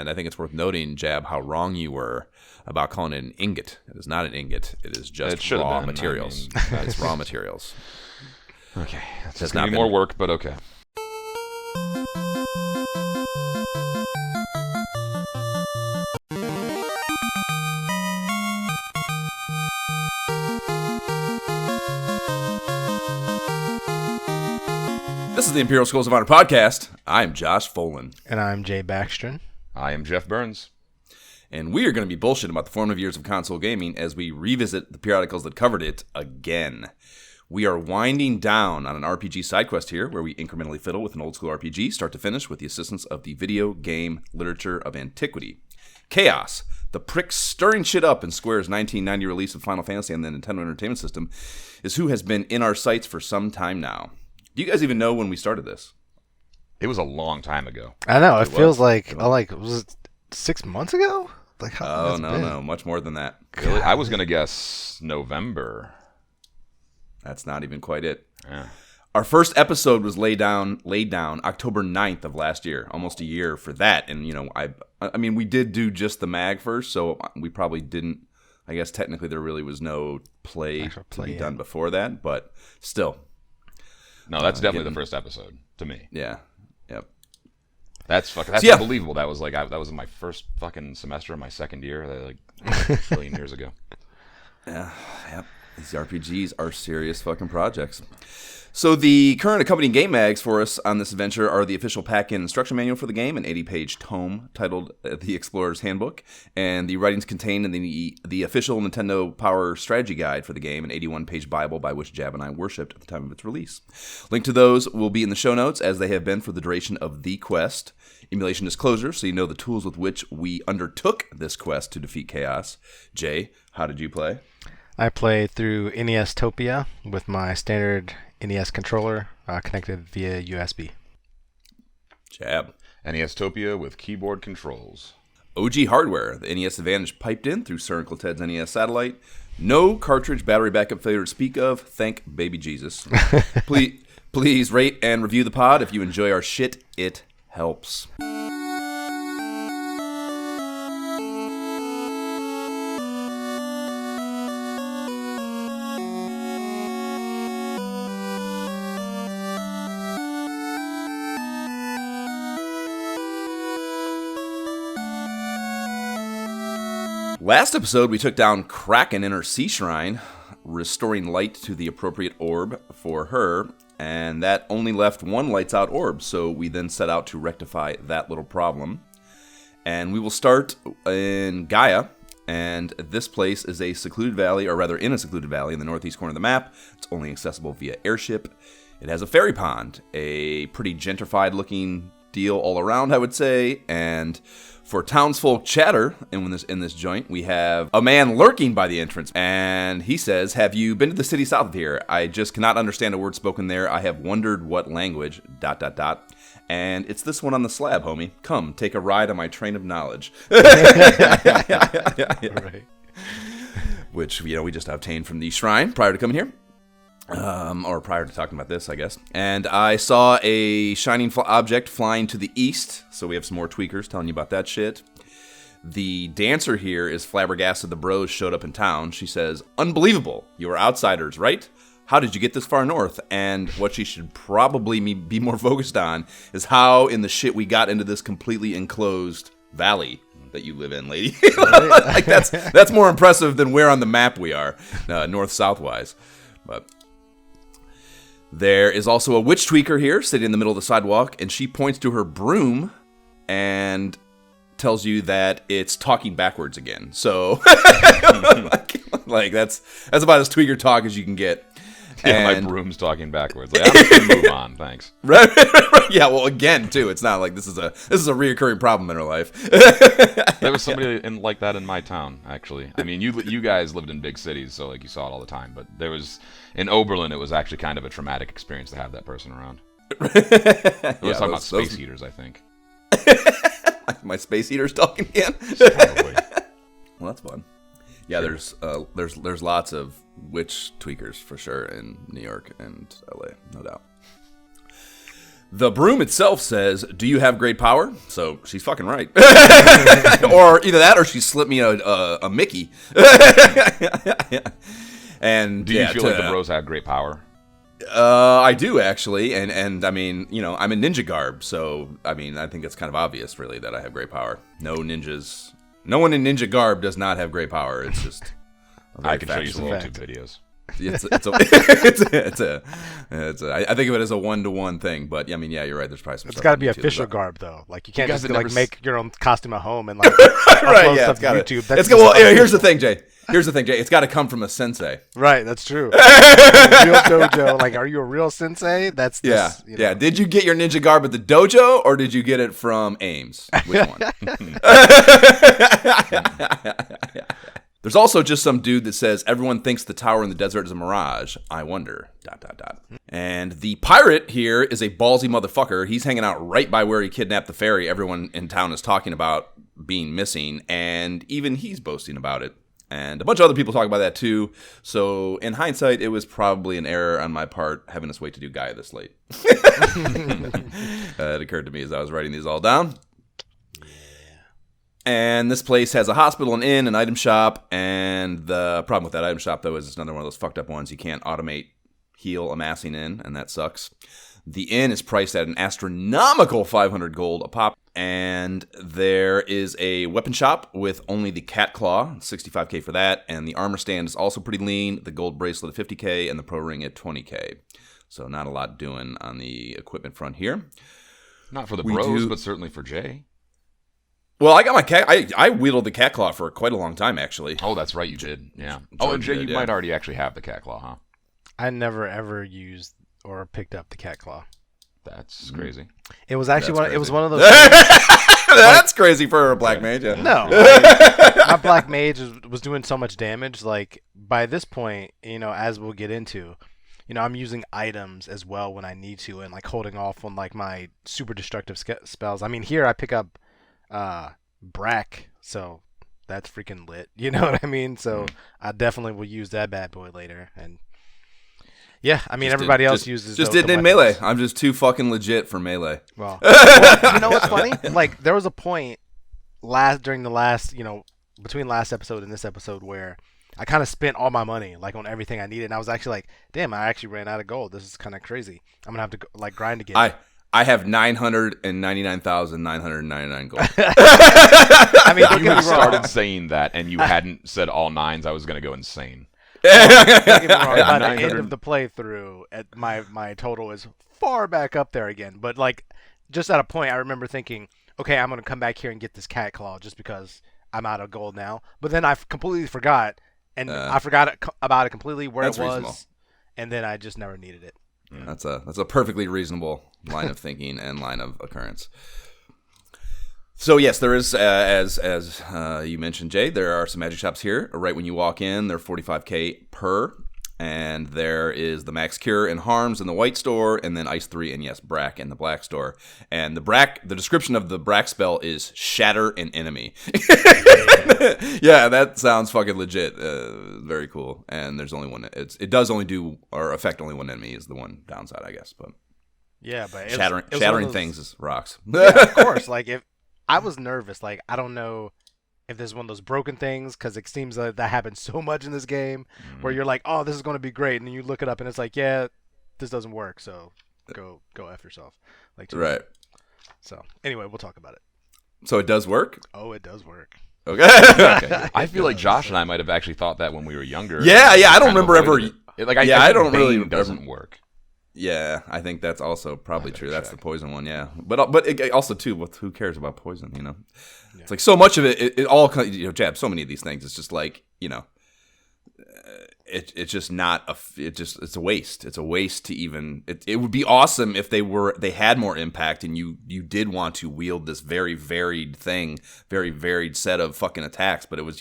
And I think it's worth noting, Jab, how wrong you were about calling it an ingot. It is not an ingot. It is just raw materials. It's raw materials. Okay. That's just going to be more work, but okay. This is the Imperial Schools of Honor podcast. I'm Josh Folan. And I'm Jay Baxtron. I am Jeff Burns. And we are going to be bullshitting about the formative years of console gaming as we revisit the periodicals that covered it again. We are winding down on an RPG Sidequest here, where we incrementally fiddle with an old school RPG, start to finish, with the assistance of the video game literature of antiquity. Chaos, the prick stirring shit up in Square's 1990 release of Final Fantasy on the Nintendo Entertainment System, is who has been in our sights for some time now. Do you guys even know when we started this? It was a long time ago. I know. It feels like, was it 6 months ago? Like how no, much more than that. Really? I was going to guess November. That's not even quite it. Yeah. Our first episode was laid down October 9th of last year, almost a year for that. And, you know, I mean, we did do just the mag first, so we probably didn't, I guess technically there really was no play to be done before that, but still. No, that's definitely the first episode to me. Yeah. Yep. That's unbelievable. That was that was in my first fucking semester of my second year, like a billion years ago. Yeah. Yep. These RPGs are serious fucking projects. So the current accompanying game mags for us on this adventure are the official pack-in instruction manual for the game, an 80-page tome titled The Explorer's Handbook, and the writings contained in the official Nintendo Power Strategy Guide for the game, an 81-page Bible by which Jab and I worshipped at the time of its release. Link to those will be in the show notes, as they have been for the duration of the quest. Emulation disclosure, so you know the tools with which we undertook this quest to defeat chaos. Jay, how did you play? I played through NES Topia with my standard NES controller connected via USB. Jab. NES Topia with keyboard controls. OG hardware. The NES Advantage piped in through Sir Uncle Ted's NES satellite. No cartridge battery backup failure to speak of. Thank baby Jesus. Please rate and review the pod. If you enjoy our shit, it helps. Last episode, we took down Kraken in her sea shrine, restoring light to the appropriate orb for her, and that only left one lights out orb, so we then set out to rectify that little problem. And we will start in Gaia, and this place is a secluded valley, or rather in a secluded valley in the northeast corner of the map. It's only accessible via airship. It has a fairy pond, a pretty gentrified looking deal all around, I would say, and for townsfolk chatter in this joint, we have a man lurking by the entrance, and he says, "Have you been to the city south of here? I just cannot understand a word spoken there. I have wondered what language, ... And it's this one on the slab, homie. Come, take a ride on my train of knowledge." Right. Which, you know, we just obtained from the shrine prior to coming here. Or prior to talking about this, I guess. And I saw a shining object flying to the east, so we have some more tweakers telling you about that shit. The dancer here is flabbergasted the bros showed up in town. She says, "Unbelievable, you are outsiders, right? How did you get this far north?" And what she should probably be more focused on is how in the shit we got into this completely enclosed valley that you live in, lady. Like that's more impressive than where on the map we are, north-south wise. But there is also a witch tweaker here sitting in the middle of the sidewalk, and she points to her broom and tells you that it's talking backwards again. So, like that's about as tweaker talk as you can get. Yeah, and my broom's talking backwards. Like, I'm just gonna move on, thanks. Right. Yeah, well, again, too, it's not like this is a reoccurring problem in her life. There was somebody like that in my town, actually. I mean, you guys lived in big cities, so like you saw it all the time. But there was in Oberlin, it was actually kind of a traumatic experience to have that person around. It was talking about space heaters, I think. My space heater's talking again. Probably. Well, that's fun. Yeah, there's lots of witch tweakers for sure in New York and LA, no doubt. The broom itself says, "Do you have great power?" So she's fucking right. Or either that, or she slipped me a Mickey. And Do you feel like the bros have great power? I do actually, and I mean, I'm in ninja garb, so I mean, I think it's kind of obvious, really, that I have great power. No one in ninja garb does not have great power. It's just I can show you some YouTube videos. I think of it as a 1-to-1 thing, but I mean, yeah, you're right. There's probably some. It's got to be official garb though. Like you can't just make your own costume at home and right? Yeah, stuff to YouTube. Well, here's the thing, Jay. It's got to come from a sensei. Right, that's true. Real dojo. Like, are you a real sensei? That's this, yeah. Did you get your ninja garb at the dojo, or did you get it from Ames? Which one? There's also just some dude that says, everyone thinks the tower in the desert is a mirage. I wonder, ... And the pirate here is a ballsy motherfucker. He's hanging out right by where he kidnapped the fairy everyone in town is talking about being missing, and even he's boasting about it. And a bunch of other people talk about that too. So in hindsight, it was probably an error on my part having us wait to do Gaia this late. It occurred to me as I was writing these all down. And this place has a hospital, an inn, an item shop, and the problem with that item shop, though, is it's another one of those fucked up ones you can't automate heal amassing in, and that sucks. The inn is priced at an astronomical 500 gold a pop, and there is a weapon shop with only the cat claw, 65k for that, and the armor stand is also pretty lean, the gold bracelet at 50k, and the pro ring at 20k. So not a lot doing on the equipment front here. Not for the bros, but certainly for Jay. Well, I got my cat. I wielded the cat claw for quite a long time, actually. Oh, that's right, you did. Yeah. Oh, and Jay, you might already actually have the cat claw, huh? I never ever used or picked up the cat claw. That's crazy. It was actually it was one of those. That's crazy for a black mage. Yeah. No, my black mage was doing so much damage. Like by this point, as we'll get into, I'm using items as well when I need to, and like holding off on like my super destructive spells. I mean, here I pick up Brack, so that's freaking lit. You know what I mean? So I definitely will use that bad boy later. And yeah, I mean everybody else uses just did in melee. I'm just too fucking legit for melee. Well, you know what's funny? Like there was a point during the last, between last episode and this episode where I kind of spent all my money like on everything I needed, and I was actually like, damn, I actually ran out of gold. This is kind of crazy. I'm gonna have to like grind again. I have 999,999 gold. I mean, if you started saying that and you hadn't said all nines, I was going to go insane. By the end of the playthrough, my total is far back up there again. But like, just at a point, I remember thinking, okay, I'm going to come back here and get this cat claw just because I'm out of gold now. But then I completely forgot, and I forgot about it completely, where it was, reasonable. And then I just never needed it. Yeah. That's a perfectly reasonable line of thinking and line of occurrence. So yes, there is, as you mentioned, Jay, there are some magic shops here. Right when you walk in, they're 45k per, and there is the Max Cure and Harms in the white store, and then Ice 3 and yes, Brack in the black store. And the description of the Brack spell is shatter an enemy. Yeah, that sounds fucking legit. Very cool. And there's only one. It does only do or affect only one enemy is the one downside, I guess. But yeah, but shattering things is rocks. Yeah, of course. Like if I was nervous, like I don't know if there's one of those broken things, because it seems like that happens so much in this game, where you're like, oh, this is going to be great, and then you look it up and it's like, yeah, this doesn't work, so go F yourself. Like right. So anyway, we'll talk about it. So it does work? Oh, it does work. Okay. Okay. I feel like Josh and I might have actually thought that when we were younger. Yeah. I don't remember ever. I don't really doesn't work. Yeah, I think that's also probably true. That's the poison one, yeah. But it also too, who cares about poison? Yeah. It's like so much of it all jab. So many of these things, it's just like it's just not it's a waste. It's a waste to even. It would be awesome if they had more impact and you did want to wield this very varied thing, very varied set of fucking attacks. But it was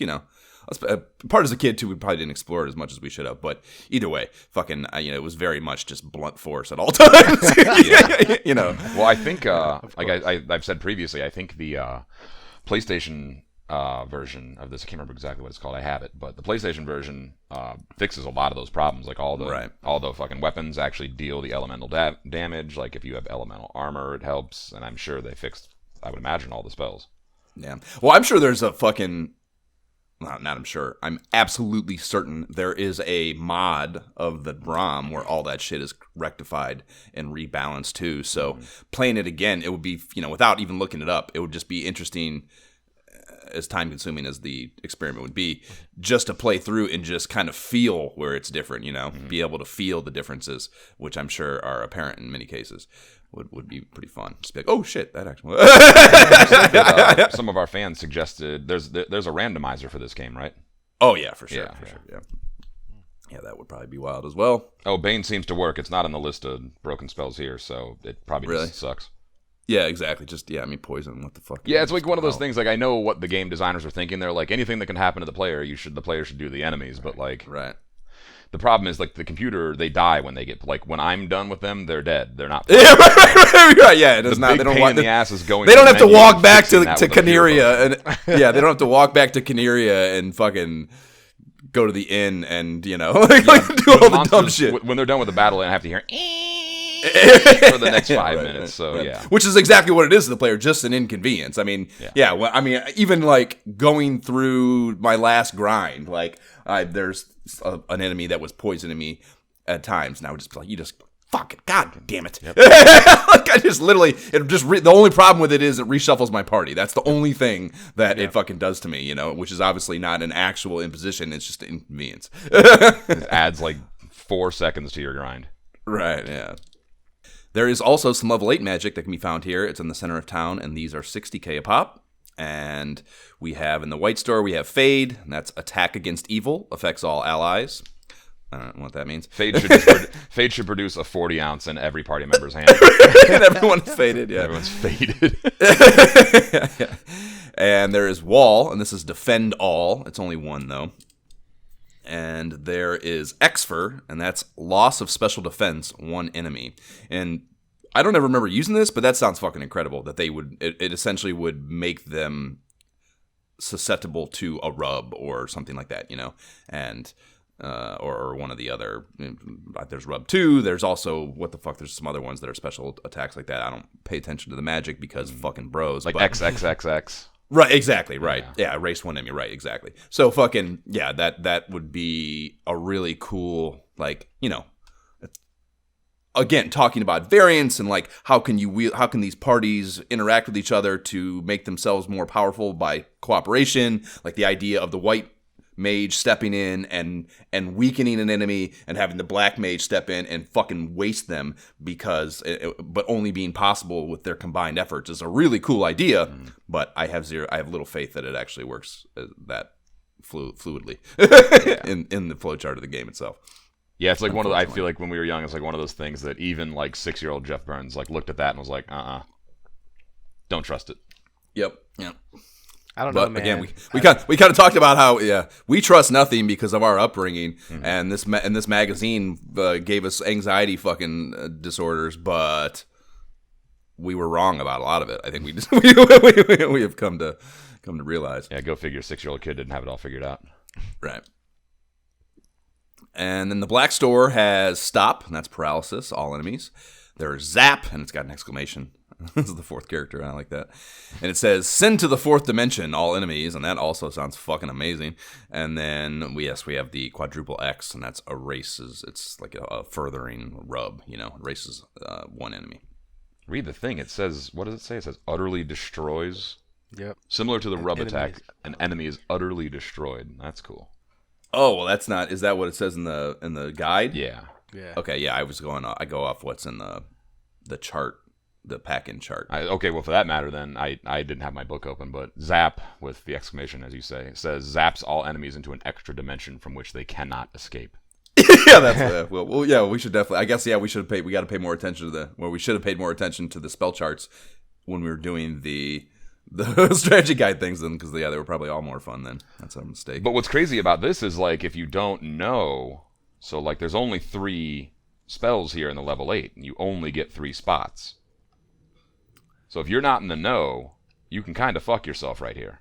part as a kid too, we probably didn't explore it as much as we should have. But either way, fucking it was very much just blunt force at all times. Well, I think like I've said previously, I think the PlayStation version of this. I can't remember exactly what it's called. I have it, but the PlayStation version fixes a lot of those problems. Like all the fucking weapons actually deal the elemental damage. Like if you have elemental armor, it helps. And I'm sure they fixed, I would imagine, all the spells. Yeah. Well, I'm sure there's a fucking. Well, not I'm sure. I'm absolutely certain there is a mod of the ROM where all that shit is rectified and rebalanced too. So playing it again, it would be, without even looking it up, it would just be interesting, as time consuming as the experiment would be, just to play through and just kind of feel where it's different, be able to feel the differences, which I'm sure are apparent in many cases. Would be pretty fun. Just be like, oh shit, that actually. Some of our fans suggested there's a randomizer for this game, right? Oh yeah, for sure, yeah, that would probably be wild as well. Oh, Bane seems to work. It's not on the list of broken spells here, so it probably just sucks. Yeah, exactly. Just poison. What the fuck? Yeah, it's like one of those things. Like I know what the game designers are thinking. They're like, anything that can happen to the player, the player should do the enemies. But like, right. The problem is, like, the computer, they die when they get, like, when I'm done with them, they're dead. They're not. Yeah, right. Yeah, it does not. They don't pain in the ass is going. They don't have to walk back to Caneria, and they don't have to walk back to Caneria and fucking go to the inn and do all the dumb shit. When they're done with the battle, and I have to hear for the next 5 minutes. So yeah, which is exactly what it is to the player, just an inconvenience. I mean, even like going through my last grind, like there's an enemy that was poisoning me at times, and I would just be like, you just fucking god damn it. Yep. Like I just literally, the only problem with it is it reshuffles my party. That's the only thing that it fucking does to me, which is obviously not an actual imposition. It's just an inconvenience. It adds like 4 seconds to your grind. Right, yeah. There is also some level 8 magic that can be found here. It's in the center of town, and these are 60k a pop. And we have in the white store, we have Fade, and that's attack against evil, affects all allies. I don't know what that means. Fade should produce a 40 ounce in every party member's hand. And everyone's faded, yeah. Everyone's faded. Yeah. And there is Wall, and this is defend all. It's only one, though. And there is Exfer, and that's loss of special defense, one enemy. And I don't ever remember using this, but that sounds fucking incredible. That it essentially would make them susceptible to a rub or something like that, and or one of the other. There's rub 2. There's also there's some other ones that are special attacks like that. I don't pay attention to the magic because fucking bros. Like XXXX. Right, exactly, right. Yeah, erase one enemy, right, exactly. So fucking yeah, that would be a really cool, like, again, talking about variance and like how can these parties interact with each other to make themselves more powerful by cooperation, like the idea of the white mage stepping in and weakening an enemy and having the black mage step in and fucking waste them but only being possible with their combined efforts is a really cool idea, but I have little faith that it actually works that fluidly in the flowchart of the game itself. Yeah, it's like I feel like when we were young, it's like one of those things that even like 6-year-old Jeff Burns like looked at that and was like, don't trust it. Yep. I don't know, man. Again, we kind of talked about how we trust nothing because of our upbringing, and this magazine gave us anxiety fucking disorders, but we were wrong about a lot of it. I think we have come to realize. Yeah, go figure. 6-year-old kid didn't have it all figured out. Right. And then the black store has stop, and that's paralysis, all enemies. There's zap, and it's got an exclamation. This is the 4th character, and I like that. And it says, send to the 4th dimension, all enemies, and that also sounds fucking amazing. And then, we have the quadruple X, and that's erases. It's like a furthering rub, erases one enemy. Read the thing. It says, what does it say? It says, utterly destroys. Yep. Similar to the rub attack, an enemy is utterly destroyed. That's cool. Oh, well, that's not. Is that what it says in the guide? Yeah. Okay, yeah. I go off what's in the chart, the pack-in chart. Okay, well, for that matter, then I didn't have my book open, but zap with the exclamation, as you say, it says zaps all enemies into an extra dimension from which they cannot escape. Yeah, that's well, yeah. We should definitely. I guess we should pay. We got to pay more attention to we should have paid more attention to the spell charts when we were doing the strategy guide things then, because they were probably all more fun then. That's a mistake. But what's crazy about this is like if you don't know, so like there's only 3 spells here in the level 8, and you only get 3 spots. So if you're not in the know, you can kind of fuck yourself right here.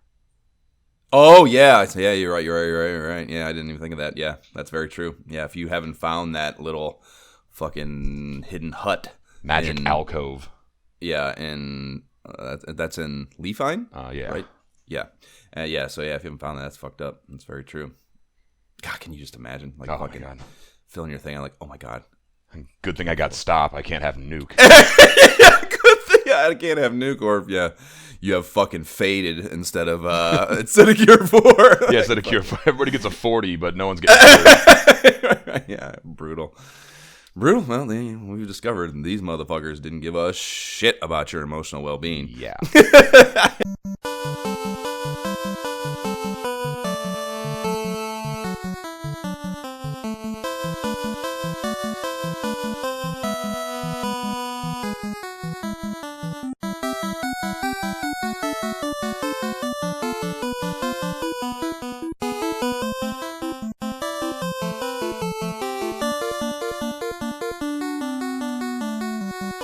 Oh, yeah. Yeah, you're right. You're right. Yeah, I didn't even think of that. Yeah, that's very true. Yeah, if you haven't found that little fucking hidden hut. Magic alcove. Yeah, that's in Leafine? Yeah. Right? Yeah. Yeah, so yeah, if you haven't found that, that's fucked up. That's very true. God, can you just imagine? Like, fucking filling your thing. I'm like, oh my God. Good thing I got stop. I can't have nuke. Yeah, good thing I can't have nuke, or you have fucking faded instead of cure 4. Yeah, instead of cure 4. Everybody gets a 40, but no one's getting 40. Yeah, brutal. Brutal. Well, we've discovered these motherfuckers didn't give a shit about your emotional well-being. Yeah.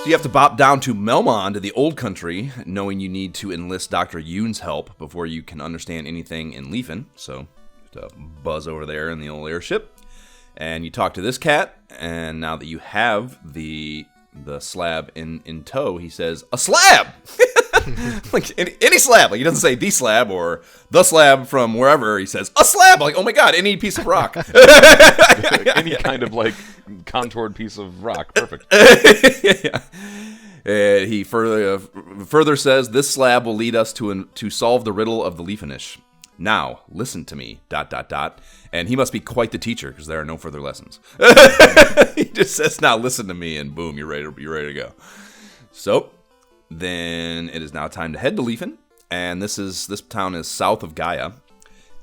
You have to bop down to Melmond, to the old country, knowing you need to enlist Dr. Yoon's help before you can understand anything in Leafin. So, you have to buzz over there in the old airship. And you talk to this cat, and now that you have the slab in tow, he says, a slab! Like, any slab. Like, he doesn't say the slab or the slab from wherever. He says, a slab! Like, oh my God, any piece of rock. Any kind of, like, contoured piece of rock. Perfect. Yeah. And he further says, this slab will lead us to solve the riddle of the Leafinish. Now, listen to me, ... And he must be quite the teacher, because there are no further lessons. He just says, now listen to me, and boom, you're ready to go. So, then it is now time to head to Leafin, and this town is south of Gaia,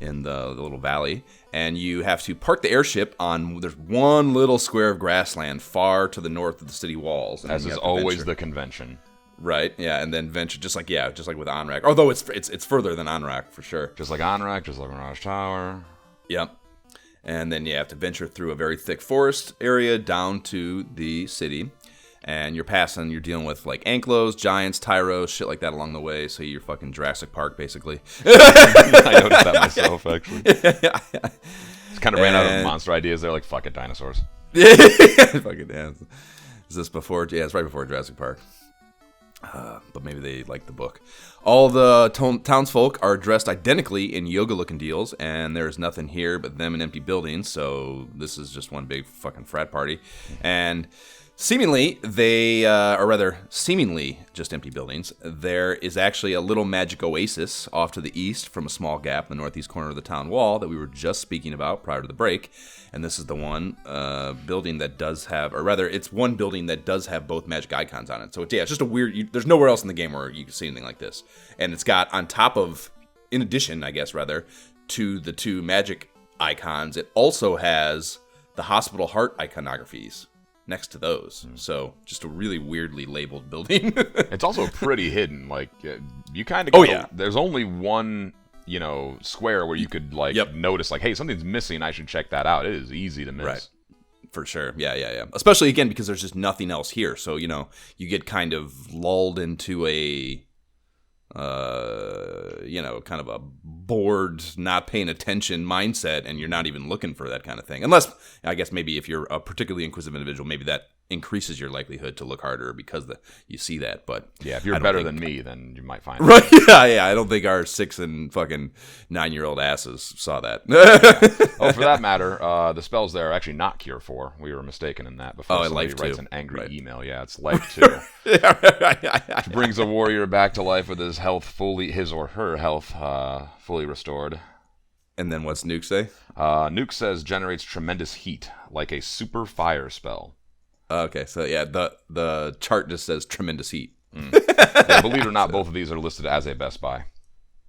in the little valley, and you have to park the airship on, there's one little square of grassland far to the north of the city walls. As is always the convention. Right, yeah, and then venture, just like with Onrak. Although it's further than Onrak, for sure. Just like Onrak, just like Mirage Tower. Yep. And then you have to venture through a very thick forest area down to the city. And you're dealing with, like, Anklos, Giants, Tyros, shit like that along the way. So you're fucking Jurassic Park, basically. I noticed that myself, actually. Yeah. Just kind of ran out of monster ideas there, like, fuck it, dinosaurs. Yeah, fucking yeah. Is this before? Yeah, it's right before Jurassic Park. But maybe they like the book. All the townsfolk are dressed identically in yoga-looking deals, and there's nothing here but them and empty buildings, so this is just one big fucking frat party. And seemingly just empty buildings, there is actually a little magic oasis off to the east from a small gap in the northeast corner of the town wall that we were just speaking about prior to the break. And this is the one building that does have, or rather, it's one building that does have both magic icons on it. So, it's just a weird, there's nowhere else in the game where you can see anything like this. And it's got, on top of, in addition, I guess, rather, to the two magic icons, it also has the hospital heart iconographies next to those. So, just a really weirdly labeled building. It's also pretty hidden. Like, you kind of there's only one, square where you could, like, notice, like, hey, something's missing, I should check that out. It is easy to miss. Right. For sure. Yeah. Especially, again, because there's just nothing else here. So, you get kind of lulled into a, kind of a bored, not paying attention mindset, and you're not even looking for that kind of thing. Unless, I guess, maybe if you're a particularly inquisitive individual, maybe that increases your likelihood to look harder because you see that. But yeah, if you're better than me, then you might find right. Yeah. I don't think our 6 and fucking 9-year-old asses saw that. Oh, for that matter, the spells there are actually not Cure 4. We were mistaken in that before somebody writes an angry email. Yeah, it's Life 2. Which brings a warrior back to life with his or her health fully restored. And then what's Nuke say? Nuke says generates tremendous heat, like a super fire spell. Okay, so yeah, the chart just says tremendous heat. Yeah, believe it or not, both of these are listed as a Best Buy.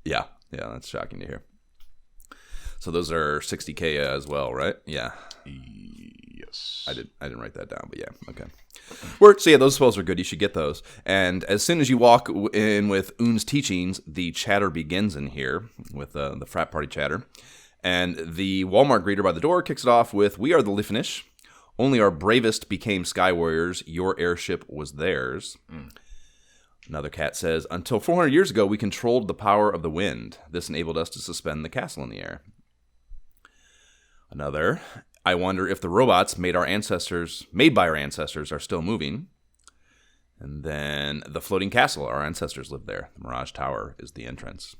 Yeah, that's shocking to hear. So those are 60K as well, right? Yeah. Yes. I didn't write that down, but yeah, okay. So yeah, those spells are good. You should get those. And as soon as you walk in with Un's teachings, the chatter begins in here with the frat party chatter. And the Walmart greeter by the door kicks it off with, "We are the Liffinish. Only our bravest became sky warriors. Your airship was theirs." Another cat says, until 400 years ago, we controlled the power of the wind. This enabled us to suspend the castle in the air. Another, I wonder if the robots made by our ancestors are still moving. And then the floating castle, our ancestors lived there. The Mirage Tower is the entrance.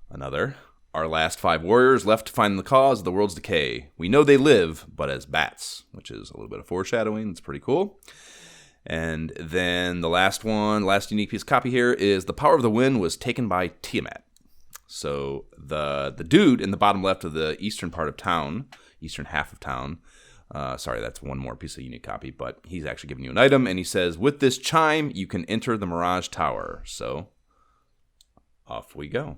Another, our last 5 warriors left to find the cause of the world's decay. We know they live, but as bats, which is a little bit of foreshadowing. It's pretty cool. And then the last unique piece of copy here is the power of the wind was taken by Tiamat. So the dude in the bottom left of the eastern half of town, sorry, that's one more piece of unique copy, but he's actually giving you an item, and he says, with this chime, you can enter the Mirage Tower. So off we go.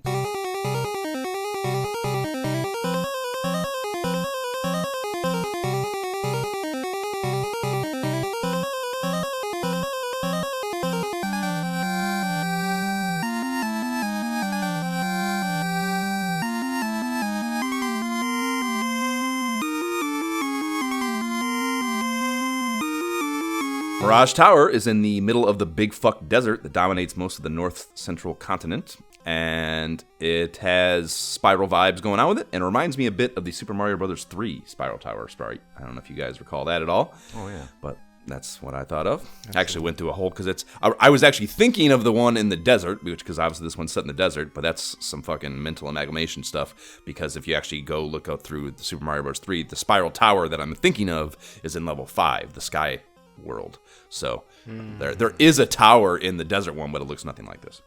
Mirage Tower is in the middle of the big fuck desert that dominates most of the north central continent, and it has spiral vibes going on with it, and it reminds me a bit of the Super Mario Bros. 3 Spiral Tower sprite. I don't know if you guys recall that at all. Oh, yeah. But that's what I thought of. I actually went through a whole, because I was actually thinking of the one in the desert, because obviously this one's set in the desert, but that's some fucking mental amalgamation stuff, because if you actually go look up through the Super Mario Bros. 3, the Spiral Tower that I'm thinking of is in level 5, the Sky World. So there is a tower in the desert one, but it looks nothing like this.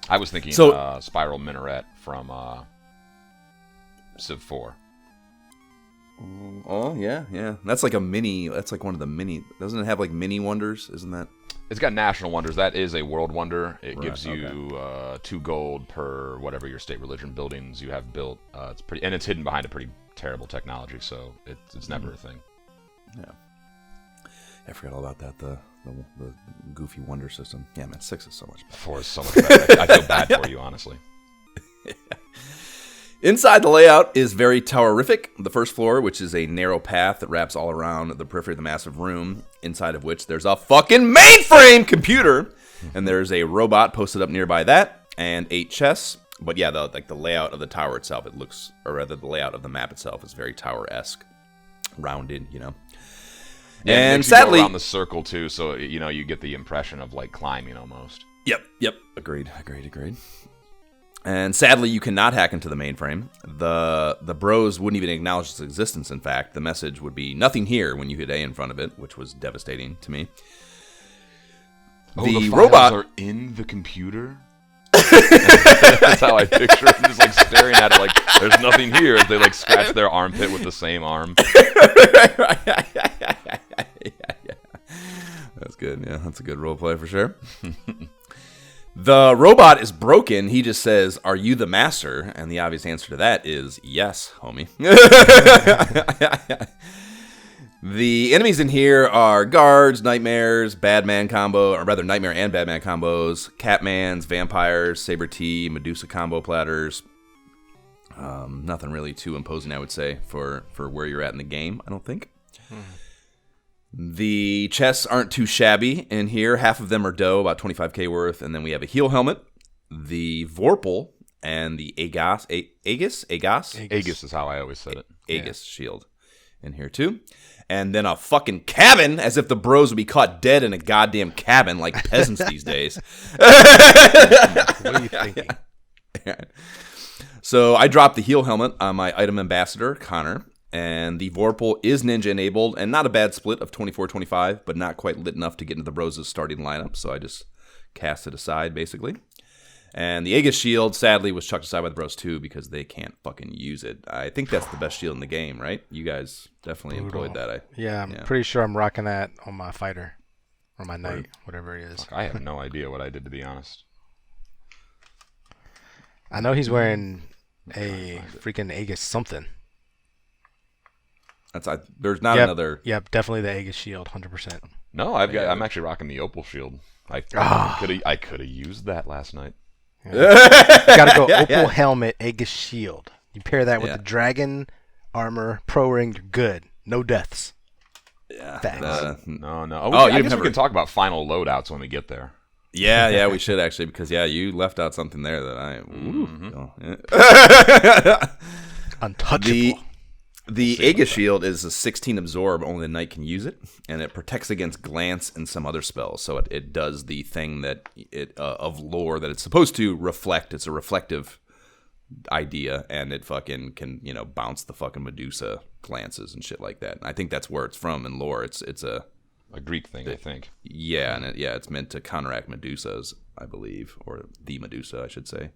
I was thinking Spiral Minaret from Civ 4. Oh, yeah. That's like one of the mini. Doesn't it have like mini wonders? Isn't that? It's got national wonders. That is a world wonder. It gives you 2 gold per whatever your state religion buildings you have built. It's pretty, and it's hidden behind a pretty terrible technology, so it's never a thing. Yeah. I forgot all about that. The goofy wonder system. Yeah, man, 6 is so much better. 4 is so much better. I feel bad for you, honestly. Inside, the layout is very towerific. The first floor, which is a narrow path that wraps all around the periphery of the massive room, inside of which there's a fucking mainframe computer, and there's a robot posted up nearby that, and 8 chests. But yeah, the layout of the tower itself, the layout of the map itself is very tower-esque, rounded, Yeah, and it sadly, go around the circle too, so you get the impression of like climbing almost. Yep. Agreed. And sadly, you cannot hack into the mainframe. The bros wouldn't even acknowledge its existence. In fact, the message would be nothing here when you hit A in front of it, which was devastating to me. The robot are in the computer. That's how I picture it. Just like staring at it, like there's nothing here. As they like scratch their armpit with the same arm. That's good. Yeah, that's a good role play for sure. The robot is broken. He just says, "Are you the master?" And the obvious answer to that is yes, homie. The enemies in here are guards, nightmares, Badman combo, or rather nightmare and Badman combos, Catmans, vampires, Saber T, Medusa combo platters. Nothing really too imposing, I would say, for where you're at in the game, I don't think. The chests aren't too shabby in here. Half of them are dough, about 25k worth, and then we have a heel helmet, the Vorpal, and the Aegis Aegis is how I always said it. Aegis shield in here too. And then a fucking cabin, as if the bros would be caught dead in a goddamn cabin like peasants these days. What are you thinking? So I dropped the heel helmet on my item ambassador, Connor, and the Vorpal is ninja enabled, and not a bad split of 24-25, but not quite lit enough to get into the bros' starting lineup, so I just cast it aside, basically. And the Aegis shield, sadly, was chucked aside by the bros too because they can't fucking use it. I think that's the best shield in the game, right? You guys definitely employed that. I'm pretty sure I'm rocking that on my fighter or my knight, whatever it is. Fuck, I have no idea what I did, to be honest. I know he's wearing a freaking Aegis something. There's not another. Yep, definitely the Aegis shield, 100%. No, I'm actually rocking the Opal shield. I could have used that last night. Yeah. You gotta go Opal helmet, Aegis shield. You pair that with the dragon armor, pro ring, you're good. No deaths. Yeah. Facts. No. I guess we can talk about final loadouts when we get there. Yeah, we should actually, because you left out something there that Untouchable. The Aegis Shield is a 16 absorb, only the knight can use it, and it protects against glance and some other spells. So it does the thing that it of lore that it's supposed to reflect. It's a reflective idea, and it fucking can bounce the fucking Medusa glances and shit like that. And I think that's where it's from in lore. It's a Greek thing, I think. Yeah, and it's meant to counteract Medusas, I believe, or the Medusa, I should say.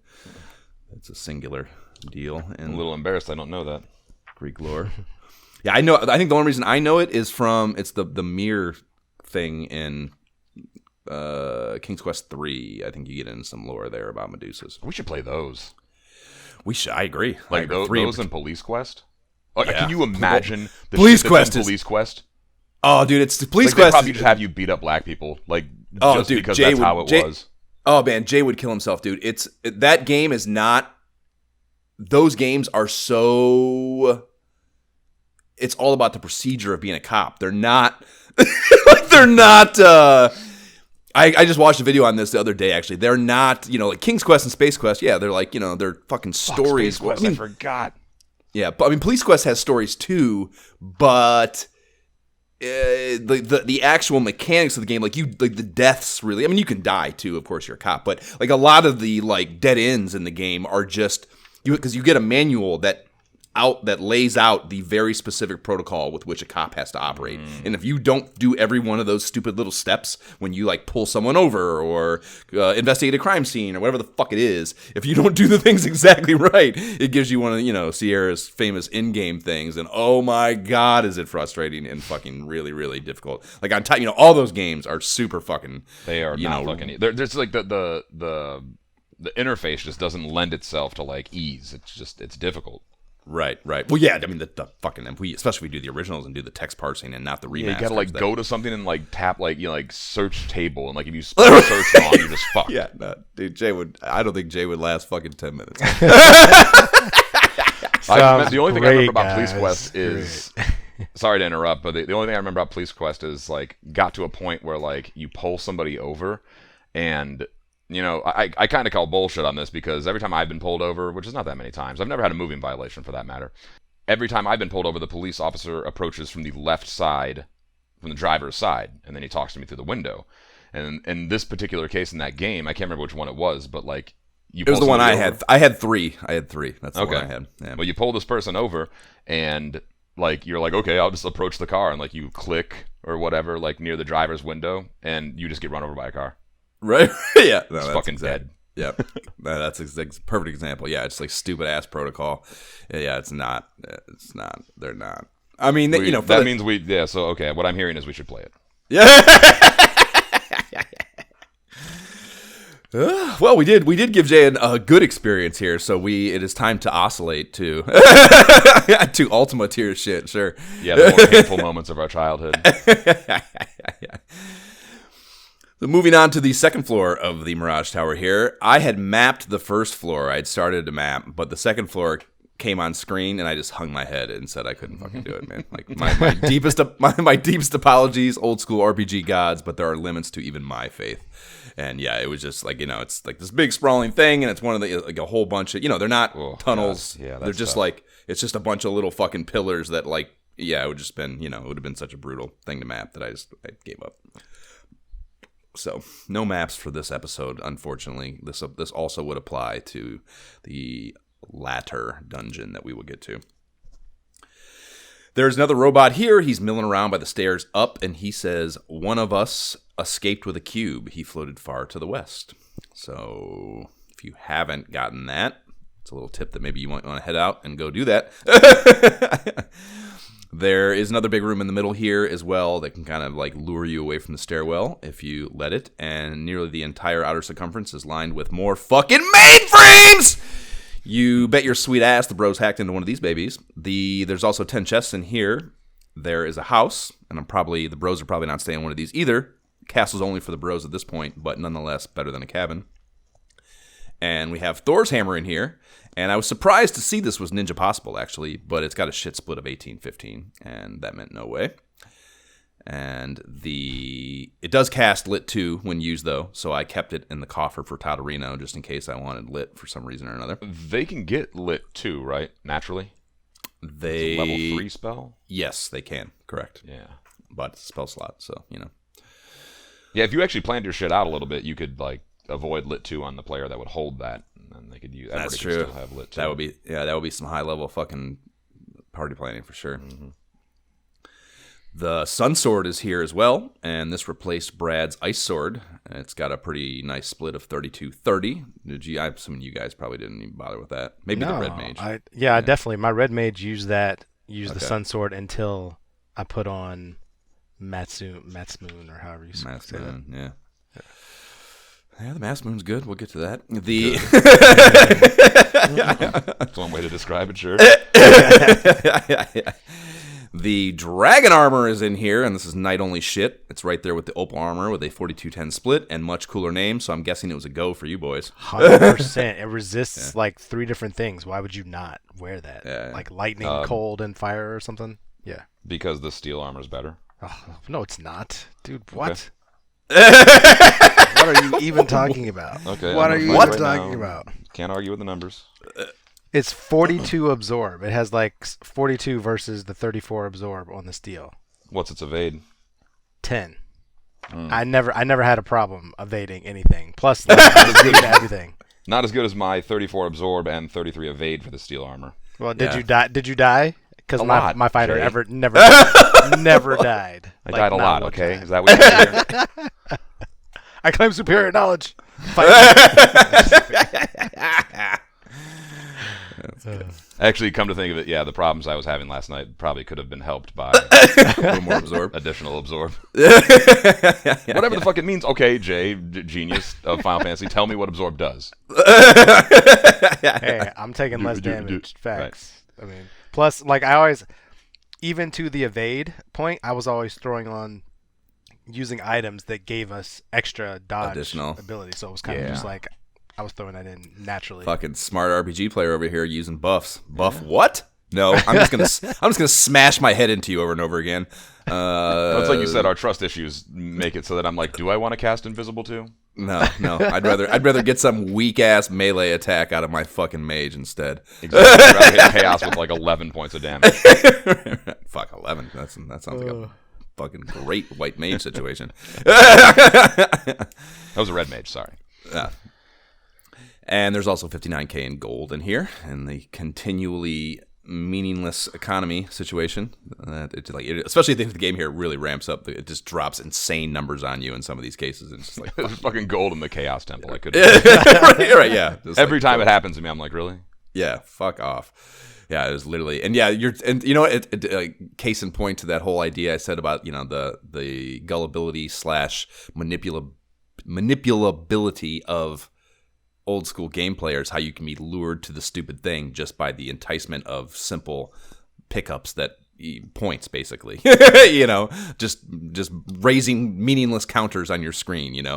It's a singular deal. I'm a little embarrassed I don't know that. Greek lore. Yeah, I know. I think the only reason I know it is it's the mirror thing in King's Quest 3. I think you get into some lore there about Medusas. We should play those. We should. I agree. Like those in Police Quest. Like, yeah. Can you imagine the Police Quest Police Quest? Oh, dude, it's the Police Quest. They Quest. probably just have you beat up black people, because Jay that's how it was. Oh man, Jay would kill himself, dude. That game is not. Those games are so. It's all about the procedure of being a cop. They're not. They're not. I just watched a video on this the other day. Actually, they're not. Like King's Quest and Space Quest. Yeah, they're like they're fucking stories. Space Quest, I forgot. Yeah, but Police Quest has stories too, but. The actual mechanics of the game, like the deaths really. I mean, you can die too. Of course, you're a cop, but like a lot of the dead ends in the game are just because you get a manual that lays out the very specific protocol with which a cop has to operate. And if you don't do every one of those stupid little steps when you pull someone over or investigate a crime scene or whatever the fuck it is, if you don't do the things exactly right, it gives you one of Sierra's famous in-game things. And oh my god, is it frustrating and fucking really, really difficult. Like on top, all those games are super fucking. They are not fucking. There's like the interface just doesn't lend itself to ease. It's difficult. Right. Well, yeah, I mean, the fucking, especially if we do the originals and do the text parsing and not the remasters. Yeah, you gotta, go to something and, tap, search table, and, if you spell search wrong, you're just fucked. Yeah, no, dude, I don't think Jay would last fucking 10 minutes. The only thing I remember about Police Quest is, sorry to interrupt, but the only thing I remember about Police Quest is, got to a point where, you pull somebody over, and... I kind of call bullshit on this because every time I've been pulled over, which is not that many times, I've never had a moving violation for that matter. Every time I've been pulled over, the police officer approaches from the left side, from the driver's side, and then he talks to me through the window. And in this particular case in that game, I can't remember which one it was, but it was the one I had. I had three. That's the one I had. Yeah. Well, you pull this person over, and you're okay, I'll just approach the car, and you click or whatever, near the driver's window, and you just get run over by a car. Right? Yeah. No, it's fucking dead. Yeah. No, that's a perfect example. Yeah, it's stupid ass protocol. Yeah, it's not. They're not. I mean, that means we. Yeah. So okay, what I'm hearing is we should play it. Yeah. Well, we did give Jay a good experience here, so it is time to oscillate to to Ultima tier shit. Sure. Yeah, the more painful moments of our childhood. Yeah. So moving on to the second floor of the Mirage Tower here. I had mapped the first floor. I'd started to map, but the second floor came on screen, and I just hung my head and said I couldn't fucking do it, man. My deepest apologies, old school RPG gods, but there are limits to even my faith. And yeah, it was just it's this big sprawling thing, and it's one of the a whole bunch of they're not tunnels. Yeah, they're just tough. It's just a bunch of little fucking pillars that it would just been it would have been such a brutal thing to map that I gave up. So, no maps for this episode, unfortunately. This also would apply to the latter dungeon that we will get to. There's another robot here. He's milling around by the stairs up, and he says, "One of us escaped with a cube. He floated far to the west." So, if you haven't gotten that, it's a little tip that maybe you might want to head out and go do that. There is another big room in the middle here as well that can kind of lure you away from the stairwell if you let it. And nearly the entire outer circumference is lined with more fucking mainframes! You bet your sweet ass the bros hacked into one of these babies. There's also 10 chests in here. There is a house, and the bros are probably not staying in one of these either. Castle's only for the bros at this point, but nonetheless better than a cabin. And we have Thor's hammer in here. And I was surprised to see this was Ninja Possible, actually, but it's got a shit split of 18-15, and that meant no way. And it does cast Lit 2 when used, though, so I kept it in the coffer for Tadorino just in case I wanted Lit for some reason or another. They can get Lit 2, right? Naturally? It's a level 3 spell? Yes, they can. Correct. Yeah. But it's a spell slot, so, you know. Yeah, if you actually planned your shit out a little bit, you could, like, avoid Lit 2 on the player that would hold that, and then they could use. That's true. Could still have Lit 2. That would be some high level fucking party planning for sure. Mm-hmm. The Sun Sword is here as well, and this replaced Brad's Ice Sword. It's got a pretty nice split of 32-30. I'm assuming you guys probably didn't even bother with that. Maybe the Red Mage. I definitely. My Red Mage used the Sun Sword until I put on Matsmoon, or however you say that. Yeah. Yeah, the Matsmoon's good. We'll get to that. That's one way to describe it, sure. The Dragon Armor is in here, and this is night-only shit. It's right there with the Opal Armor with a 42-10 split and much cooler name, so I'm guessing it was a go for you boys. 100%. It resists like 3 different things. Why would you not wear that? Yeah. Like lightning, cold, and fire or something? Yeah. Because the steel armor is better. Oh, no, it's not. Dude, what? Okay. What are you even talking about? Okay. What are you even talking about? Can't argue with the numbers. It's 42 absorb. It has like 42 versus the 34 absorb on the steel. What's its evade? 10. I never had a problem evading anything. Plus, not as good as everything. Not as good as my 34 absorb and 33 evade for the steel armor. Well, did you die? Did you die? Because my fighter Jay. never died. I died a lot. Okay, is that what you're saying? I claim superior knowledge. Actually, come to think of it, yeah, the problems I was having last night probably could have been helped by a little more absorb. Additional absorb. Whatever the fuck it means. Okay, Jay, genius of Final Fantasy, tell me what absorb does. Hey, I'm taking less damage. Facts. Right. I mean, plus, like I always, even to the evade point, I was always throwing on using items that gave us extra dodge additional ability. So it was kind of just like I was throwing that in naturally. Fucking smart RPG player over here using buffs. Buff what? No, I'm just gonna smash my head into you over and over again. It's like you said, our trust issues make it so that I'm like, do I want to cast Invisible too? No. I'd rather get some weak ass melee attack out of my fucking mage instead. Exactly. I'd rather hit chaos with like 11 points of damage. Fuck 11. That sounds like a fucking great white mage situation. That was a red mage. Sorry. Yeah. And there's also 59k in gold in here, and the continually meaningless economy situation. Especially at the end of the game here, it really ramps up. It just drops insane numbers on you in some of these cases. It's just like there's fucking gold in the Chaos Temple. I could. right, yeah. Just every time it happens to me, I'm like, really? Yeah, fuck off. Yeah, it was literally, and yeah, case in point to that whole idea I said about the gullibility / manipulability of old school game players, how you can be lured to the stupid thing just by the enticement of simple pickups that points, basically. just raising meaningless counters on your screen,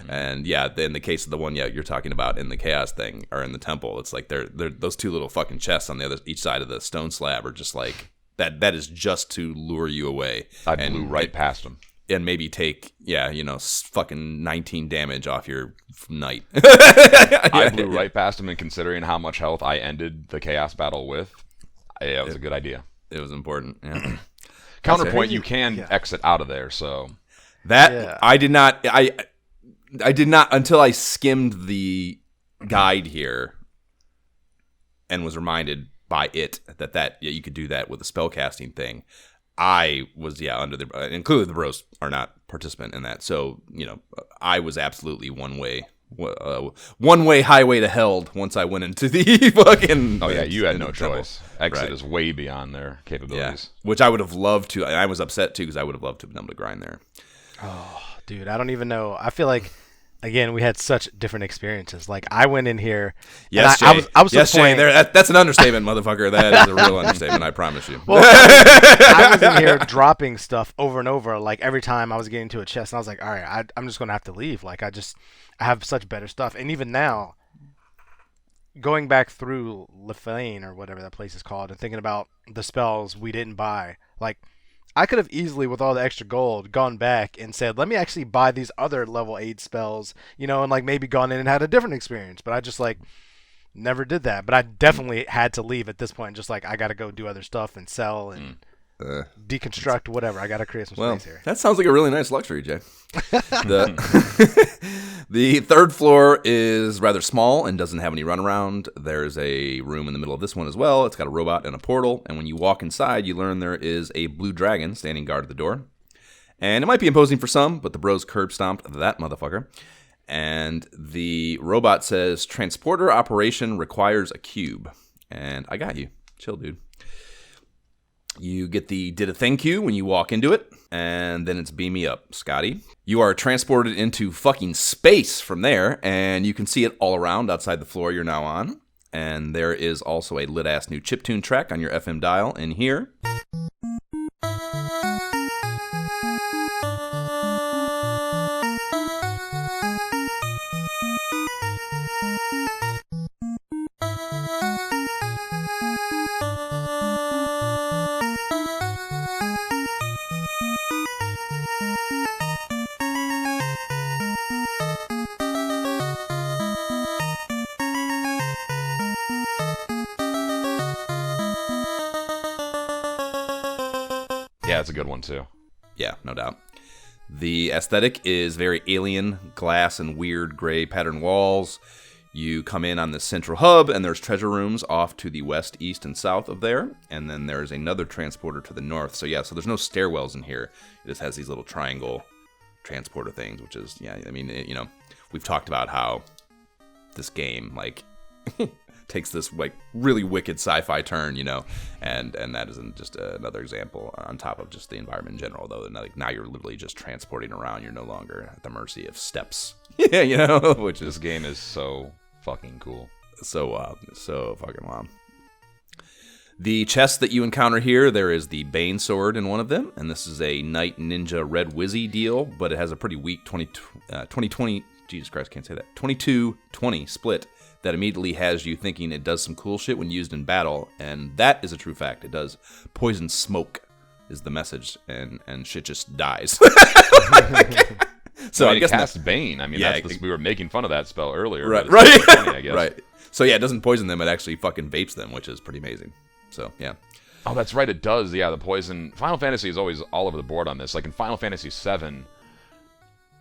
and yeah, in the case of the one you're talking about in the chaos thing or in the temple, it's like they're those two little fucking chests on each side of the stone slab are just like that is just to lure you away. I blew right past them. And maybe take, fucking 19 damage off your knight. I blew right past him, and considering how much health I ended the chaos battle with, it was a good idea. It was important. Yeah. Counterpoint: you can exit out of there. So I did not. I did not until I skimmed the guide here, and was reminded by it that you could do that with the spellcasting thing. I was under and clearly the bros are not participant in that. So I was absolutely one way highway to hell once I went into the fucking. Oh yeah, you had no choice. Exit is way beyond their capabilities. Yeah. Which I would have loved to. And I was upset too because I would have loved to have been able to grind there. Oh, dude, I don't even know. I feel like. Again, we had such different experiences. Like I went in here. Yes, Jay. I was yes, Jay. That's an understatement, motherfucker. That is a real understatement. I promise you. Well, I was in here dropping stuff over and over. Like every time I was getting to a chest, and I was like, "All right, I'm just gonna have to leave." Like I have such better stuff. And even now, going back through Lefane or whatever that place is called, and thinking about the spells we didn't buy, like I could have easily, with all the extra gold, gone back and said, let me actually buy these other level 8 spells, and like maybe gone in and had a different experience. But I just like never did that. But I definitely had to leave at this point. Just like I got to go do other stuff and sell and deconstruct, whatever. I got to create some space here. That sounds like a really nice luxury, Jay. The third floor is rather small and doesn't have any runaround. There's a room in the middle of this one as well. It's got a robot and a portal. And when you walk inside, you learn there is a blue dragon standing guard at the door. And it might be imposing for some, but the bros curb stomped that motherfucker. And the robot says, transporter operation requires a cube. And I got you. Chill, dude. You get the did a thing cue when you walk into it, and then it's beam me up, Scotty. You are transported into fucking space from there, and you can see it all around outside the floor you're now on. And there is also a lit-ass new chiptune track on your FM dial in here. Yeah, it's a good one too. Yeah, no doubt. The aesthetic is very alien, glass and weird gray pattern walls. You come in on the central hub, and there's treasure rooms off to the west, east, and south of there. And then there's another transporter to the north. So yeah, so there's no stairwells in here. It just has these little triangle transporter things, which is, yeah, I mean, we've talked about how this game, like, takes this, like, really wicked sci-fi turn, and that isn't just another example on top of just the environment in general, though. Like, now you're literally just transporting around. You're no longer at the mercy of steps. Yeah, which This game is so fucking cool. So fucking wild. The chests that you encounter here, there is the Bane sword in one of them, and this is a Knight Ninja Red Wizzy deal, but it has a pretty weak 2020, Jesus Christ, can't say that, 22-20 split that immediately has you thinking it does some cool shit when used in battle, and that is a true fact. It does poison smoke is the message, and shit just dies. So I guess cast Bane. I mean, yeah, we were making fun of that spell earlier. Right, but it's funny, I guess. Right. So yeah, it doesn't poison them. It actually fucking vapes them, which is pretty amazing. So yeah. Oh, that's right. It does. Yeah, the poison. Final Fantasy is always all over the board on this. Like in Final Fantasy VII,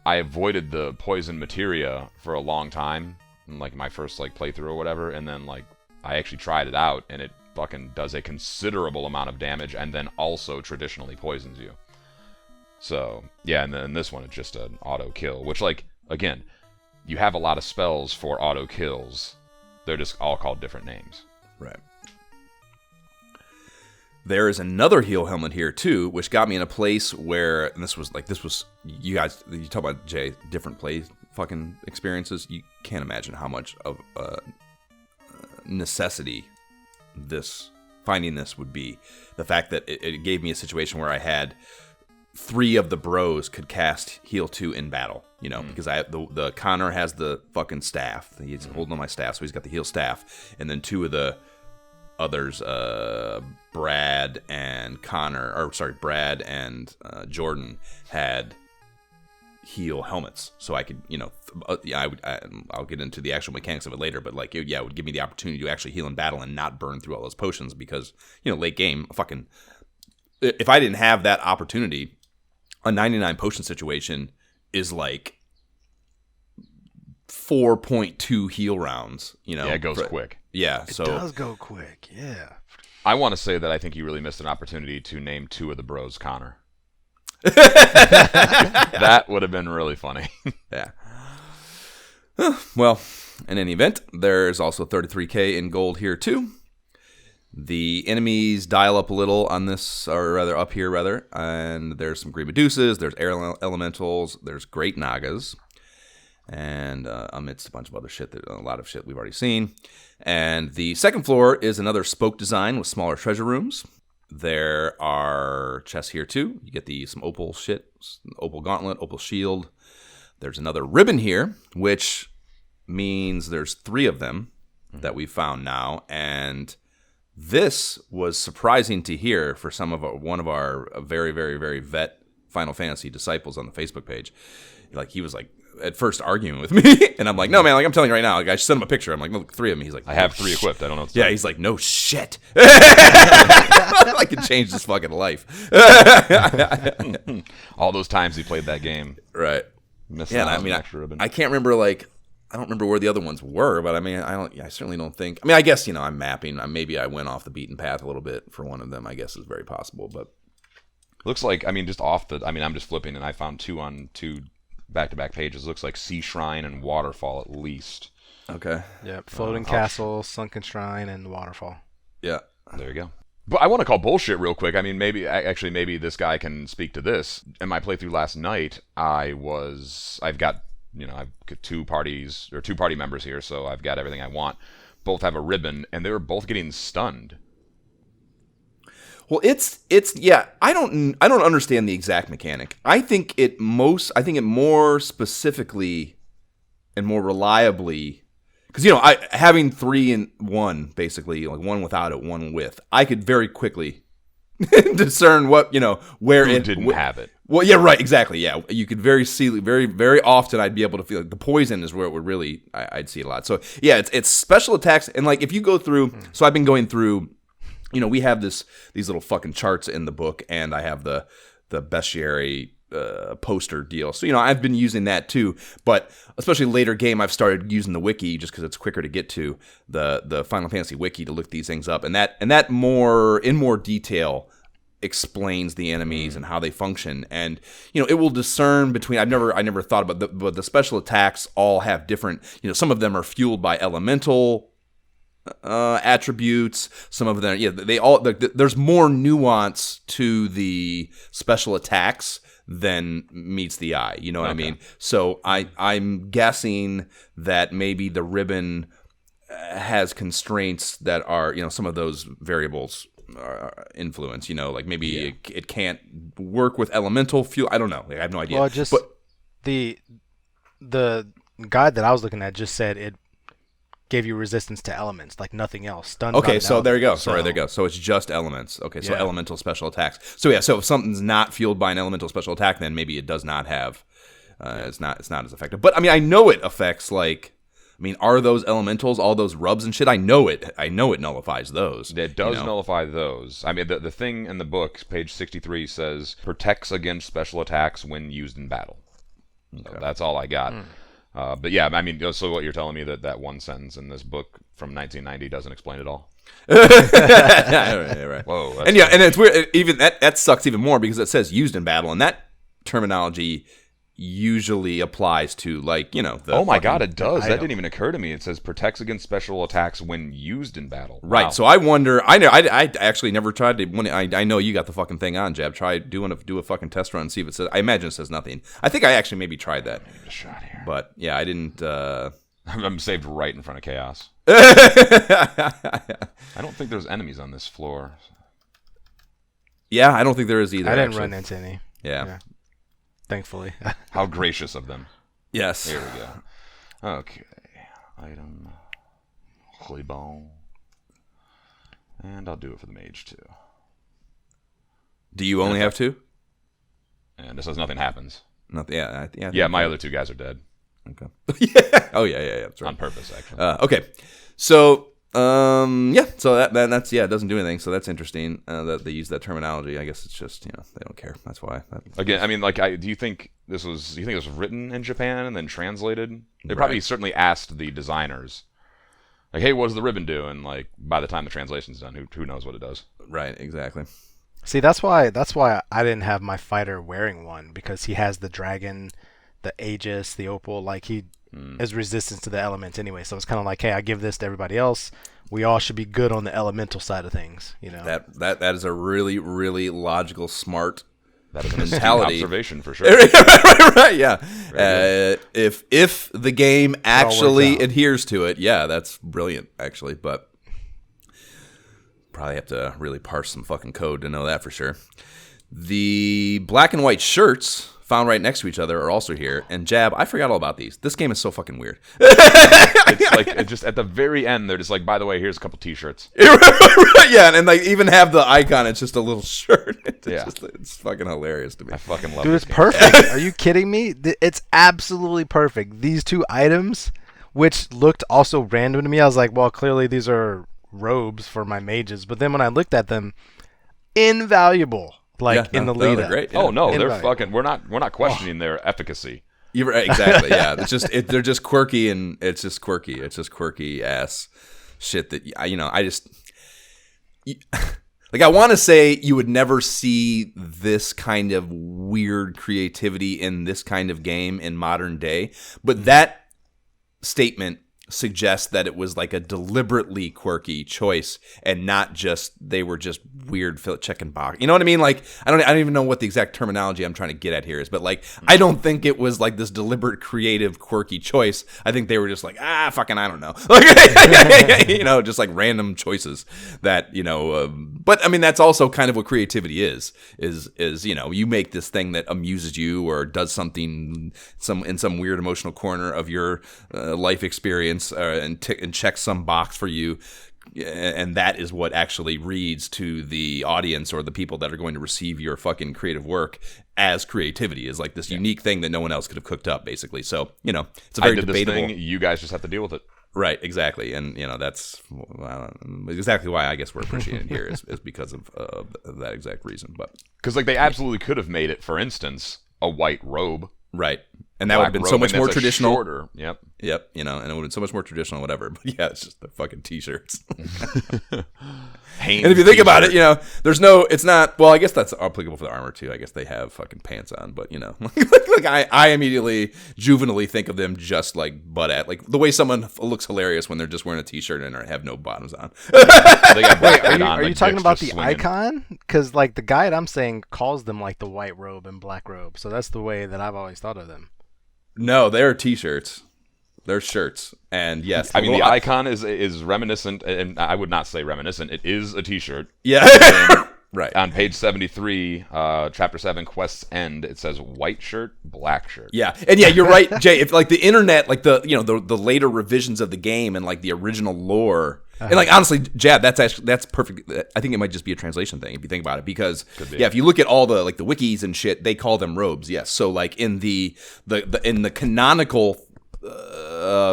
I avoided the poison materia for a long time, in like my first like playthrough or whatever, and then like I actually tried it out, and it fucking does a considerable amount of damage, and then also traditionally poisons you. So yeah, and then this one it's just an auto kill, which like again, you have a lot of spells for auto kills. They're just all called different names. Right. There is another heal helmet here too, which got me in a place where, and this was you guys, you talk about Jay, different play fucking experiences. You can't imagine how much of a necessity finding this would be. The fact that it gave me a situation where I had 3 of the bros could cast heal 2 in battle, because the Connor has the fucking staff. He's holding on my staff, so he's got the heal staff, and then 2 of the others, Brad and Jordan had heal helmets, so I could, I'll get into the actual mechanics of it later, but like, it would give me the opportunity to actually heal in battle and not burn through all those potions, because late game, if I didn't have that opportunity, a 99 potion situation is like 4.2 heal rounds. Yeah, it goes quick. Yeah, it does go quick. Yeah. I want to say that I think you really missed an opportunity to name 2 of the bros Connor. That would have been really funny. Yeah. Well, in any event, there's also 33k in gold here too. The enemies dial up a little on this, or rather up here, and there's some green Medusas, there's air elementals, there's great Nagas, and amidst a bunch of other shit, a lot of shit we've already seen. And the second floor is another spoke design with smaller treasure rooms. There are chests here too. You get some opal shit, opal gauntlet, opal shield. There's another ribbon here, which means there's 3 of them that we've found now, and This was surprising to hear for one of our very, very, very vet Final Fantasy disciples on the Facebook page. Like, he was like, at first arguing with me, and I'm like, no, man, like, I'm telling you right now, like, I just sent him a picture. I'm like, look, 3 of them. He's like, I have 3 equipped. I don't know what to yeah, say. he's like, no shit. I could change this fucking life. All those times he played that game. Right. Missing out on an extra ribbon. I can't remember, like, I don't remember where the other ones were, but I mean, I certainly don't think. I mean, I guess, you know, I'm mapping. Maybe I went off the beaten path a little bit for one of them. I guess is very possible, but Looks like, I mean, just off the, I mean, I'm just flipping, and I found 2 on 2 back-to-back pages. Looks like Sea Shrine and Waterfall at least. okay. Yeah, Floating Castle, Sunken Shrine, and Waterfall. Yeah. There you go. But I want to call bullshit real quick. I mean, maybe this guy can speak to this. In my playthrough last night, I've got 2 party members here, so I've got everything I want. Both have a ribbon, and they were both getting stunned. Well, it's yeah. I don't understand the exact mechanic. I think it more specifically and more reliably, because having 3 in 1 basically, like 1 without it, 1 with, I could very quickly discern what where Who it didn't have it. Well, yeah, right, exactly, yeah. You could very often I'd be able to feel like the poison is where it would really I'd see it a lot. So yeah, it's special attacks, and like if you go through, so I've been going through. We have these little fucking charts in the book, and I have the bestiary poster deal. So, I've been using that too, but especially later game, I've started using the wiki just because it's quicker to get to the Final Fantasy wiki to look these things up, and that more in more detail explains the enemies and how they function, and it will discern between. I never thought about but the special attacks all have different. Some of them are fueled by elemental attributes. Some of them, they all. There's more nuance to the special attacks than meets the eye. You know what I mean? So I'm guessing that maybe the ribbon has constraints that are some of those variables influence. Like maybe it can't work with elemental fuel. I don't know. I have no idea. Well, the guide that I was looking at just said it gave you resistance to elements, like nothing else. Okay, so there you go. Sorry, there you go. So it's just elements. Okay, so elemental special attacks. So yeah, so if something's not fueled by an elemental special attack, then maybe it does not have. It's not as effective. But I mean, I know it affects are those elementals, all those rubs and shit? I know it nullifies those. It does nullify those. I mean, the thing in the book, page 63, says protects against special attacks when used in battle. So that's all I got. But yeah, I mean, so what you're telling me that one sentence in this book from 1990 doesn't explain it all? Right. Whoa. And it's weird. Even that sucks even more because it says used in battle, and that terminology usually applies to oh my god, it does. That didn't even occur to me. It says protects against special attacks when used in battle. Right. Wow. So I wonder. I actually never tried to. I know you got the fucking thing on, Jab. Try do a fucking test run and see if it says. I imagine it says nothing. I think I actually maybe tried that. Give it a shot here. But yeah, I didn't. I'm saved right in front of chaos. I don't think there's enemies on this floor. Yeah, I don't think there is either. I didn't run into any. Yeah. Thankfully. How gracious of them. Yes. Here we go. Okay. Item. Ribbon. And I'll do it for the mage, too. Do you only have 2? And it says nothing happens. Nothing. Yeah. Yeah, my other 2 guys are dead. Okay. Yeah. Oh, yeah. That's right. On purpose, actually. Okay. So, so that's it doesn't do anything. So that's interesting that they use that terminology. I guess it's just they don't care. That's why. Again, I mean, do you think this was written in Japan and then translated? They probably certainly asked the designers, like, hey, what does the ribbon do? And by the time the translation's done, who knows what it does? Right. Exactly. See, that's why I didn't have my fighter wearing one, because he has the dragon, the Aegis, the opal. He is resistance to the elements anyway. So it's kind of like, hey, I give this to everybody else. We all should be good on the elemental side of things. That is a really, really logical, smart. That is an mentality. Observation for sure. Right, yeah. If the game actually adheres to it, yeah, that's brilliant, actually. But probably have to really parse some fucking code to know that for sure. The black and white shirts found right next to each other are also here. And Jab, I forgot all about these. This game is so fucking weird. It's like it just at the very end, they're just like, by the way, here's a couple T-shirts. Yeah, and like even have the icon. It's just a little shirt. It's fucking hilarious to me. I fucking love Dude, this it's game. perfect. Are you kidding me? It's absolutely perfect. These two items, which looked also random to me, I was like, well, clearly these are robes for my mages. But then when I looked at them, invaluable. In the lead up. Great. Yeah. Oh no, they're Invaluable. fucking. We're not questioning their efficacy. You're right, exactly. Yeah, it's just they're just quirky, and it's just quirky. It's just quirky ass shit that I just like. I want to say you would never see this kind of weird creativity in this kind of game in modern day, but that statement suggests that it was like a deliberately quirky choice and not just they were just weird checking box. You know what I mean? Like I don't even know what the exact terminology I'm trying to get at here is, but like I don't think it was like this deliberate, creative, quirky choice. I think they were just like fucking I don't know, like just like random choices that But I mean that's also kind of what creativity is you make this thing that amuses you or does something in some weird emotional corner of your life experience. And check some box for you, and that is what actually reads to the audience or the people that are going to receive your fucking creative work as creativity is like this unique thing that no one else could have cooked up, basically. So it's a very debatable. This thing, you guys just have to deal with it. Right, exactly, and that's exactly why I guess we're appreciating it here is because of that exact reason. But because like they absolutely could have made it, for instance, a white robe. Right. And that would have been so much more traditional. Shorter. Yep. And it would have been so much more traditional, whatever. But yeah, it's just the fucking T-shirts. And if you think about it, it's not, well, I guess that's applicable for the armor too. I guess they have fucking pants on, but like I immediately juvenilely think of them just like butt at, like the way someone looks hilarious when they're just wearing a T-shirt and have no bottoms on. Are you talking about the icon? Because like the guide I'm saying calls them like the white robe and black robe. So that's the way that I've always thought of them. No, they're T-shirts. They're shirts. And yes. I mean, the icon is reminiscent, and I would not say reminiscent. It is a T-shirt. Yeah. Right. On page 73, chapter 7, Quest's End, it says white shirt, black shirt. Yeah. And yeah, you're right, Jay. If like the internet, like the later revisions of the game and like the original lore, and like honestly, Jab, that's perfect. I think it might just be a translation thing if you think about it, because if you look at all the like the wikis and shit, they call them robes. Yes. So like in the canonical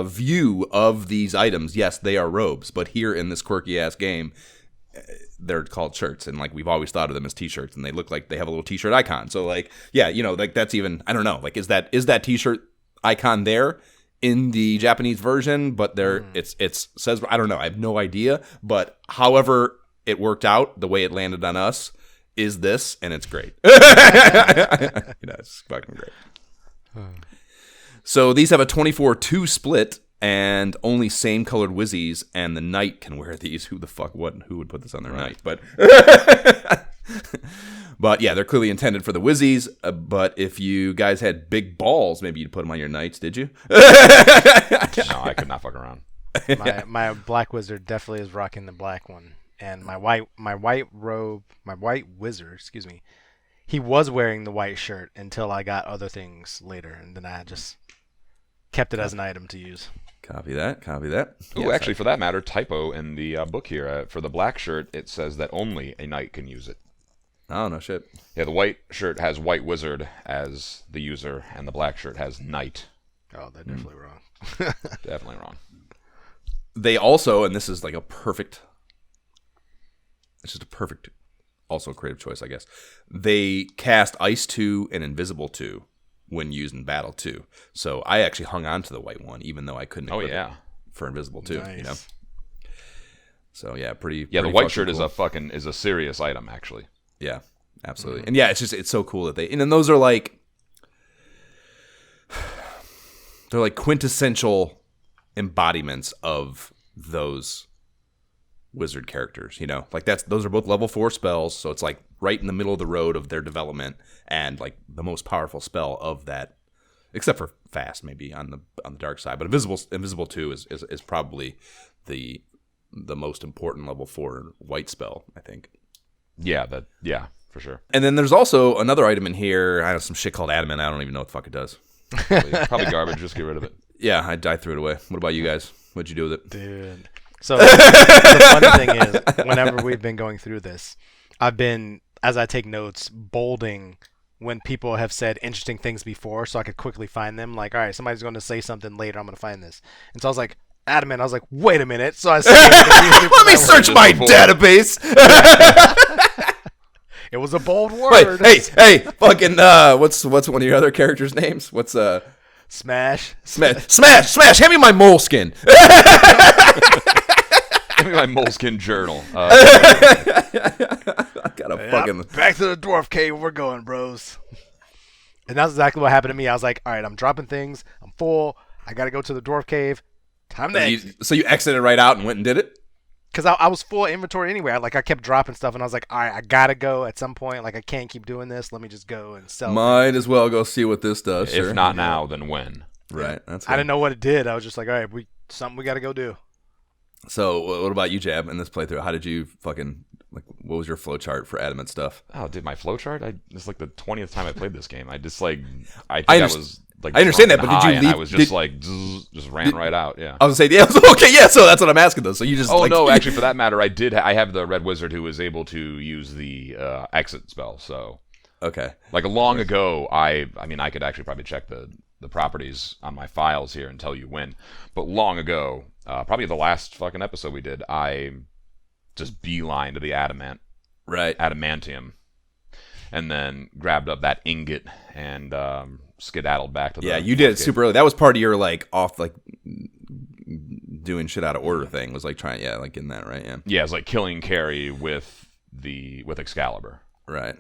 view of these items, yes, they are robes. But here in this quirky ass game, they're called shirts, and like we've always thought of them as T-shirts, and they look like they have a little T-shirt icon. So like, yeah, like that's even, I don't know, like is that T-shirt icon there in the Japanese version? But there, it's says, I don't know, I have no idea. But however it worked out, the way it landed on us is this, and it's great. It's fucking great. So these have a 24-2 split. And only same colored Wizzies and the Knight can wear these. Who would put this on their Knight? But but yeah, they're clearly intended for the Wizzies. But if you guys had big balls, maybe you'd put them on your Knights, did you? No, I could not fuck around. My black wizard definitely is rocking the black one, and my white wizard, excuse me, he was wearing the white shirt until I got other things later, and then I just kept it as an item to use. Copy that. Ooh, actually, for that matter, typo in the book here. For the black shirt, it says that only a knight can use it. Oh, no shit. Yeah, the white shirt has white wizard as the user, and the black shirt has knight. Oh, they're definitely wrong. Definitely wrong. They also, and this is like it's just a perfect, also creative choice, I guess. They cast Ice 2 and Invisible 2. When used in battle too, so I actually hung on to the white one, even though I couldn't. Oh yeah, for Invisible too, nice. So yeah, pretty. Yeah, pretty the white shirt cool. is a serious item actually. Yeah, absolutely, and yeah, it's so cool that and then those are like, they're like quintessential embodiments of those wizard characters, like those are both level 4 spells, so it's like right in the middle of the road of their development, and like the most powerful spell of that, except for fast maybe on the dark side, but invisible 2 is probably the most important level 4 white spell, I think. Yeah, for sure. And then there's also another item in here. I have some shit called adamant. I don't even know what the fuck it does. Probably garbage. Just get rid of it. Yeah, I threw it away. What about you guys? What'd you do with it? Dude. So the funny thing is, whenever we've been going through this, I've been, as I take notes, bolding when people have said interesting things before so I could quickly find them. Like, all right, somebody's going to say something later. I'm going to find this. And so I was like, adamant. I was like, wait a minute. So I let me search my database. It was a bold word. Wait, hey, fucking, what's one of your other characters' names? What's, Smash. Hand me my moleskin. Give me my moleskin journal. I gotta fucking... Back to the dwarf cave. We're going, bros. And that's exactly what happened to me. I was like, all right, I'm dropping things. I'm full. I got to go to the dwarf cave. Time to exit. So you exited right out and went and did it? Because I was full inventory anyway. I kept dropping stuff, and I was like, all right, I got to go at some point. Like, I can't keep doing this. Let me just go and sell. Might as well go see what this does. If not now, then when? Right. I didn't know what it did. I was just like, all right, something we got to go do. So what about you, Jab, in this playthrough? How did you fucking... Like, what was your flowchart for adamant stuff? Oh, dude, my flowchart? It's like the 20th time I played this game. I just like... I was... Like, I understand that, but did you leave? And I was just just ran right out. Yeah. I was gonna say, yeah, okay, yeah. So that's what I'm asking though. So you just. Oh no, actually, for that matter, I have the Red Wizard who was able to use the exit spell. So. Okay. Like long ago, I mean, I could actually probably check the properties on my files here and tell you when, but long ago, probably the last fucking episode we did, I just beeline to the adamantium, and then grabbed up that ingot and. Skedaddled back to the... Yeah, you did it super early. That was part of your, like, off, like, doing shit out of order thing. Was, like, trying... Yeah, like, getting that, right? Yeah. Yeah, it's like killing Carrie with Excalibur. Right.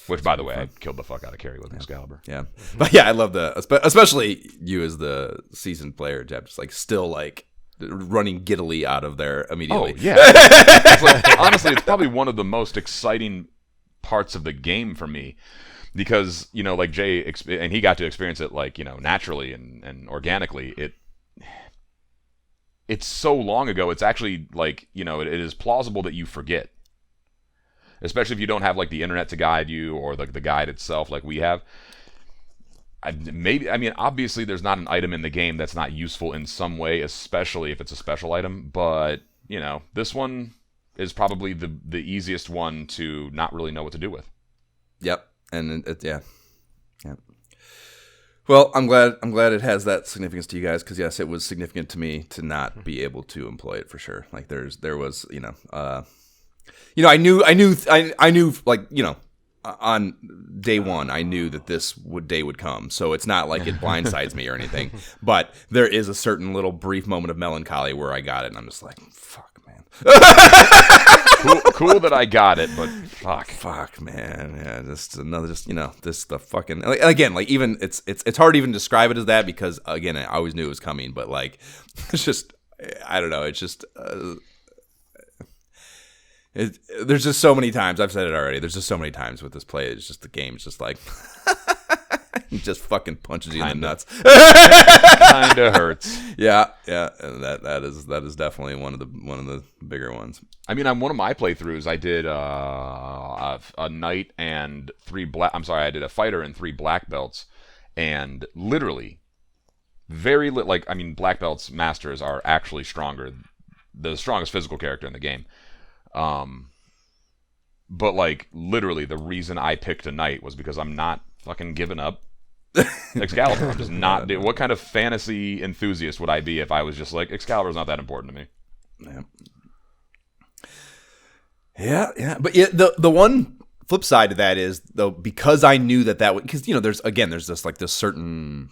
Which, by the way, I killed the fuck out of Carrie with Excalibur. Yeah. But, yeah, I love especially you as the seasoned player, Jeff, just, like, still, like, running giddily out of there immediately. Oh, yeah. It's like, honestly, it's probably one of the most exciting parts of the game for me. Because, you know, like Jay, and he got to experience it, like, you know, naturally and organically. It's so long ago, it's actually, like, you know, it is plausible that you forget. Especially if you don't have, like, the internet to guide you or the guide itself like we have. Obviously there's not an item in the game that's not useful in some way, especially if it's a special item. But, you know, this one is probably the easiest one to not really know what to do with. Yep. And yeah. Well, I'm glad it has that significance to you guys because yes, it was significant to me to not be able to employ it for sure. Like there was I knew like on day one I knew that this day would come. So it's not like it blindsides me or anything. But there is a certain little brief moment of melancholy where I got it, and I'm just like, fuck, man. Cool that I got it, but fuck, man. Yeah, the fucking. And again, like even it's hard to even describe it as that because again, I always knew it was coming, but like it's just I don't know. It's just there's just so many times I've said it already. There's just so many times with this play. It's just the game is just like. He just fucking punches you in the nuts. Kinda hurts. Yeah, and that is definitely one of the bigger ones. I mean, on one of my playthroughs, I did a knight and I did a fighter and 3 black belts, and literally, black belts masters are actually the strongest physical character in the game. But like literally, the reason I picked a knight was because I'm not fucking giving up Excalibur. I'm just not. What kind of fantasy enthusiast would I be if I was just like Excalibur's not that important to me? Yeah. But yeah, the one flip side to that is though because I knew that would because there's this certain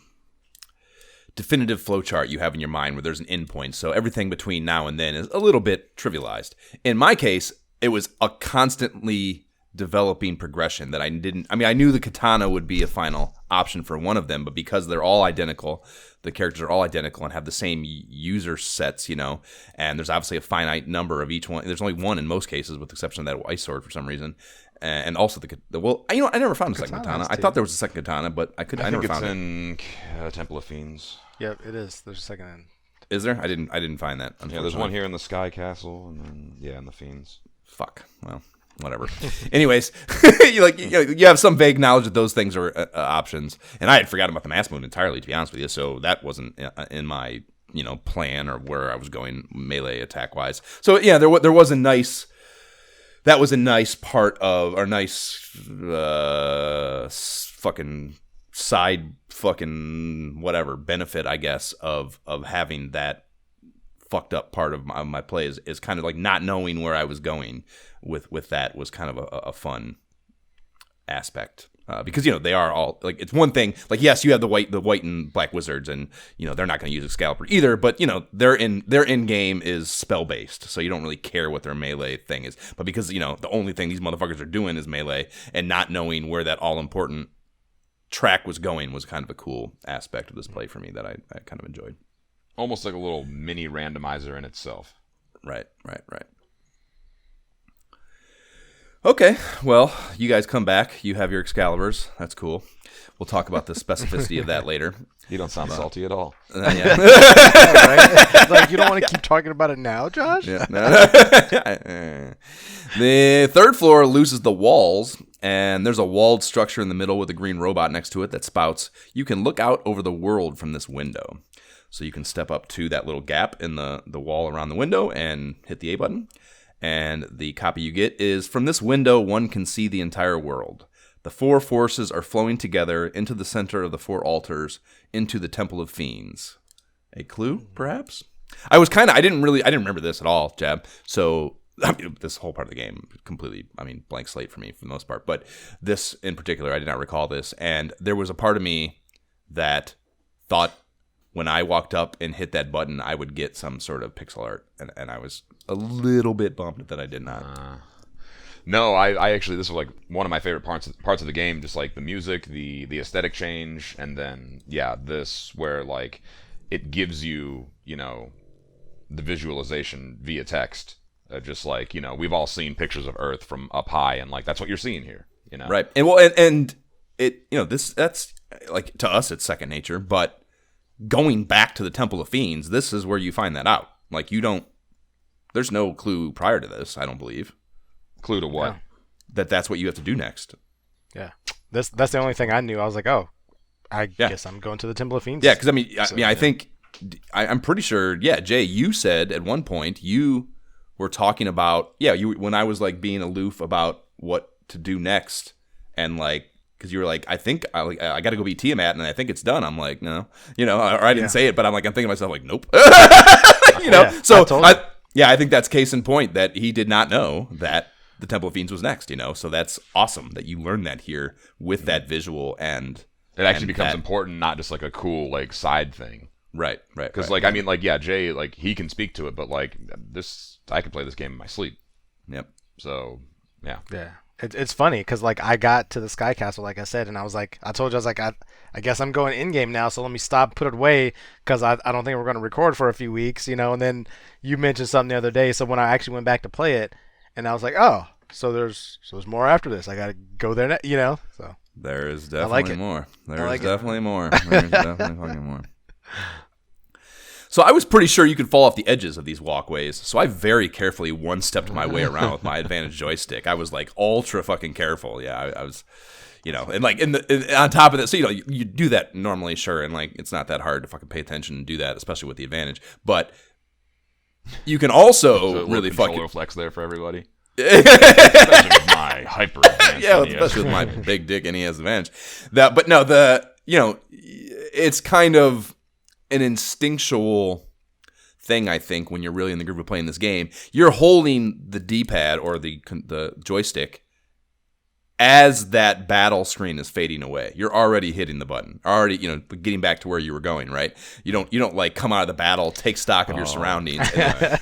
definitive flowchart you have in your mind where there's an endpoint. So everything between now and then is a little bit trivialized. In my case, it was a constantly developing progression that I knew the katana would be a final option for one of them, but because they're all identical, the characters are all identical and have the same user sets, and there's obviously a finite number of each one. There's only one in most cases, with the exception of that ice sword for some reason, and also I never found a second katana. I thought there was a second katana, but I never found it. in Temple of Fiends. Yep, it is. There's a second end. Is there? I didn't find that. Yeah, there's one here in the Sky Castle, and then in the Fiends. Fuck. Well. whatever. Anyways, you have some vague knowledge that those things are options, and I had forgotten about the mass movement entirely, to be honest with you. So that wasn't in my plan or where I was going melee attack wise. So yeah, there was a nice. That was a nice part of our nice fucking side fucking whatever benefit, I guess, of having that fucked up part of my play is kind of like not knowing where I was going with that was kind of a fun aspect. Because they are all like, it's one thing like, yes, you have the white and black wizards, and they're not going to use Excalibur either, but their in game is spell based, so you don't really care what their melee thing is. But because the only thing these motherfuckers are doing is melee, and not knowing where that all important track was going was kind of a cool aspect of this play for me that I kind of enjoyed. Almost like a little mini randomizer in itself. Right. Okay, well, you guys come back. You have your Excaliburs. That's cool. We'll talk about the specificity of that later. You don't sound salty at all. Yeah. Right? Like, you don't want to keep talking about it now, Josh? Yeah. The third floor loses the walls, and there's a walled structure in the middle with a green robot next to it that spouts. You can look out over the world from this window. So you can step up to that little gap in the wall around the window and hit the A button. And the copy you get is, from this window, one can see the entire world. The four forces are flowing together into the center of the four altars, into the Temple of Fiends. A clue, perhaps? I didn't remember this at all, Jab. So, this whole part of the game, completely, blank slate for me for the most part. But this in particular, I did not recall this. And there was a part of me that thought when I walked up and hit that button, I would get some sort of pixel art. And I was a little bit bummed that I did not. No, I actually, this was like one of my favorite parts of the game, just like the music, the aesthetic change, and then, yeah, this where like it gives you, the visualization via text. Just like, we've all seen pictures of Earth from up high, and like that's what you're seeing here, Right. And well, and it, that's like, to us it's second nature, but going back to the Temple of Fiends, this is where you find that out. Like, there's no clue prior to this, I don't believe. Clue to what? Yeah. That's what you have to do next. Yeah. That's the only thing I knew. I was like, oh, I guess I'm going to the Temple of Fiends. Yeah, because I think, I'm pretty sure, Jay, you said at one point, you were talking about, when I was like being aloof about what to do next, and like, because you were like, I think I got to go beat Tiamat, and I think it's done. I'm like, no, or I didn't say it, but I'm thinking to myself like, nope, So I think that's case in point that he did not know that the Temple of Fiends was next. So that's awesome that you learned that here with that visual, and it actually becomes important, not just like a cool like side thing. Right. Because Jay, like he can speak to it, but like this, I can play this game in my sleep. Yep. So yeah. It's funny because like I got to the Sky Castle, like I said, and I told you, I was like, I guess I'm going in game now, so let me put it away because I don't think we're going to record for a few weeks, And then you mentioned something the other day, so when I actually went back to play it, and I was like, oh, so there's more after this. I got to go there, So there is definitely more. There's definitely more. So I was pretty sure you could fall off the edges of these walkways. So I very carefully one-stepped my way around with my advantage joystick. I was like ultra fucking careful. Yeah, I was, and like on top of that, so you do that normally, sure, and like it's not that hard to fucking pay attention and do that, especially with the advantage. But you can also really fucking flex there for everybody. Especially with my hyper advanced NES. Especially with my big dick NES advantage. It's kind of an instinctual thing, I think, when you're really in the groove of playing this game. You're holding the D-pad or the joystick as that battle screen is fading away. You're already hitting the button, already, getting back to where you were going, right? You don't like come out of the battle, take stock of your surroundings,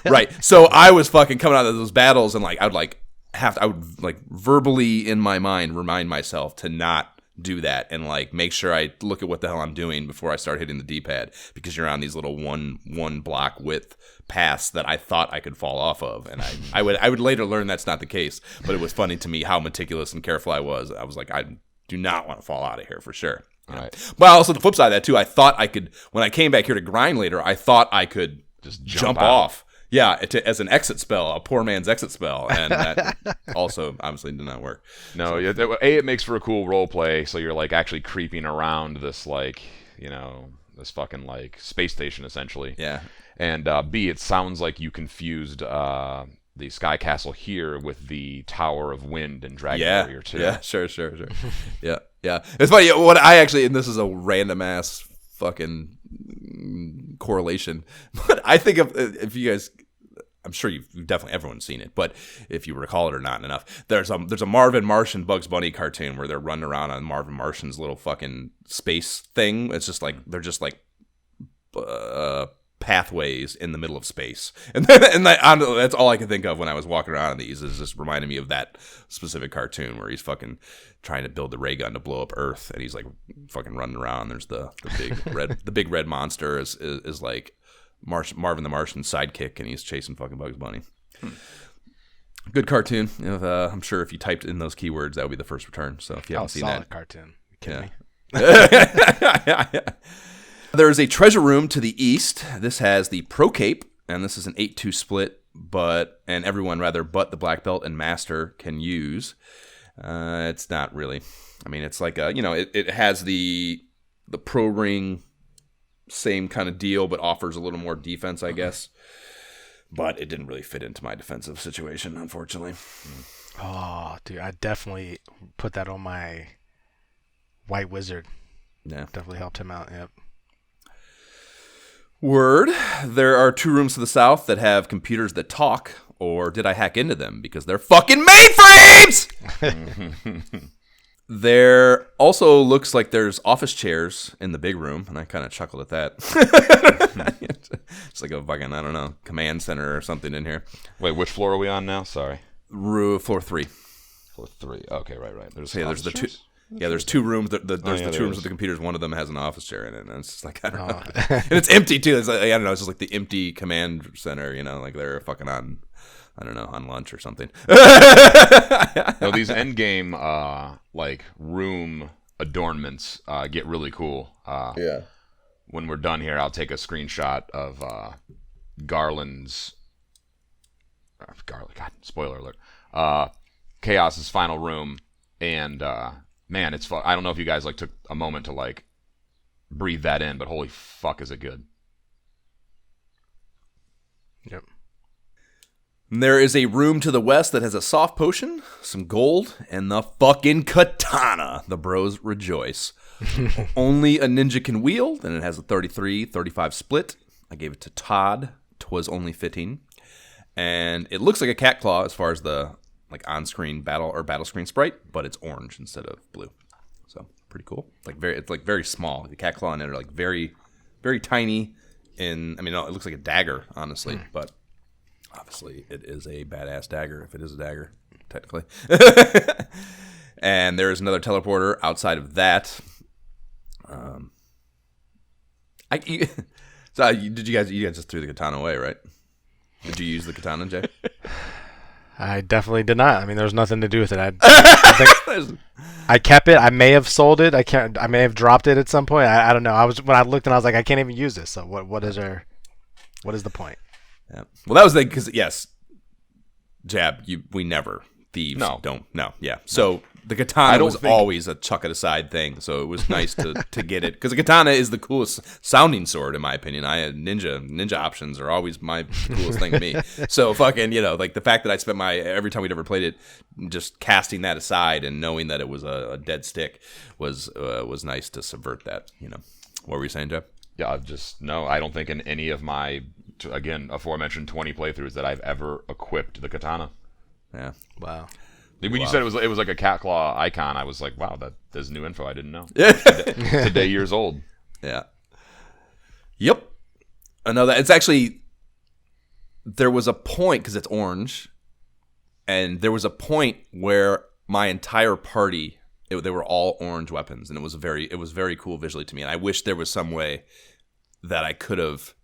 right? So I was fucking coming out of those battles, and like I would verbally in my mind remind myself to not do that, and like make sure I look at what the hell I'm doing before I start hitting the D-pad, because you're on these little one block width paths that I thought I could fall off of, and I would later learn that's not the case. But it was funny to me how meticulous and careful I was. I was like, I do not want to fall out of here for sure. Right. But also the flip side of that too, I thought I could, when I came back here to grind later, I thought I could just jump off. Yeah, as an exit spell, a poor man's exit spell, and that also obviously did not work. No, it makes for a cool role play. So you're like actually creeping around this this fucking like space station essentially. Yeah. And B, it sounds like you confused the Sky Castle here with the Tower of Wind and Dragon Warrior too. Yeah, sure. yeah. It's funny. What I actually, and this is a random ass fucking correlation, but I think if you guys, I'm sure you've definitely everyone's seen it, but if you recall it or not enough, there's a Marvin Martian Bugs Bunny cartoon where they're running around on Marvin Martian's little fucking space thing. It's just like they're just like pathways in the middle of space, and that's all I could think of when I was walking around on these. Is just reminding me of that specific cartoon where he's fucking trying to build the ray gun to blow up Earth, and he's like fucking running around. There's the big red monster is like Marvin the Martian's sidekick, and he's chasing fucking Bugs Bunny. Good cartoon. I'm sure if you typed in those keywords, that would be the first return. So if you haven't seen that cartoon, you kidding me? yeah. There is a treasure room to the east. This has the Pro Cape, and this is an 8-2 split, but everyone but the Black Belt and Master can use. It's not really. I mean, it's like it has the Pro Ring, same kind of deal, but offers a little more defense, I guess. But it didn't really fit into my defensive situation, unfortunately. Oh, dude, I definitely put that on my White Wizard. Yeah, definitely helped him out. Yep. Word. There are 2 rooms to the south that have computers that talk, or did I hack into them because they're fucking mainframes? There also looks like there's office chairs in the big room, and I kind of chuckled at that. It's like a fucking, I don't know, command center or something in here. Wait, which floor are we on now? Sorry. Floor 3. Floor 3. Okay, right. There's the two. Yeah, there's 2 rooms. There's the 2 rooms with the computers. One of them has an office chair in it, and it's just like I don't know, and it's empty too. It's like, I don't know. It's just like the empty command center. Like they're fucking on, I don't know, on lunch or something. No, these end game like room adornments get really cool. Yeah. When we're done here, I'll take a screenshot of Garland's. God, spoiler alert. Chaos's final room, and man, it's fun. I don't know if you guys took a moment to breathe that in, but holy fuck, is it good? Yep. There is a room to the west that has a soft potion, some gold, and the fucking katana. The bros rejoice. Only a ninja can wield, and it has a 33-35 split. I gave it to Todd. 'Twas only fitting. And it looks like a cat claw as far as the on-screen battle screen sprite, but it's orange instead of blue. So pretty cool. It's very small. The cat claw and it are very, very tiny. It looks like a dagger, honestly, but obviously it is a badass dagger if it is a dagger, technically. And there is another teleporter outside of that. So you guys just threw the katana away, right? Did you use the katana, Jay? I definitely did not. I mean, there was nothing to do with it. I think I kept it. I may have sold it. I may have dropped it at some point. I don't know. When I looked and I was like, I can't even use this. So what is the point? Yeah. Well, that was because yes, Jab. We never thieves. No. Don't. No. Yeah. So the katana was always a chuck it aside thing. So it was nice to get it because the katana is the coolest sounding sword in my opinion. Ninja options are always my coolest thing to me. So fucking the fact that I spent every time we'd ever played it just casting that aside and knowing that it was a dead stick was nice to subvert that. What were you saying, Jab? Yeah, I don't think in any of my again aforementioned 20 playthroughs that I've ever equipped the katana. Yeah. Wow. When you said it was like a cat claw icon, I was like, wow, there's new info I didn't know. Today years old. Yeah. Yep. It's actually, there was a point, because it's orange, and there was a point where my entire party, they were all orange weapons, and it was very cool visually to me, and I wish there was some way that I could have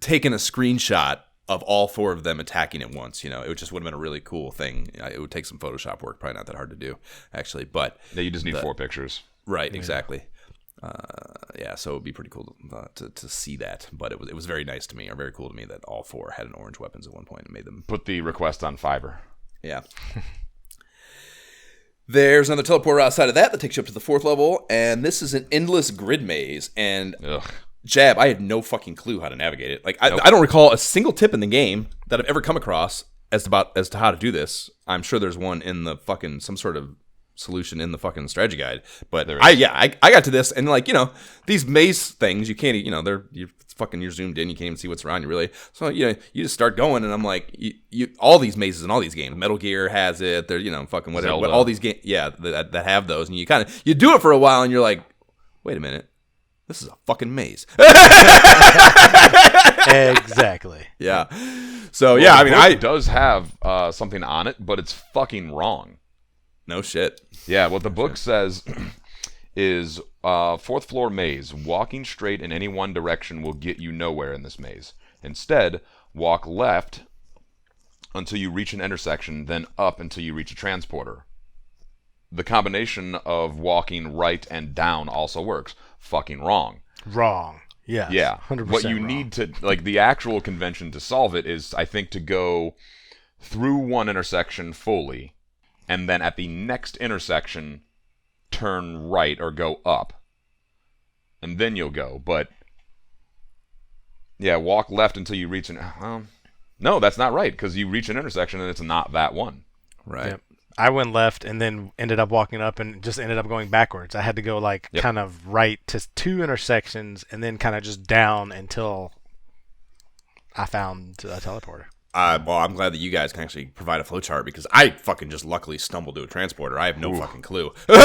taken a screenshot of all 4 of them attacking at once. It just would have been a really cool thing. It would take some Photoshop work, probably not that hard to do, actually. But yeah, you just need 4 pictures. Right, exactly. Yeah, so it'd be pretty cool to see that. But it was very nice to me, or very cool to me, that all 4 had an orange weapons at one point and made them put the request on Fiverr. Yeah. There's another teleporter outside of that takes you up to the 4th level, and this is an endless grid maze. And Jab, I had no fucking clue how to navigate it. Like, I don't recall a single tip in the game that I've ever come across as to how to do this. I'm sure there's one in the fucking some sort of solution in the fucking strategy guide. But I got to this, and like, these maze things, you can't, you're zoomed in, you can't even see what's around you really. So you just start going, and I'm like, you all these mazes in all these games, Metal Gear has it, they're fucking whatever, Zelda. But all these games, that have those, and you do it for a while, and you're like, wait a minute, this is a fucking maze. Exactly. Yeah. So yeah, it does have something on it, but it's fucking wrong. No shit. Yeah, what the book says is 4th floor maze. Walking straight in any one direction will get you nowhere in this maze. Instead, walk left until you reach an intersection, then up until you reach a transporter. The combination of walking right and down also works. Fucking wrong. Wrong. Yeah. Yeah. 100% what you wrong. need to, like, the actual convention to solve it is, I think, to go through one intersection fully, and then at the next intersection, turn right or go up. And then you'll go. But, yeah, walk left until you reach an... no, that's not right, because you reach an intersection and it's not that one. Right. Yep. I went left and then ended up walking up and just ended up going backwards. I had to go kind of right to 2 intersections and then kind of just down until I found a teleporter. Well, I'm glad that you guys can actually provide a flowchart, because I fucking just luckily stumbled to a transporter. I have no fucking clue. Like,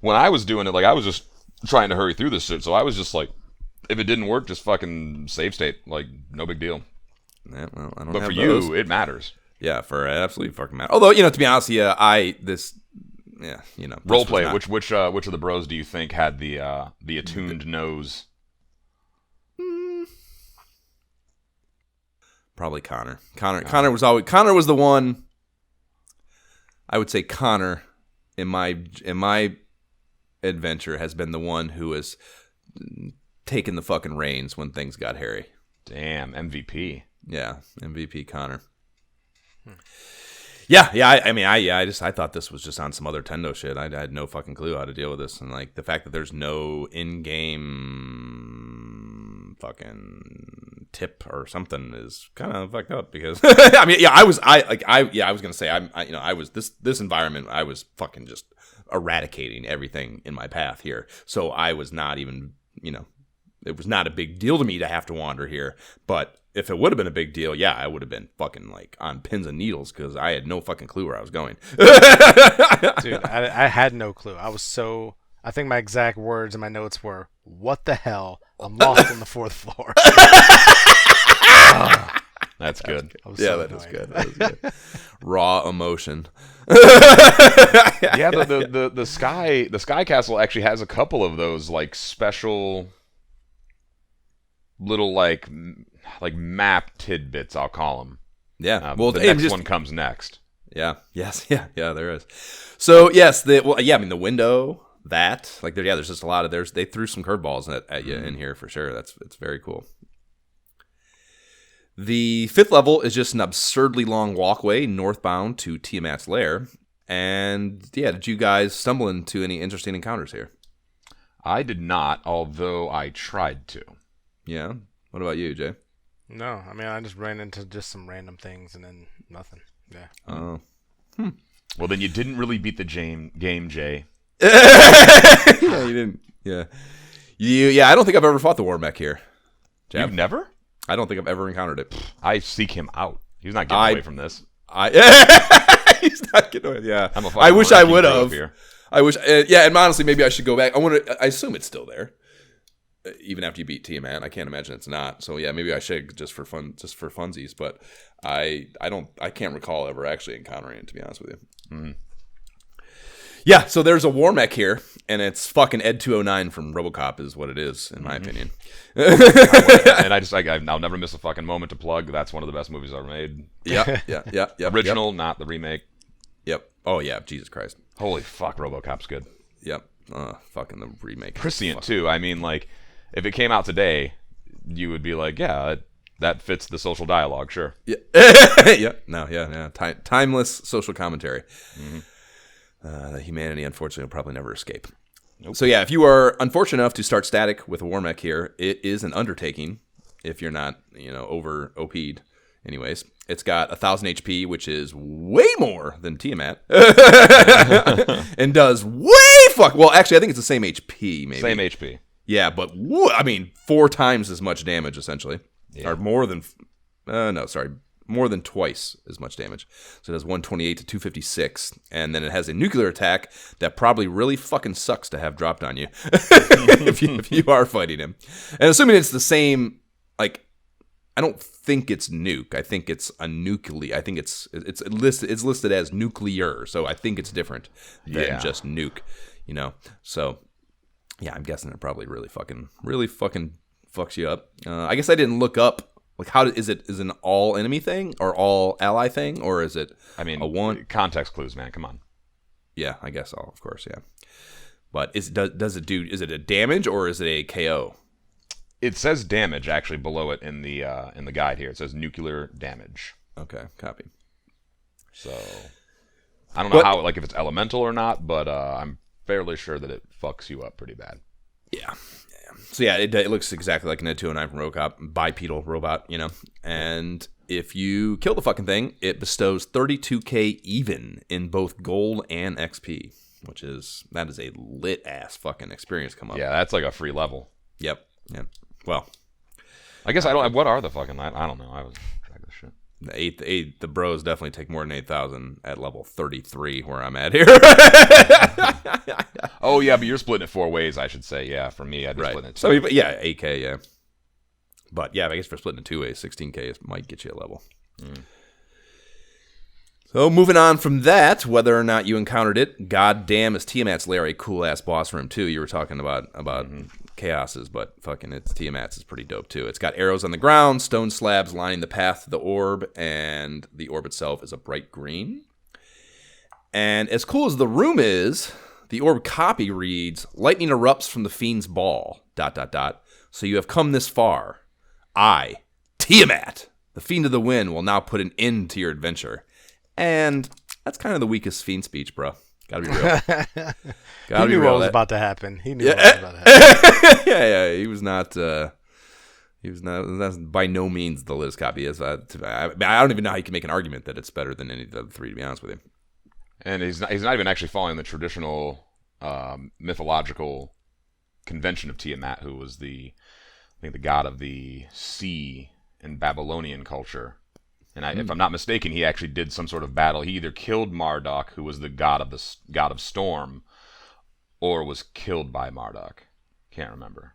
when I was doing it, like, I was just trying to hurry through this shit, so I was just like, if it didn't work, just fucking save state. Like, no big deal. Yeah, well, I don't but have for those. you, it matters. Yeah, for absolutely fucking matter. Although, to be honest, role play. Which of the bros do you think had the attuned nose? Probably Connor. Connor was the one. I would say Connor in my adventure has been the one who has taken the fucking reins when things got hairy. Damn, MVP. Yeah, MVP Connor. Yeah. I thought this was just on some other Tendo shit. I had no fucking clue how to deal with this, and like the fact that there's no in-game fucking tip or something is kind of fucked up, because I was gonna say I was this environment, I was fucking just eradicating everything in my path here, so I was not even it was not a big deal to me to have to wander here, but if it would have been a big deal, I would have been fucking like on pins and needles, because I had no fucking clue where I was going. Dude, I had no clue. I think my exact words in my notes were, "What the hell? I'm lost on the 4th floor." That's good. That is good. That is good. Raw emotion. Yeah, the Sky Castle actually has a couple of those like special little like map tidbits, I'll call them. Yeah. Well, the next one comes next. Yeah. Yes. Yeah. Yeah. There is. So yes. The window, that there's just a lot of they threw some curveballs at you in here for sure. It's very cool. The 5th level is just an absurdly long walkway northbound to Tiamat's lair. And did you guys stumble into any interesting encounters here? I did not, although I tried to. Yeah. What about you, Jay? No, I just ran into just some random things and then nothing. Yeah. Oh. Well, then you didn't really beat the game, Jay. Yeah, you didn't. Yeah. I don't think I've ever fought the war mech here. Jab? You've never? I don't think I've ever encountered it. I seek him out. He's not getting away from this. He's not getting away. Yeah. I wish I would have. I wish. And honestly, maybe I should go back. I assume it's still there. Even after you beat Tiamat, I can't imagine it's not. So yeah, maybe I should just for funsies. But I can't recall ever actually encountering it, to be honest with you. Mm-hmm. Yeah, so there's a war mech here, and it's fucking Ed 209 from RoboCop is what it is, in my opinion. And I'll never miss a fucking moment to plug. That's one of the best movies ever made. Yeah. Original, not the remake. Yep. Oh yeah, Jesus Christ. Holy fuck, RoboCop's good. Yep. Fucking the remake. Prescient too. I mean, like, if it came out today, you would be like, yeah, that fits the social dialogue, sure. Yeah. Yeah. Timeless social commentary. That humanity, unfortunately, will probably never escape. Nope. So yeah, if you are unfortunate enough to start Static with a War Mech here, it is an undertaking. If you're not, over OP'd. Anyways, it's got 1,000 HP, which is way more than Tiamat, and does well. Actually, I think it's the same HP, maybe. Same HP. Yeah, but 4 times as much damage essentially, or more than. More than twice as much damage. So it does 128 to 256, and then it has a nuclear attack that probably really fucking sucks to have dropped on you if you are fighting him. And assuming it's the same, like, I don't think it's nuke. I think it's a nuclear. I think it's listed as nuclear, so I think it's different than just nuke. So yeah, I'm guessing it probably really fucking fucks you up. I guess I didn't look up. Like, how is it an all enemy thing or all ally thing, or is it? I mean, a one context clues, man. Come on. Yeah, I guess of course, yeah. But does it do? Is it a damage or is it a KO? It says damage actually below it in the guide here. It says nuclear damage. Okay, copy. So I don't know how, like, if it's elemental or not, but I'm fairly sure that it fucks you up pretty bad. Yeah. So yeah, it looks exactly like an Ed 209 from RoboCop, bipedal robot, And if you kill the fucking thing, it bestows 32k even in both gold and XP, that is a lit ass fucking experience come up. Yeah, that's like a free level. Yep. Well, I guess I don't. What are the fucking? I don't know. I was tracking this shit. The bros definitely take more than 8,000 at level 33 where I'm at here. Oh yeah, but you're splitting it 4 ways, I should say. Yeah, for me, I'd be splitting it 2. So yeah, 8k, yeah. But yeah, I guess for splitting it 2 ways, 16k might get you a level. So moving on from that, whether or not you encountered it, goddamn is Tiamat's lair a cool ass boss room too. You were talking about Chaos's, but fucking it's Tiamat's is pretty dope too. It's got arrows on the ground, stone slabs lining the path to the orb, and the orb itself is a bright green. And as cool as the room is, the orb copy reads, "Lightning erupts from the fiend's ball, ... So you have come this far. I, Tiamat, the fiend of the wind, will now put an end to your adventure." And that's kind of the weakest fiend speech, bro. Gotta be real. He knew what was about to happen. He knew what was about to happen. Yeah. He was not. That's by no means the latest copy. I don't even know how you can make an argument that it's better than any of the other 3, to be honest with you. And he's not even actually following the traditional mythological convention of Tiamat, who was the god of the sea in Babylonian culture. And if I'm not mistaken, he actually did some sort of battle. He either killed Marduk, who was the god of storm, or was killed by Marduk. Can't remember.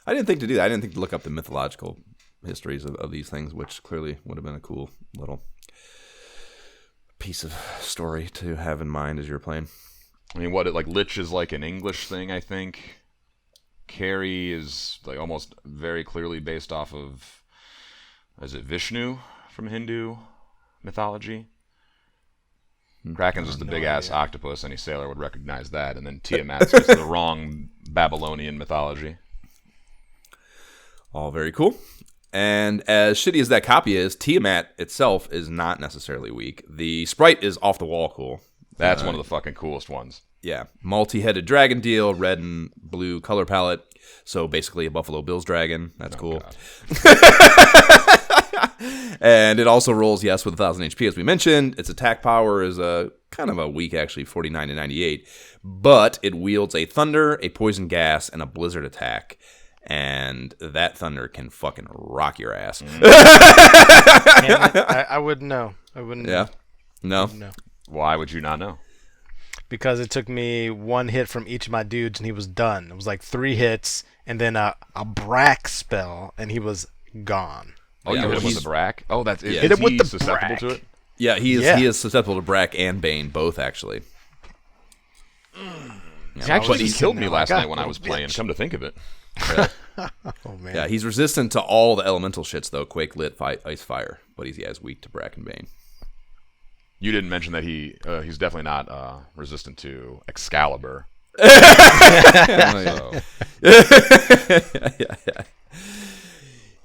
I didn't think to do that. I didn't think to look up the mythological histories of these things, which clearly would have been a cool little piece of story to have in mind as you're playing. I mean, Lich is like an English thing, I think. Kari is like almost very clearly based off of, is it Vishnu from Hindu mythology? Kraken's just a big ass octopus. Any sailor would recognize that. And then Tiamat's just the wrong Babylonian mythology. All very cool. And as shitty as that copy is, Tiamat itself is not necessarily weak. The sprite is off the wall cool. That's one of the fucking coolest ones. Yeah. Multi-headed dragon deal, red and blue color palette. So basically a Buffalo Bills dragon. That's cool. And it also rolls, yes, with 1,000 HP, as we mentioned. Its attack power is kind of a weak, actually, 49 to 98. But it wields a thunder, a poison gas, and a blizzard attack. And that thunder can fucking rock your ass. I wouldn't know. I wouldn't. Yeah. No. Why would you not know? Because it took me 1 hit from each of my dudes, and he was done. It was like 3 hits, and then a brack spell, and he was gone. Oh, you hit him with the brack? Oh, that's it. Hit him with the susceptible brack. to it? Yeah, he is susceptible to brack and bane, both actually. He actually killed me last night when I was playing. Come to think of it. Oh man. Yeah, he's resistant to all the elemental shits though: quake, lit, ice, fire. But he's weak to brack and bane. You didn't mention that he's definitely not resistant to Excalibur. So,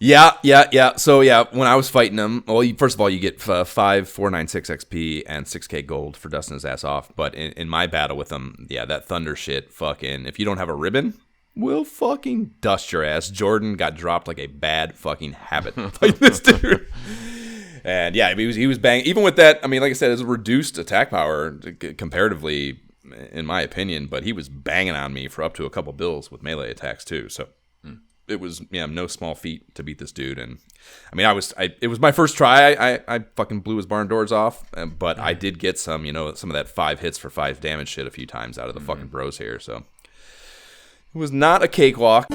Yeah. So yeah, when I was fighting him, well, first of all, you get 496 XP and 6K gold for dusting his ass off. But in my battle with him, yeah, that thunder shit, fucking, if you don't have a ribbon, will fucking dust your ass. Jordan got dropped like a bad fucking habit fighting this dude. And yeah, he was banging. Even with that, I mean, like I said, it's a reduced attack power comparatively, in my opinion. But he was banging on me for up to a couple bills with melee attacks too. So it was no small feat to beat this dude. And I mean, it was my first try. I fucking blew his barn doors off. But I did get some of that 5 hits for 5 damage shit a few times out of the fucking bros here. So it was not a cakewalk.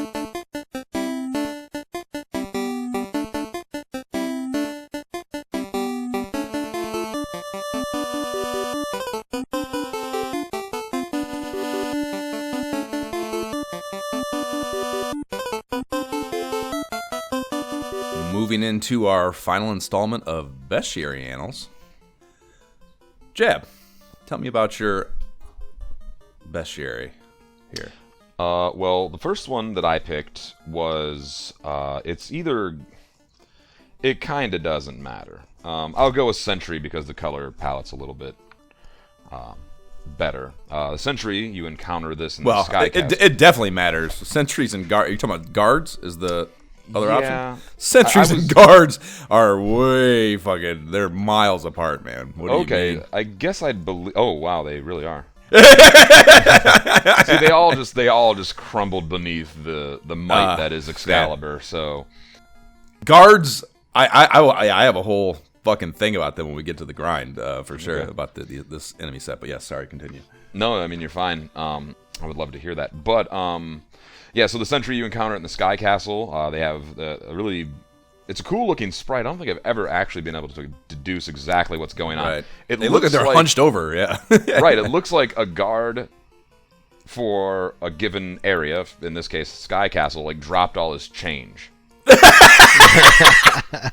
Moving into our final installment of Bestiary Annals. Jab, tell me about your Bestiary here. Well, the first one that I picked was, it kind of doesn't matter. I'll go with Sentry because the color palette's a little bit better. The Sentry, you encounter this in the Skycast. It definitely matters. Sentries and guards. Are you talking about guards? Is the other option? Sentries and guards are way fucking. They're miles apart, man. What do you mean? I guess I'd believe. Oh wow, they really are. See, they all just crumbled beneath the might that is Excalibur. Yeah. So guards, I have a whole fucking thing about them when we get to the grind, for sure, about this enemy set. But yeah, sorry, continue. No, I mean you're fine. I would love to hear that. But yeah, so the Sentry you encounter in the Sky Castle, they have it's a cool looking sprite. I don't think I've ever actually been able to deduce exactly what's going on. Right. They look like they're hunched over, yeah. Right, it looks like a guard for a given area, in this case Sky Castle, like dropped all his change.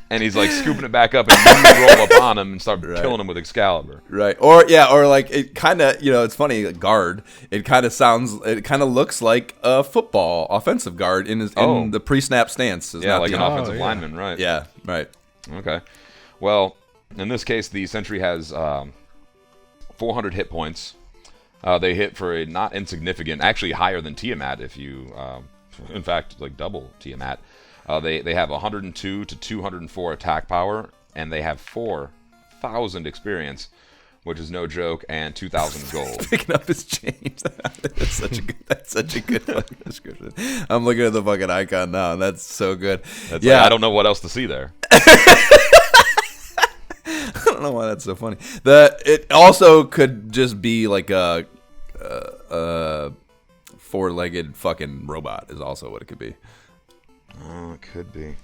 And he's like scooping it back up and roll up on him and start killing him with Excalibur. Right. Or like it kind of, it's funny, a guard, it kind of looks like a football offensive guard in the pre-snap stance. Yeah, like an offensive lineman, right. Yeah, right. Okay. Well, in this case, the Sentry has 400 hit points. They hit for a not insignificant, actually higher than Tiamat if you, in fact, like double Tiamat. They have 102 to 204 attack power, and they have 4,000 experience, which is no joke, and 2,000 gold. Picking up his change. That's such a good fucking description. I'm looking at the fucking icon now, and that's so good. I don't know what else to see there. I don't know why that's so funny. It also could just be like a 4-legged fucking robot is also what it could be. Oh, it could be.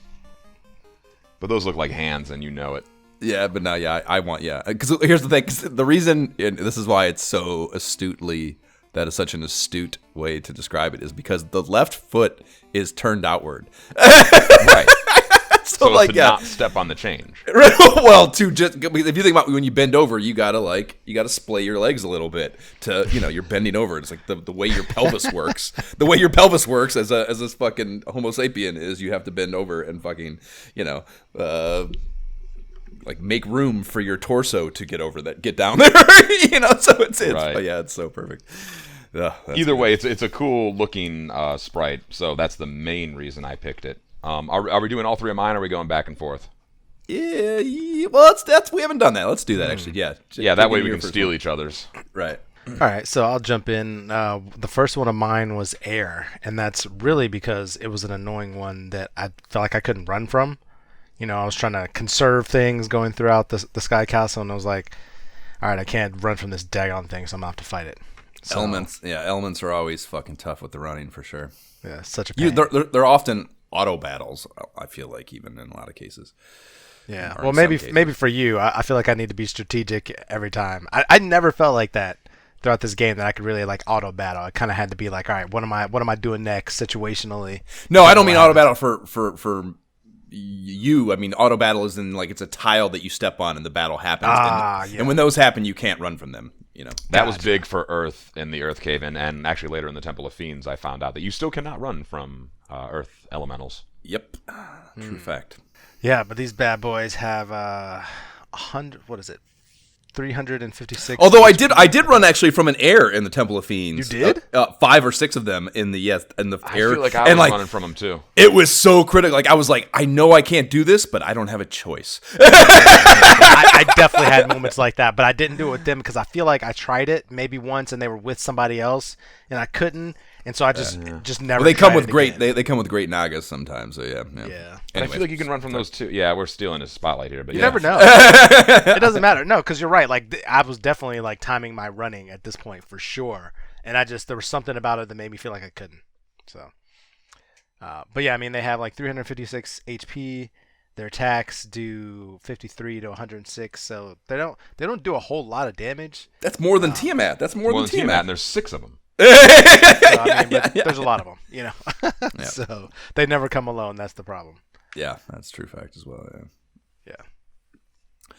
But those look like hands, and you know it. Yeah, but no, yeah, I want, yeah. Because here's the thing. 'Cause the reason, and this is why it's so astutely, that is such an astute way to describe it, is because the left foot is turned outward. Right. So like, to not step on the change. Well, if you think about when you bend over, you gotta splay your legs a little bit to, you're bending over. It's like the way your pelvis works. The way your pelvis works as this fucking Homo sapien is, you have to bend over and fucking, like make room for your torso to get down there. So it's right. But yeah, it's so perfect. Either way, it's a cool looking sprite. So that's the main reason I picked it. Are we doing all three of mine, or are we going back and forth? Yeah. Well, we haven't done that. Let's do that, actually. Yeah. Yeah, that way we can steal each other's. Right. All right, so I'll jump in. The first one of mine was Air, and that's really because it was an annoying one that I felt like I couldn't run from. I was trying to conserve things going throughout the Sky Castle, and I was like, all right, I can't run from this daggone thing, so I'm going to have to fight it. So, elements are always fucking tough with the running, for sure. Yeah, such a pain. They're often auto battles, I feel like, even in a lot of cases. Yeah, well, maybe for you, I feel like I need to be strategic every time. I never felt like that throughout this game, that I could really like auto battle. I kind of had to be like, all right, what am I doing next situationally? No, I don't mean auto battle for you. I mean auto battle is in like it's a tile that you step on and the battle happens. And when those happen, you can't run from them. That was big for Earth in the Earth Cave, and actually later in the Temple of Fiends, I found out that you still cannot run from Earth elementals. Yep, true fact. Yeah, but these bad boys have 100. What is it? 356. Although I did run actually from an air in the Temple of Fiends. You did? 5 or 6 of them in the air. I feel like I was running from them too. It was so critical. Like I was like, I know I can't do this, but I don't have a choice. I definitely had moments like that, but I didn't do it with them because I feel like I tried it maybe once and they were with somebody else and I couldn't, and so I just never. Well, they come tried with it great. again. They come with great nagas sometimes. So yeah. Yeah. But I feel like you can run from those too. Yeah, we're stealing his spotlight here, but You yeah. never know. It doesn't matter. No, because you're right. Like I was definitely like timing my running at this point for sure, and there was something about it that made me feel like I couldn't. So, but yeah, I mean they have like 356 HP. Their attacks do 53 to 106, so they don't do a whole lot of damage. That's more than Tiamat. That's more than Tiamat. And there's 6 of them. So, I mean, but there's a lot of them, Yeah. So they never come alone. That's the problem. Yeah, that's true fact as well. Yeah. Yeah.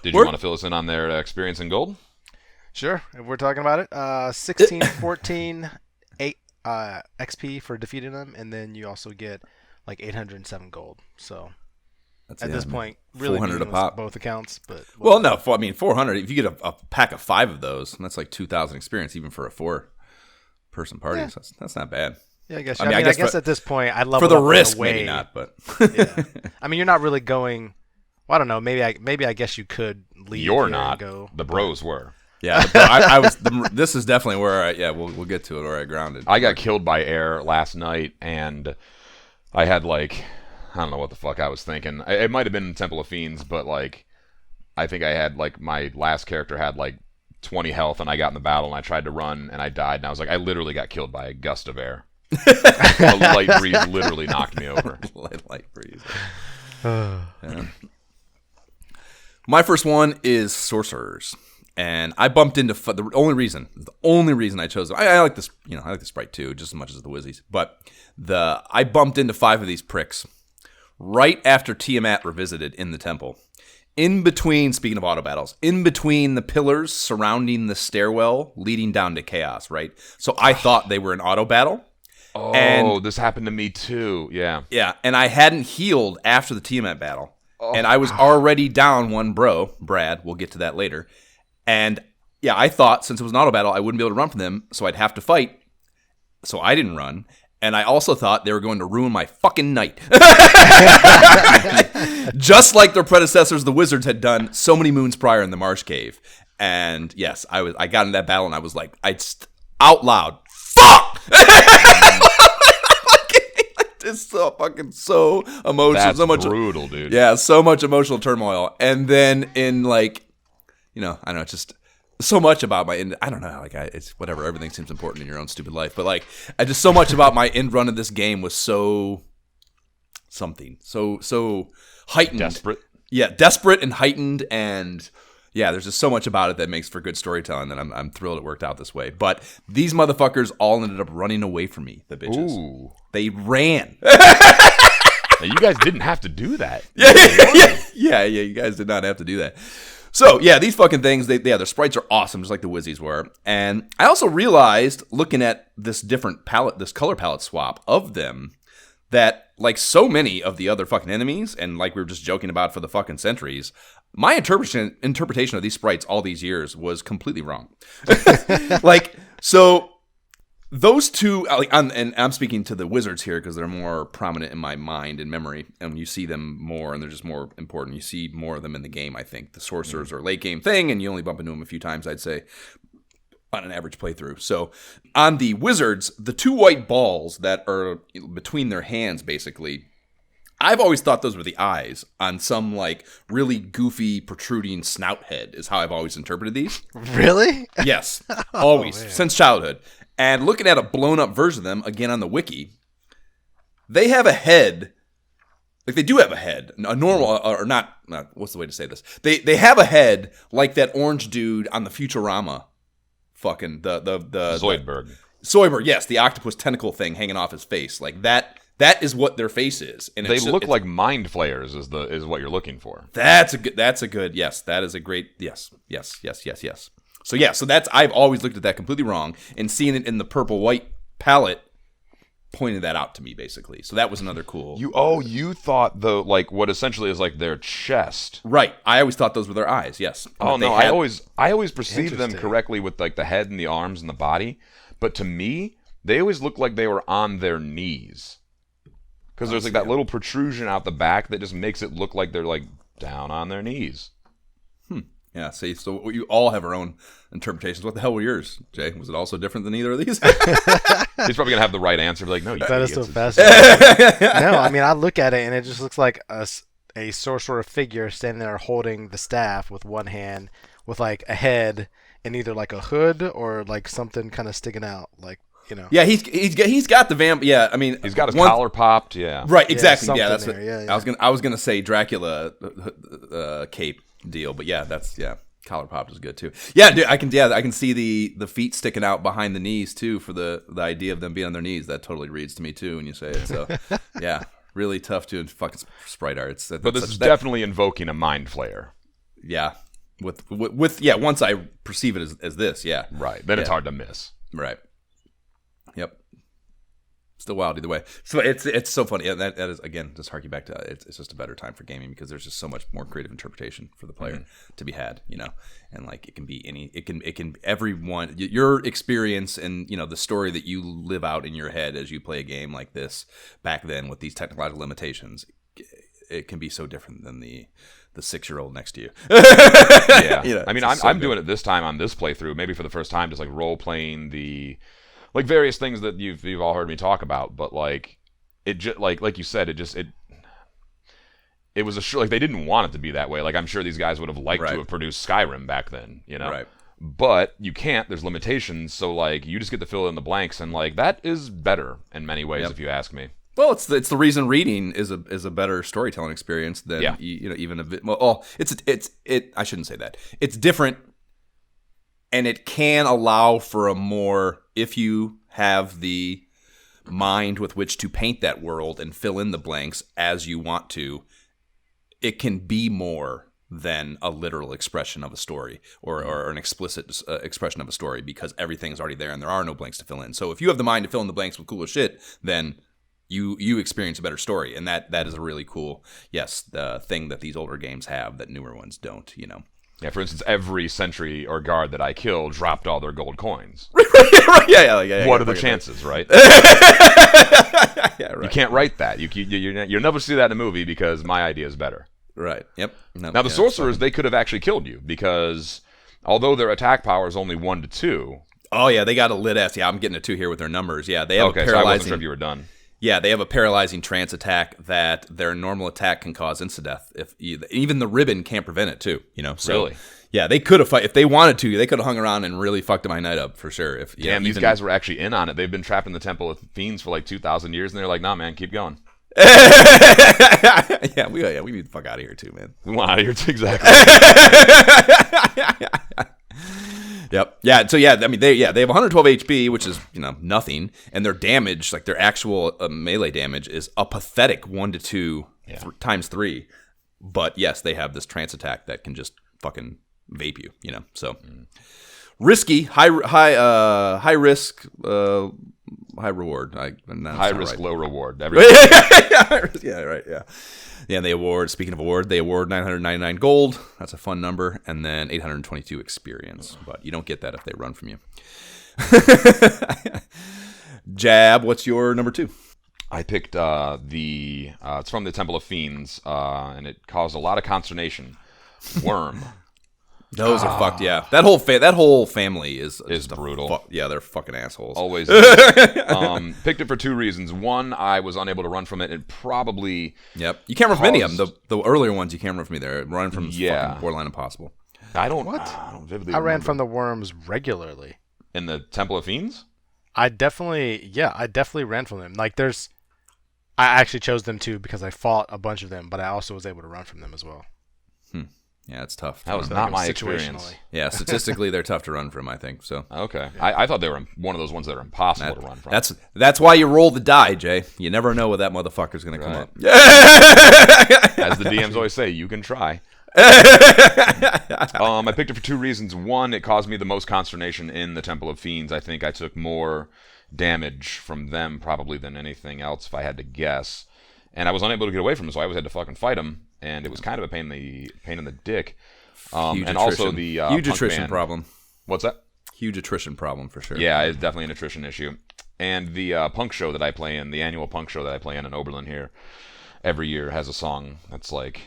Did you want to fill us in on their experience in gold? Sure. If we're talking about it, 16, 14, 8 XP for defeating them, and then you also get like 807 gold. So at this point, really 400 a meaningless pop. both accounts. But Well, no, I mean 400. If you get a pack of 5 of those, that's like 2,000 experience, even for a 4-person party. Yeah. So that's not bad. Yeah, I guess. I mean, I guess for, at this point, I love for the risk, maybe not, but yeah. I mean, you're not really going. Well, I don't know. Maybe I guess you could leave. You're here not. And go. The bros were. Yeah, I was. This is definitely where we'll get to it. Where I grounded. I got killed by air last night, and I had like, I don't know what the fuck I was thinking. It might have been Temple of Fiends, but like, I think I had like my last character had like 20 health, and I got in the battle, and I tried to run, and I died, and I was like, I literally got killed by a gust of air. A light breeze literally knocked me over. light breeze. Yeah. My first one is sorcerers, and I bumped into the only reason I chose them. I like this, I like the sprite too, just as much as the Wizzies. But I bumped into 5 of these pricks right after Tiamat revisited in the temple. In between, speaking of auto battles, in between the pillars surrounding the stairwell leading down to chaos, right? So I thought they were an auto battle. Oh, and this happened to me too. Yeah. Yeah, and I hadn't healed after the Tiamat battle. And I was already down one bro, Brad. We'll get to that later. And yeah, I thought since it was an auto battle, I wouldn't be able to run from them, so I'd have to fight. So I didn't run. And I also thought they were going to ruin my fucking night. Just like their predecessors, the Wizards, had done so many moons prior in the Marsh Cave. And yes, I got in that battle and I was like, out loud, fuck! It's so emotional. That's so much brutal, dude. Yeah, so much emotional turmoil. And then in I don't know, just so much about my end. I don't know, it's whatever. Everything seems important in your own stupid life, but just so much about my end run of this game was so heightened, Desperate. Yeah, desperate and heightened, and yeah, there's just so much about it that makes for good storytelling that I'm thrilled it worked out this way. But these motherfuckers all ended up running away from me, the bitches. Ooh. They ran. Now, you guys didn't have to do that. Yeah, you guys did not have to do that. So, yeah, these fucking things, their sprites are awesome, just like the Wizzies were. And I also realized, looking at this this color palette swap of them, that like so many of the other fucking enemies, and like we were just joking about for the fucking centuries, my interpretation of these sprites all these years was completely wrong. So those two, and I'm speaking to the Wizards here because they're more prominent in my mind and memory, and you see them more, and they're just more important. You see more of them in the game, I think. The sorcerers are a late game thing, and you only bump into them a few times, I'd say, on an average playthrough. So on the Wizards, the 2 white balls that are between their hands, basically, I've always thought those were the eyes on some like really goofy protruding snout head is how I've always interpreted these. Really? Yes, always, since childhood. And looking at a blown up version of them, again on the wiki, they have a head. Like they do have a head, a normal, or not what's the way to say this? They have a head like that orange dude on the Futurama. Fucking the Zoidberg. Zoidberg, yes, the octopus tentacle thing hanging off his face. Like that is what their face is. And they look like mind flayers is what you're looking for. That's a good yes. That is a great yes. So yeah, I've always looked at that completely wrong, and seeing it in the purple-white palette pointed that out to me, basically. So that was another cool. You thought like what essentially is like their chest. Right. I always thought those were their eyes. Yes. Oh no, I always perceived them correctly with like the head and the arms and the body, but to me, they always looked like they were on their knees. Because there's like that little protrusion out the back that just makes it look like they're like down on their knees. Yeah, see, so you all have our own interpretations. What the hell were yours, Jay? Was it also different than either of these? He's probably going to have the right answer. Be like, no, you that is so idiots. fascinating. No, I mean, I look at it and it just looks like a sorcerer figure standing there holding the staff with one hand, with like a head and either like a hood or like something kind of sticking out, like, you know. Yeah, he's got the vamp. Yeah, I mean, he's got his collar popped. Yeah, right, exactly. Yeah, that's there. what Yeah. I was gonna say Dracula cape deal, but yeah, collar popped is good too. Yeah, dude, I can see the feet sticking out behind the knees too for the idea of them being on their knees. That totally reads to me too when you say it. So yeah, really tough to fucking sprite art. But this is definitely invoking a mind flayer. Yeah, with once I perceive it as this, yeah, right. Then it's hard to miss. Right. Yep. Still wild either way. So it's so funny. Yeah, that is, again, just harking back to it's just a better time for gaming because there's just so much more creative interpretation for the player to be had, you know. And like it can everyone, your experience and, you know, the story that you live out in your head as you play a game like this back then with these technological limitations, it can be so different than the 6-year-old next to you. Yeah. You know, I mean, I'm doing it this time on this playthrough, maybe for the first time, just like role playing the like various things that you've all heard me talk about, but like it just like you said, it was like they didn't want it to be that way. Like I'm sure these guys would have liked to have produced Skyrim back then, you know. Right. But you can't. There's limitations, so like you just get to fill in the blanks, and like that is better in many ways, if you ask me. Well, it's the reason reading is a better storytelling experience than you know, even a bit. Well, I shouldn't say that. It's different, and it can allow for a more, if you have the mind with which to paint that world and fill in the blanks as you want to, it can be more than a literal expression of a story or an explicit expression of a story because everything is already there and there are no blanks to fill in. So if you have the mind to fill in the blanks with cooler shit, then you experience a better story, and that is a really cool thing that these older games have that newer ones don't, you know. Yeah, for instance, every sentry or guard that I killed dropped all their gold coins. Yeah. What are the chances, right? Yeah, right. You can't write that. You'll never see that in a movie because my idea is better. Right. Yep. Now the sorcerers, they could have actually killed you because although their attack power is only 1 to 2. Oh yeah, they got a lit ass. Yeah, I'm getting a 2 here with their numbers. Yeah, they have a paralyzing. So I wasn't sure if you were done. Yeah, they have a paralyzing trance attack that their normal attack can cause insta-death. Even the ribbon can't prevent it too, you know. So, really? Yeah, they could have if they wanted to. They could have hung around and really fucked my night up for sure. These guys were actually in on it. They've been trapped in the Temple of Fiends for like 2,000 years, and they're like, "Nah, man, keep going." we need the fuck out of here too, man. We want out of here too, exactly. Yep. Yeah. So yeah, I mean they have 112 HP, which is, you know, nothing, and their damage, like their actual melee damage, is a pathetic 1 to 2 times 3. But yes, they have this trance attack that can just fucking vape you, you know. So risky, high risk, high reward. High risk, right. Low reward. Yeah, right. Yeah. Yeah, they award, speaking of award, they award 999 gold. That's a fun number. And then 822 experience. But you don't get that if they run from you. Jab, what's your number 2? I picked it's from the Temple of Fiends, and it caused a lot of consternation. Worm. Those are fucked, yeah. That whole family is brutal. They're fucking assholes. Always. Picked it for 2 reasons. One, I was unable to run from it. It probably... Yep. You can't run from any of them. The earlier ones you can't run from either. Running from is fucking borderline impossible. I don't vividly remember. ran from the worms regularly. In the Temple of Fiends? I definitely ran from them. Like I actually chose them too because I fought a bunch of them, but I also was able to run from them as well. Yeah, it's tough. That was not my experience. Yeah, statistically, they're tough to run from, I think. So okay, yeah. I thought they were one of those ones that are impossible to run from. That's why you roll the die, Jay. You never know what that motherfucker's going to come up. As the DMs always say, you can try. I picked it for two reasons. One, it caused me the most consternation in the Temple of Fiends. I think I took more damage from them probably than anything else, if I had to guess. And I was unable to get away from them, so I always had to fucking fight them. And it was kind of a pain in the dick. And also the huge punk attrition band. problem. What's that? Huge attrition problem for sure. Yeah, it's definitely an attrition issue. And the punk show that I play in, the annual punk show that I play in Oberlin here, every year has a song that's like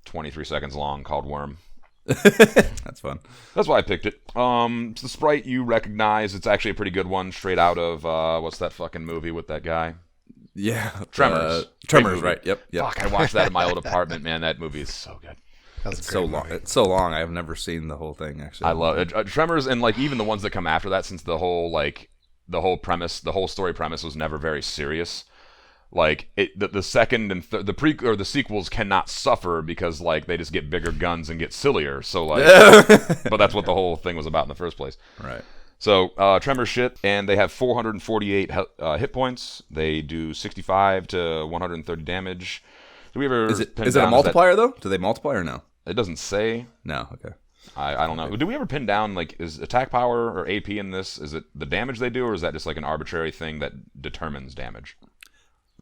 23 seconds long called Worm. That's fun. That's why I picked it. The sprite you recognize. It's actually a pretty good one, straight out of what's that fucking movie with that guy? Yeah, Tremors. Tremors, right? Yep. Fuck, I watched that in my old apartment, man. That movie is so good. It's so long. It's so long. I've never seen the whole thing actually. I love it. Tremors, and like even the ones that come after that, since the whole premise, the whole story premise was never very serious. Like the second and the sequels cannot suffer because like they just get bigger guns and get sillier. So like, but that's what the whole thing was about in the first place. Right. So Tremors shit, and they have 448 hit points. They do 65 to 130 damage. Do we ever? Is it a multiplier though? Do they multiply or no? It doesn't say. No. Okay. I don't know. Do we ever pin down like is attack power or AP in this? Is it the damage they do, or is that just like an arbitrary thing that determines damage?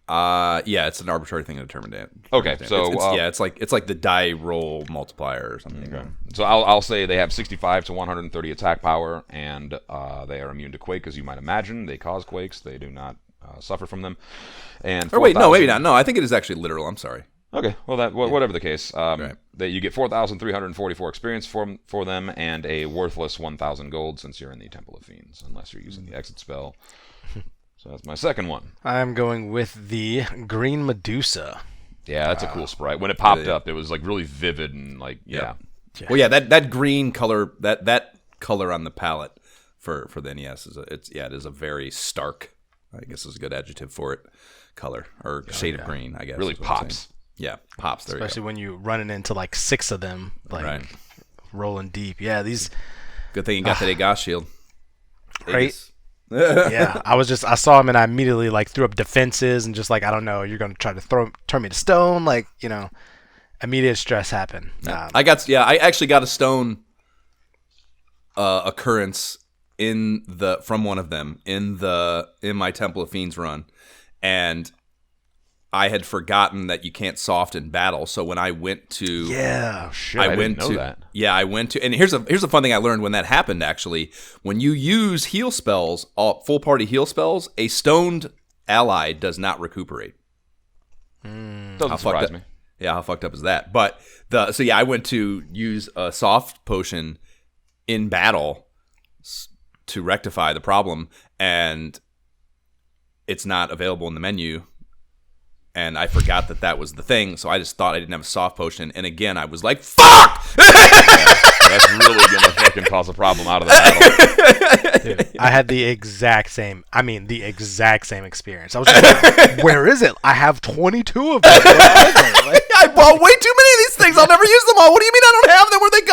Yeah, it's an arbitrary thing to determine damage. Okay, so it's like the die roll multiplier or something. Okay. So I'll say they have 65 to 130 attack power, and they are immune to quake, as you might imagine. They cause quakes. They do not suffer from them. And or wait, no, maybe not. No, I think it is actually literal. I'm sorry. Okay, well whatever the case, right. That you get 4,344 experience for them, and a worthless 1,000 gold since you're in the Temple of Fiends, unless you're using the exit spell. So that's my second one. I'm going with the Green Medusa. Yeah, that's a cool sprite. When it popped up, it was like really vivid and like yeah. Well, yeah, that green color, that color on the palette for the NES it is a very stark. I guess is a good adjective for it. Color or shade of green. I guess really pops. Yeah, pops. There especially when you running into like 6 of them, like rolling deep. Yeah, these. Good thing you got that Aegis shield. Right. Yeah, I saw him and I immediately like threw up defenses and just like I don't know, you're gonna try to turn me to stone, like immediate stress happened. I actually got a stone occurrence from one of them in my Temple of Fiends run, and I had forgotten that you can't soft in battle. So when I went to I didn't know that. Yeah, I went to, and here's a fun thing I learned when that happened. Actually, when you use heal spells, full party heal spells, a stoned ally does not recuperate. Doesn't surprise me. Yeah, how fucked up is that? But I went to use a soft potion in battle to rectify the problem, and it's not available in the menu. And I forgot that was the thing, so I just thought I didn't have a soft potion. And again, I was like, "Fuck!" That's really gonna fucking cause a problem out of the battle. Dude, I had the exact same experience. I was like, "Where is it? I have 22 of them." I bought way too many of these things. I'll never use them all. What do you mean I don't have them? Where'd they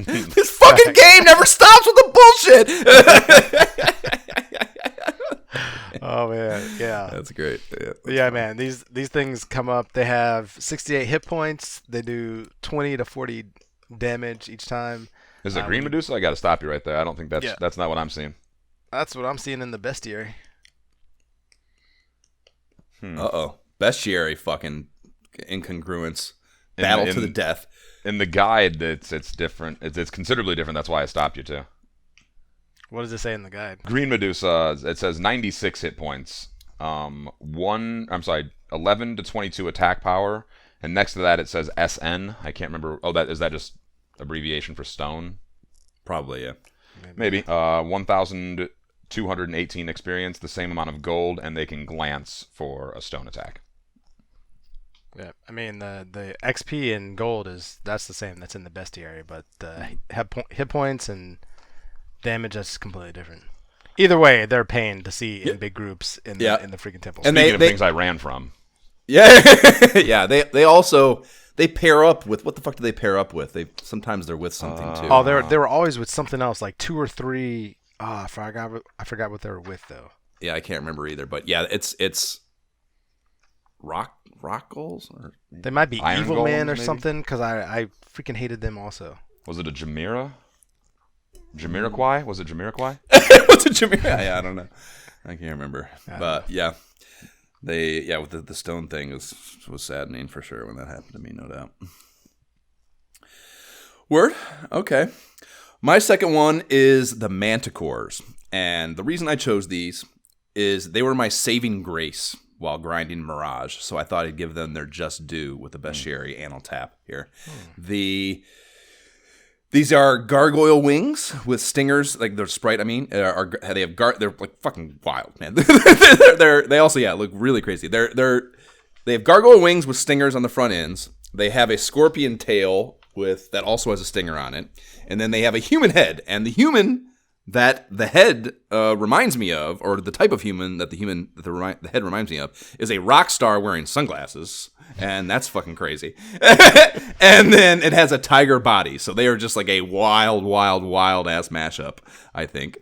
go? This fucking game never stops with the bullshit. Oh man, yeah, that's great. Yeah, man, these things come up. They have 68 hit points. They do 20 to 40 damage each time. Is it Green Medusa? I got to stop you right there. I don't think that's not what I'm seeing. That's what I'm seeing in the bestiary. Bestiary fucking incongruence. Battle to the death. In the guide, it's different. It's considerably different. That's why I stopped you too. What does it say in the guide? Green Medusa, it says 96 hit points. 11 to 22 attack power. And next to that it says SN. I can't remember. Oh, is that just abbreviation for stone? Probably, yeah. Maybe. 1,218 experience, the same amount of gold, and they can glance for a stone attack. Yeah, I mean the XP and gold that's the same. That's in the bestiary, but hit points and damage, that's completely different. Either way, they're a pain to see in big groups in the freaking temple. And Speaking of things I ran from. Yeah, yeah. They also pair up with, what the fuck do they pair up with? Sometimes they're with something too. Oh, they were always with something else, like 2 or 3. I forgot what they were with though. Yeah, I can't remember either. But yeah, it's rock goals, or They might be Iron Evil Golems, Man or maybe? something, because I freaking hated them also. Was it a Jamira? Jamiroquai? Was it Jamiroquai? What's a Jameer? Yeah, I don't know. I can't remember. But yeah, with the stone thing was saddening for sure when that happened to me, no doubt. Word. Okay. My second one is the Manticores, and the reason I chose these is they were my saving grace while grinding Mirage, so I thought I'd give them their just due with the Bestiary Anal Tap here. These are gargoyle wings with stingers, like their sprite. I mean, they're like fucking wild, man. They also look really crazy. They have gargoyle wings with stingers on the front ends. They have a scorpion tail that also has a stinger on it, and then they have a human head. And the human that the head reminds me of, or the type of human that the head reminds me of, is a rock star wearing sunglasses, and that's fucking crazy. And then it has a tiger body, so they are just like a wild ass mashup, I think.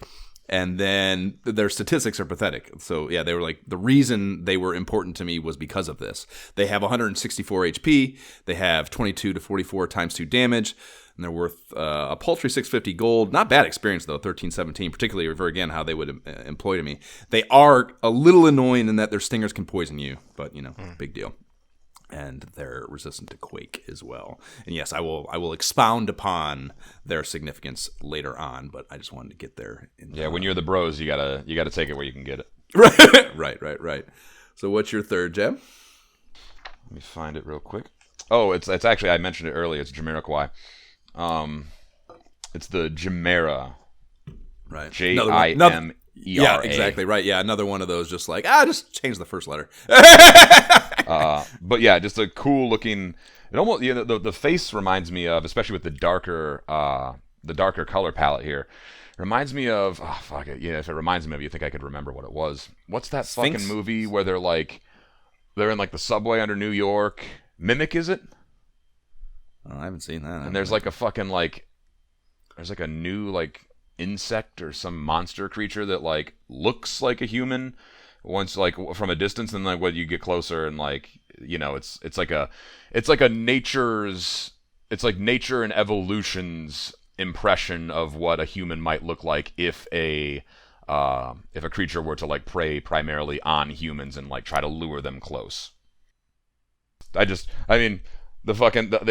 And then their statistics are pathetic. So yeah, they were like, the reason they were important to me was because of this. They have 164 HP. They have 22 to 44 times 2 damage. And they're worth a paltry 650 gold. Not bad experience, though, 1317, particularly for, again, how they would employ to me. They are a little annoying in that their stingers can poison you, but, big deal. And they're resistant to Quake as well. And yes, I will expound upon their significance later on, but I just wanted to get there. When you're the bros, you gotta take it where you can get it. Right. So what's your third, Jeb? Let me find it real quick. Oh, it's actually, I mentioned it earlier. It's Jamiroquai. It's the Chimera. Right. Jimera. Yeah, exactly. Right. Yeah, another one of those. Just like just change the first letter. But yeah, just a cool looking. It almost the face reminds me of, especially with the darker color palette here. Reminds me of fuck it. Yeah, if it reminds me of, you think I could remember what it was? What's that Sphinx? fucking movie where they're in like the subway under New York? Mimic, is it? Oh, I haven't seen that. And there's like a fucking there's like a new insect or some monster creature that looks like a human once from a distance, and when you get closer and it's like nature and evolution's impression of what a human might look like if a creature were to prey primarily on humans and try to lure them close. The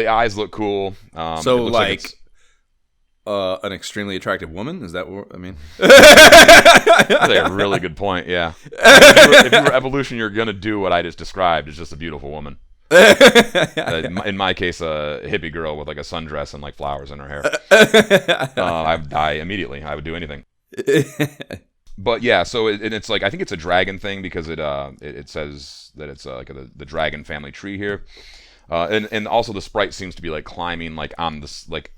eyes look cool. An extremely attractive woman? Is that what I mean? That's a really good point, yeah. If you were evolution, you're going to do what I just described. It's just a beautiful woman. In my case, a hippie girl with a sundress and flowers in her hair. I would die immediately. I would do anything. But yeah, so it's I think it's a dragon thing because it says that it's the dragon family tree here. And also the sprite seems to be climbing on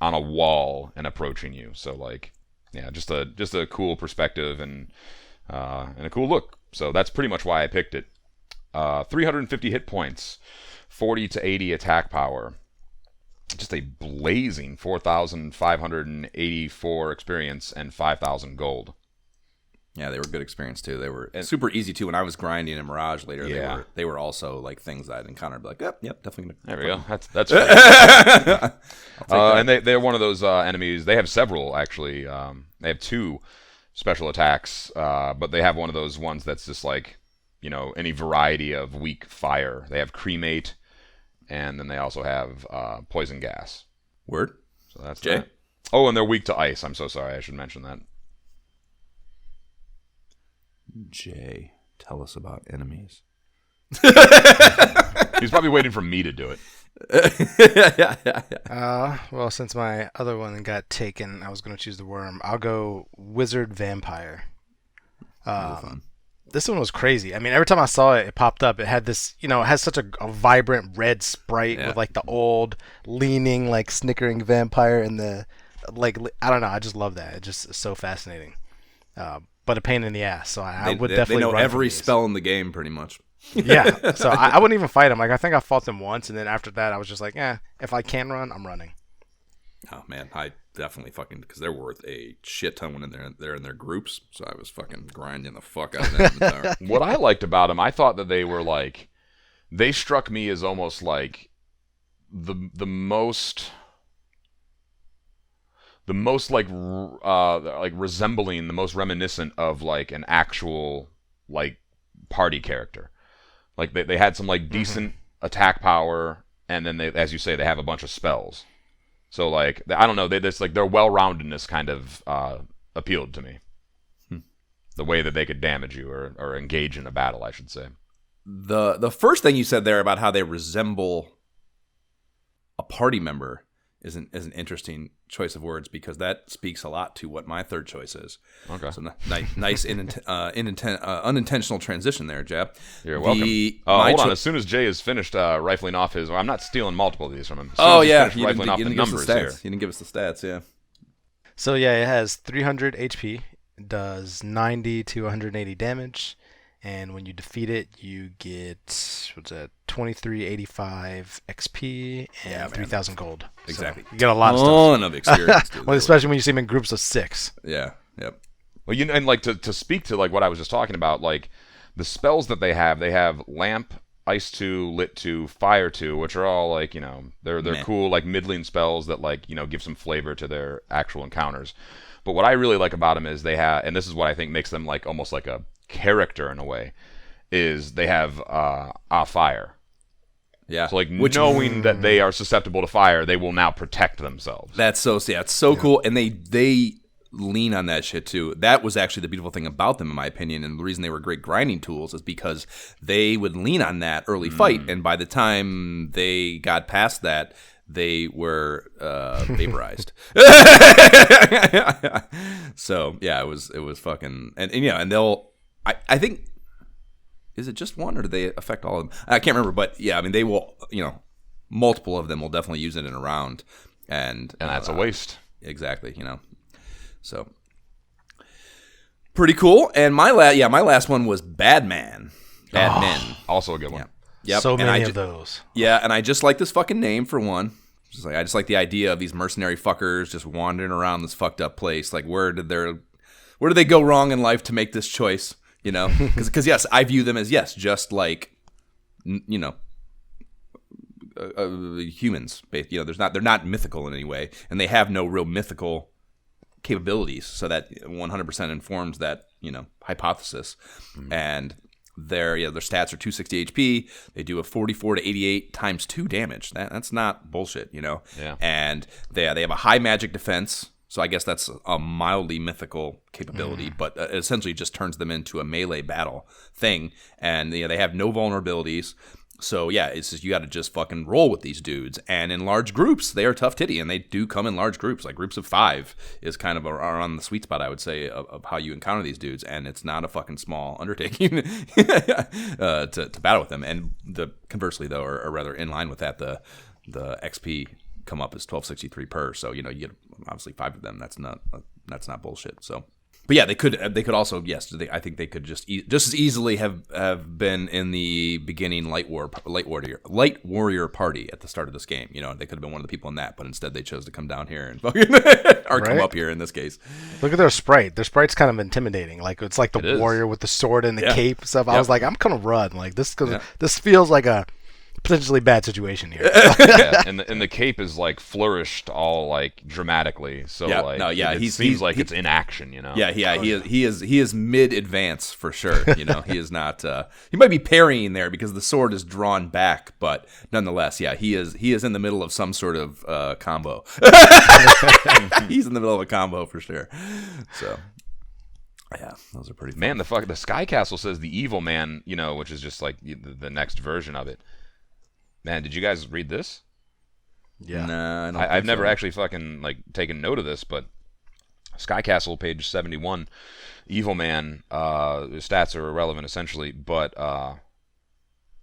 a wall and approaching you. So just a cool perspective and a cool look. So that's pretty much why I picked it. 350 hit points, 40 to 80 attack power. Just a blazing 4,584 experience and 5,000 gold. Yeah, they were good experience too. They were super easy too. When I was grinding in Mirage later, they were also things I'd encountered. Yep, definitely. There we go. That's fair. And they're one of those enemies. They have several actually. They have 2 special attacks, but they have one of those ones that's just any variety of weak fire. They have cremate, and then they also have poison gas. Word. So that's Jay. That. Oh, and they're weak to ice. I'm so sorry. I should mention that. Jay, tell us about enemies. He's probably waiting for me to do it. Well, since my other one got taken, I was going to choose the worm. I'll go wizard vampire. Fun. This one was crazy. I mean, every time I saw it, it popped up. It had this, it has such a vibrant red sprite with the old leaning, snickering vampire and the, I don't know. I just love that. It just is so fascinating. But a pain in the ass. So I would definitely. They know run every spell in the game, pretty much. Yeah. So I wouldn't even fight them. I think I fought them once, and then after that, I was just if I can run, I'm running. Oh man, I definitely because they're worth a shit ton when they're in their groups. So I was fucking grinding the fuck out of them. What I liked about them, I thought that they were they struck me as almost like the most like resembling, the most reminiscent of like an actual like party character. Like they had some like decent attack power, and then they, as you say, they have a bunch of spells. So like I don't know, they just like their well-roundedness kind of appealed to me. The way that they could damage you or engage in a battle, I should say. The first thing you said there about how they resemble a party member is an interesting choice of words, because that speaks a lot to what my third choice is. Okay. So nice unintentional transition there, Jeb. You're welcome. Hold on. As soon as Jay is finished rifling off his... I'm not stealing multiple of these from him. As yeah. You didn't give us the stats. You didn't give us the stats, yeah. So yeah, it has 300 HP, does 90 to 180 damage, and when you defeat it, you get 2385 XP and 3,000 gold. Exactly. So you get a lot of stuff. Ton of experience, dude. Well, especially when you see them in groups of 6. Yeah. Yep. Well, and like to speak to like what I was just talking about, like the spells that they have Lamp, Ice 2, Lit 2, Fire 2, which are all like, they're cool like middling spells that like, give some flavor to their actual encounters. But what I really like about them is they have, and this is what I think makes them like almost like a character in a way, is they have fire. Yeah. So like knowing that they are susceptible to fire, they will now protect themselves. It's so cool, and they lean on that shit too. That was actually the beautiful thing about them, in my opinion, and the reason they were great grinding tools is because they would lean on that early fight, and by the time they got past that, they were vaporized. So yeah, it was fucking and they'll I think, is it just one or do they affect all of them? I can't remember, but yeah, I mean they will, multiple of them will definitely use it in a round, and that's a waste. Exactly, So pretty cool. And my last one was Bad Men. Also a good one. Yeah. Yep. So many of those. Yeah, and I just like this fucking name for one. I just like the idea of these mercenary fuckers just wandering around this fucked up place. Like, where did they go wrong in life to make this choice? Because yes, I view them as just like humans. They're not mythical in any way, and they have no real mythical capabilities. So that 100% informs that hypothesis. And their stats are 260 HP. They do a 44 to 88 times 2 damage. That's not bullshit, Yeah. And they have a high magic defense. So I guess that's a mildly mythical capability, but it essentially just turns them into a melee battle thing. And they have no vulnerabilities. So yeah, it's just you got to just fucking roll with these dudes. And in large groups, they are tough titty, and they do come in large groups. Like groups of 5 is kind of around the sweet spot, I would say, of how you encounter these dudes. And it's not a fucking small undertaking to battle with them. And conversely, though, or rather in line with that, the XP come up as 1263 per. So you get obviously 5 of them. That's not bullshit. So. But yeah, they could also, yes, I think they could just as easily have been in the beginning light warrior party at the start of this game. They could have been one of the people in that, but instead they chose to come down here and fucking come up here in this case. Look at their sprite. Their sprite's kind of intimidating. Like it's like the warrior with the sword and the cape stuff. I was like, I'm gonna run like this because this feels like a potentially bad situation here. Yeah, and the cape is like flourished all like dramatically. So it seems like it's in action, He is mid advance for sure. He is not. He might be parrying there because the sword is drawn back, but nonetheless, he is in the middle of some sort of combo. He's in the middle of a combo for sure. So. Yeah, those are pretty fun. Man, the Sky Castle says the evil man, which is just like the next version of it. Man, did you guys read this? Yeah. Nah, I've never actually fucking like taken note of this, but Sky Castle, page 71, Evil Man, stats are irrelevant essentially, but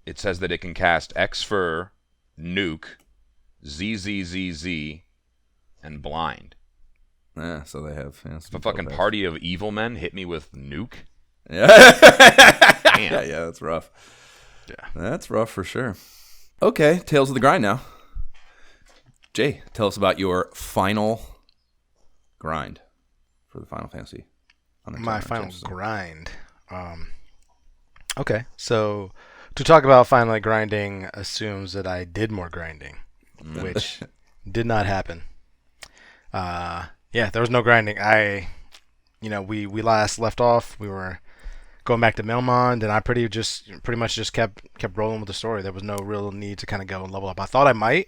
it says that it can cast X-Fur, Nuke, ZZZZ, and Blind. Yeah, so they have. Yeah, if a fucking party of evil men hit me with Nuke. Yeah. Yeah, that's rough. Yeah, that's rough for sure. Okay, Tales of the Grind now. Jay, tell us about your final grind for the Final Fantasy. My final grind. Okay, so To talk about finally grinding assumes that I did more grinding, which did not happen. Yeah, there was no grinding. We last left off. We were going back to Melmond, and I pretty much just kept rolling with the story. There was no real need to kind of go and level up. I thought I might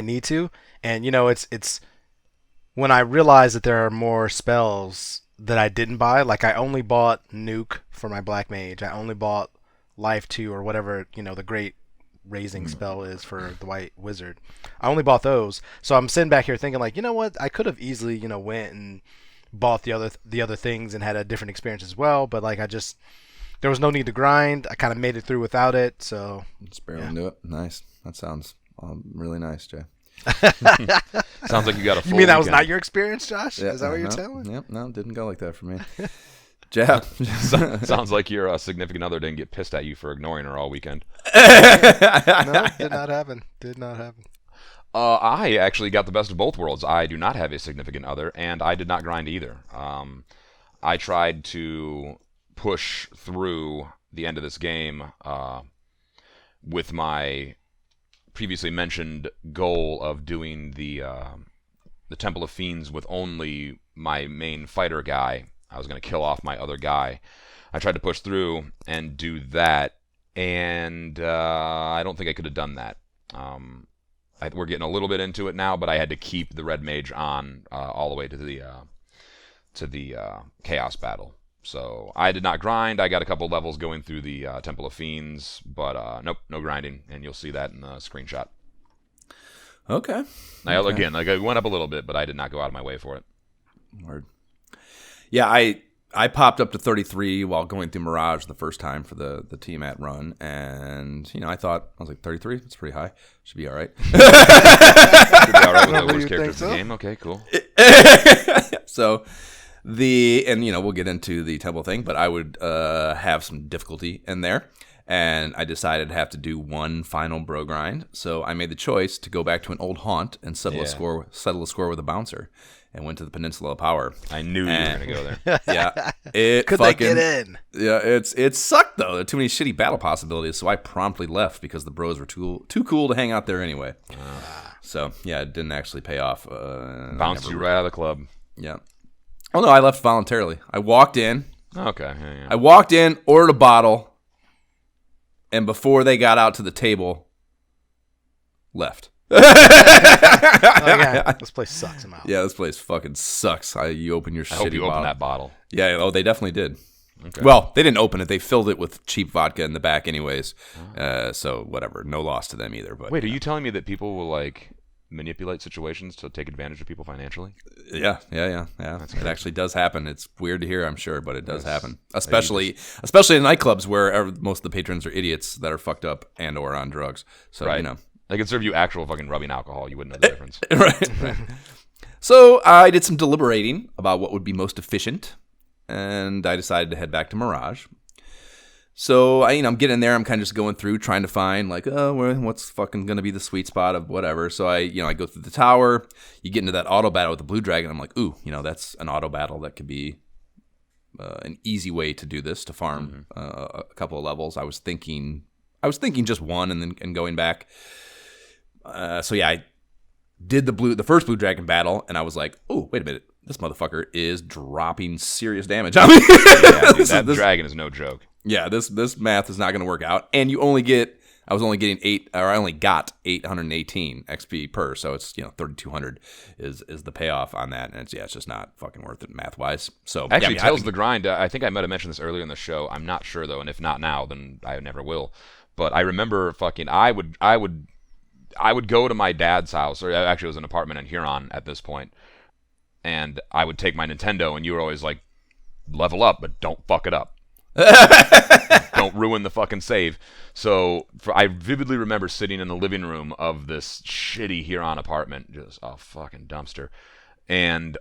need to, and it's when I realized that there are more spells that I didn't buy. Like I only bought Nuke for my Black Mage. I only bought Life 2 or whatever, the great raising spell is for the White Wizard. I only bought those. So I'm sitting back here thinking like, you know what? I could have easily, went and bought the other things and had a different experience as well, but like there was no need to grind. I kind of made it through without it, so just barely knew it. Nice. That sounds really nice, Jay. Sounds like you got a full You mean that was weekend. not your experience, Josh? Yeah, Is that what you're telling? Yep, no, didn't go like that for me. Jeff. Sounds like your significant other didn't get pissed at you for ignoring her all weekend. No, did not happen. I actually got the best of both worlds. I do not have a significant other, and I did not grind either. I tried to push through the end of this game with my previously mentioned goal of doing the Temple of Fiends with only my main fighter guy. I was going to kill off my other guy. I tried to push through and do that, and I don't think I could have done that. We're getting a little bit into it now, but I had to keep the Red Mage on all the way to the Chaos Battle. So I did not grind. I got a couple levels going through the Temple of Fiends, but nope, no grinding, and you'll see that in the screenshot. Okay. Again, I went up a little bit, but I did not go out of my way for it. Word. Yeah, I popped up to 33 while going through Mirage the first time for the Tiamat run, and I was like 33. That's pretty high. Should be all right. Should be all right with the worst characters in the game. Okay, cool. So we'll get into the temple thing, but I would have some difficulty in there, and I decided to have to do one final bro grind. So I made the choice to go back to an old haunt and settle a score with a bouncer. And went to the Peninsula of Power. I knew you were going to go there. Yeah. Could they get in? Yeah, it sucked, though. There were too many shitty battle possibilities, so I promptly left because the bros were too cool to hang out there anyway. So, yeah, it didn't actually pay off. Bounced you right out of the club. Yeah. Oh, no, I left voluntarily. I walked in. Okay. Yeah. I walked in, ordered a bottle, and before they got out to the table, left. This place sucks. I'm out. Yeah, this place fucking sucks. You open your shitty bottle. I hope you opened that bottle. Yeah, they definitely did. Okay. Well, they didn't open it. They filled it with cheap vodka in the back anyways. So whatever. No loss to them either. But wait, are you telling me that people will manipulate situations to take advantage of people financially? Yeah. It actually does happen. It's weird to hear, I'm sure, but it does happen. Especially in nightclubs where most of the patrons are idiots that are fucked up and or on drugs. So, right. They could serve you actual fucking rubbing alcohol. You wouldn't know the difference. Right. So I did some deliberating about what would be most efficient, and I decided to head back to Mirage. So I'm getting there. I'm kind of just going through, trying to find what's fucking gonna be the sweet spot of whatever. So I go through the tower. You get into that auto battle with the blue dragon. I'm like, ooh, that's an auto battle that could be an easy way to do this, to farm a couple of levels. I was thinking just one, and going back. I did the first blue dragon battle, and I was like, oh, wait a minute. This motherfucker is dropping serious damage on me. Yeah, dude, that dragon is no joke. Yeah, this math is not going to work out. And I only got 818 XP per, so it's 3,200 is the payoff on that, and it's just not fucking worth it math wise. So actually, Tales of the Grind. I think I might have mentioned this earlier in the show. I'm not sure though, and if not now, then I never will. But I remember I would go to my dad's house, or actually it was an apartment in Huron at this point, and I would take my Nintendo, and you were always like, level up, but don't fuck it up. Don't ruin the fucking save. So I vividly remember sitting in the living room of this shitty Huron apartment, just a fucking dumpster, and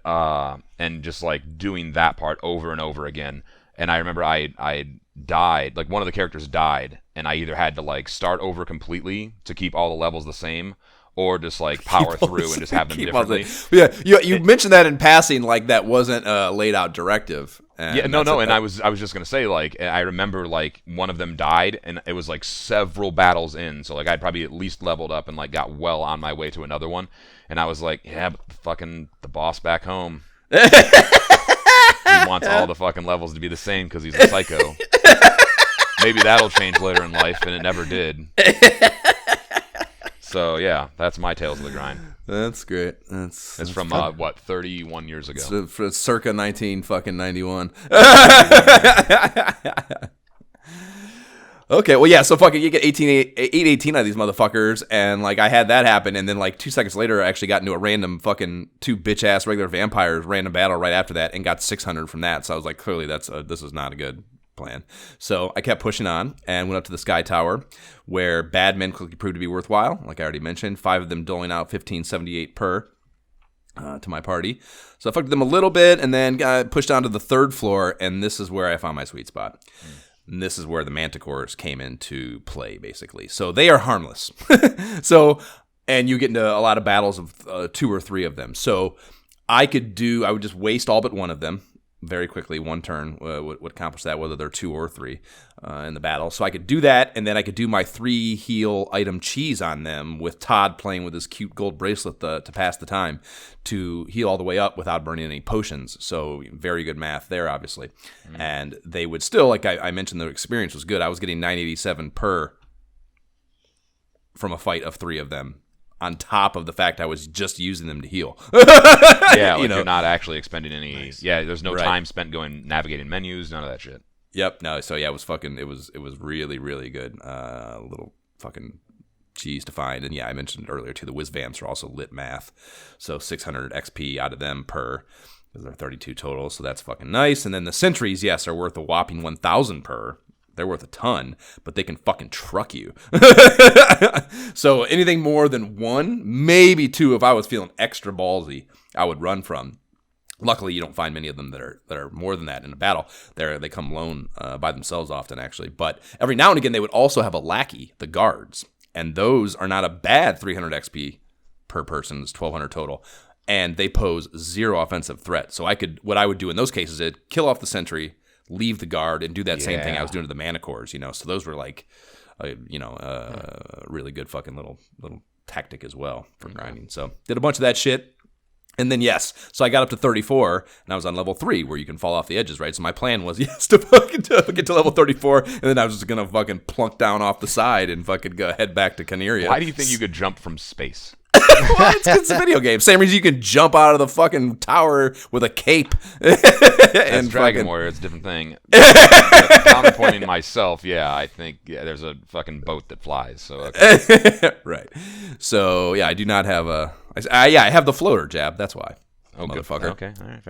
just doing that part over and over again. And I remember I died, one of the characters died, and I either had to start over completely to keep all the levels the same, or just power through and just have them differently. Yeah, you mentioned that in passing, that wasn't a laid out directive. And yeah, no, and I was just gonna say, like, I remember like one of them died, and it was like several battles in, so like I'd probably at least leveled up and like got well on my way to another one, and I was like, yeah, but the boss back home, he wants all the fucking levels to be the same because he's a psycho. Maybe that'll change later in life, and it never did. So yeah, that's my Tales of the Grind. That's great. That's from what, 31 years ago? Circa 1991. Okay, well, yeah, so fucking you get 818 out of these motherfuckers, and like I had that happen, and then like 2 seconds later I actually got into a random fucking 2 bitch-ass regular vampires random battle right after that and got 600 from that, so I was like, clearly this is not a good plan. So I kept pushing on and went up to the Sky Tower, where bad men quickly proved to be worthwhile, like I already mentioned, 5 of them doling out 1578 per to my party. So I fucked with them a little bit, and then pushed on to the 3rd floor, and this is where I found my sweet spot. And this is where the Manticores came into play, basically. So they are harmless. And you get into a lot of battles of 2 or 3 of them. So I would just waste all but one of them very quickly. One turn would accomplish that, whether they're 2 or 3 in the battle. So I could do that, and then I could do my 3 heal item cheese on them with Todd playing with his cute gold bracelet to pass the time to heal all the way up without burning any potions. So very good math there, obviously. And they would still, like I mentioned, the experience was good. I was getting 987 per from a fight of 3 of them, on top of the fact I was just using them to heal. Yeah, like you're not actually expending any. Nice. Yeah, there's no time spent navigating menus, none of that shit. Yep. No. So yeah, it was really, really good. Little fucking cheese to find, and yeah, I mentioned earlier too. The whiz vamps are also lit math, so 600 XP out of them per. Because they're 32 total, so that's fucking nice. And then the sentries, yes, are worth a whopping 1,000 per. They're worth a ton, but they can fucking truck you. So anything more than 1, maybe 2, if I was feeling extra ballsy, I would run from. Luckily, you don't find many of them that are more than that in a battle. They come lone by themselves often, actually. But every now and again, they would also have a lackey, the guards, and those are not a bad 300 XP per person. It's 1,200 total, and they pose 0 offensive threat. So what I would do in those cases is kill off the sentry, leave the guard, and do that same thing I was doing to the Manicores, So those were like, really good fucking little tactic as well for grinding. So did a bunch of that shit. And then, so I got up to 34, and I was on level 3, where you can fall off the edges, right? So my plan was, to fucking get to level 34, and then I was just going to fucking plunk down off the side and fucking head back to Caneria. Why do you think you could jump from space? Well, it's a video game. Same reason you can jump out of the fucking tower with a cape. And Dragon Warrior, it's a different thing. Counterpointing myself, I think there's a fucking boat that flies. So okay. Right. So I do not have a. I have the floater jab. That's why. Oh, motherfucker. Okay. All right.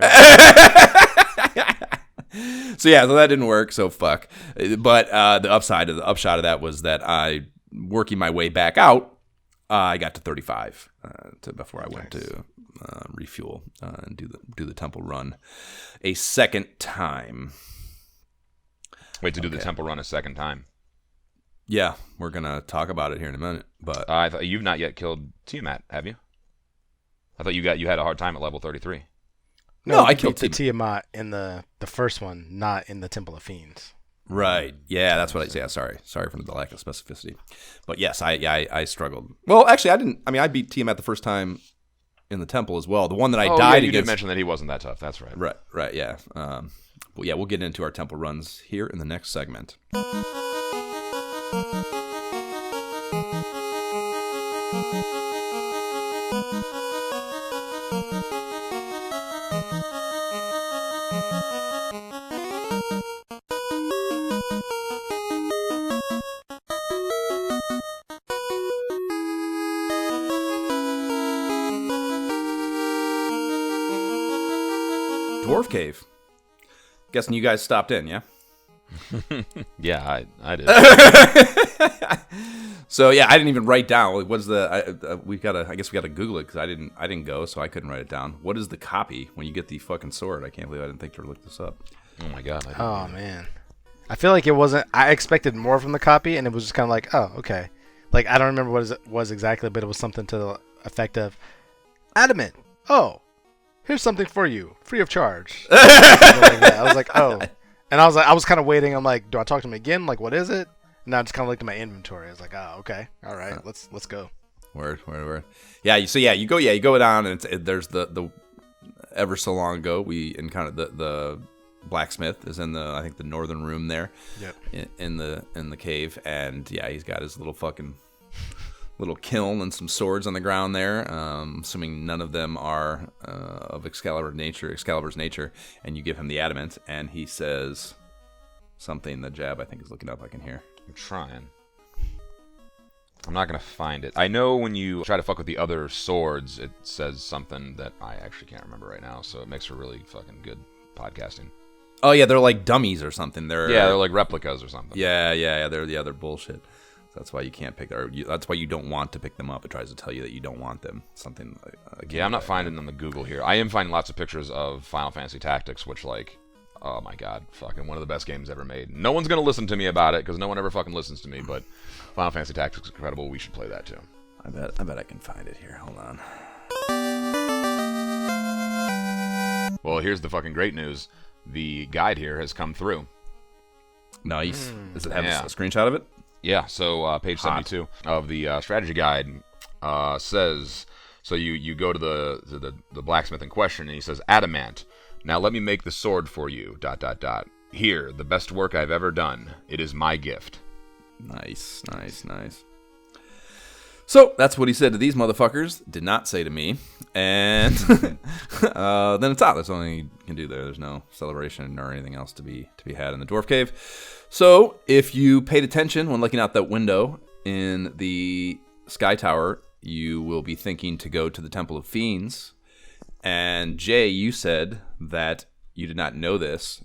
So that didn't work. So fuck. But the upshot of that was that working my way back out. I got to 35 before I went to refuel and do the temple run a second time. Wait, to do the temple run a second time? Yeah, we're gonna talk about it here in a minute. But I thought you've not yet killed Tiamat, have you? I thought you had a hard time at level 33. No, I killed the Tiamat in the first one, not in the Temple of Fiends. Right. Yeah, that's what I say. Yeah, sorry for the lack of specificity. But yes, I struggled. Well, actually, I didn't. I mean, I beat Tiamat the first time in the temple as well. The one that I died you against. did mention that he wasn't that tough. That's right. Right. Yeah. But we'll get into our temple runs here in the next segment. Dwarf Cave. Guessing you guys stopped in, yeah? Yeah, I did. So I didn't even write down. What is the? We gotta. I guess we gotta Google it because I didn't go, so I couldn't write it down. What is the copy when you get the fucking sword? I can't believe I didn't think to look this up. Oh my god. Oh man, I feel like it wasn't. I expected more from the copy, and it was just kind of like, oh okay. Like I don't remember what it was exactly, but it was something to the effect of adamant. Oh. here's something for you, free of charge. Something like that. I was like, oh. And I was kind of waiting. I'm like, do I talk to him again? Like, what is it? And I just kind of looked at my inventory. I was like, oh, okay. All right, let's go. Word. Yeah, so you go down, and there's the ever so long ago, we encountered the blacksmith is in the northern room there. Yep. In the cave, and yeah, he's got his little kiln and some swords on the ground there. Assuming none of them are of Excalibur's nature, and you give him the adamant, and he says something that Jab, I think, is looking up. I can hear. I'm trying. I'm not gonna find it. I know when you try to fuck with the other swords, it says something that I actually can't remember right now, so it makes for really fucking good podcasting. Oh yeah, they're like dummies or something. They're like replicas or something. Yeah. They're bullshit. That's why you can't pick, that's why you don't want to pick them up. It tries to tell you that you don't want them. Something. I'm not finding them on the Google here. I am finding lots of pictures of Final Fantasy Tactics, which oh my god, fucking one of the best games ever made. No one's gonna listen to me about it because no one ever fucking listens to me. But Final Fantasy Tactics is incredible. We should play that too. I bet I can find it here. Hold on. Well, here's the fucking great news. The guide here has come through. Nice. Does it have a screenshot of it? Yeah. So page 72 of the strategy guide says. So you go to the blacksmith in question, and he says, "Adamant. Now let me make the sword for you. ... Here, the best work I've ever done. It is my gift." Nice. So that's what he said to these motherfuckers. Did not say to me. And then it's out. That's all you can do there. There's no celebration or anything else to be had in the dwarf cave. So if you paid attention when looking out that window in the sky tower, you will be thinking to go to the Temple of Fiends. And Jay, you said that you did not know this.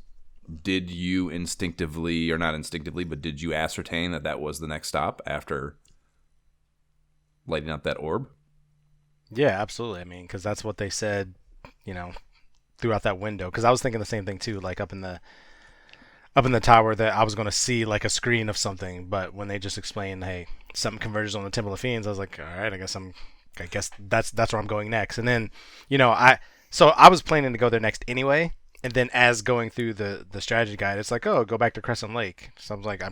Did you instinctively, or not instinctively, but did you ascertain that was the next stop after lighting up that orb? Yeah, absolutely. I mean, because that's what they said, throughout that window. Because I was thinking the same thing too, like up in the tower, that I was going to see like a screen of something. But when they just explained, hey, something converges on the Temple of Fiends, I was like, all right, I guess that's where I'm going next. And then, I was planning to go there next anyway. And then as going through the strategy guide, it's like, oh, go back to Crescent Lake. So I was like,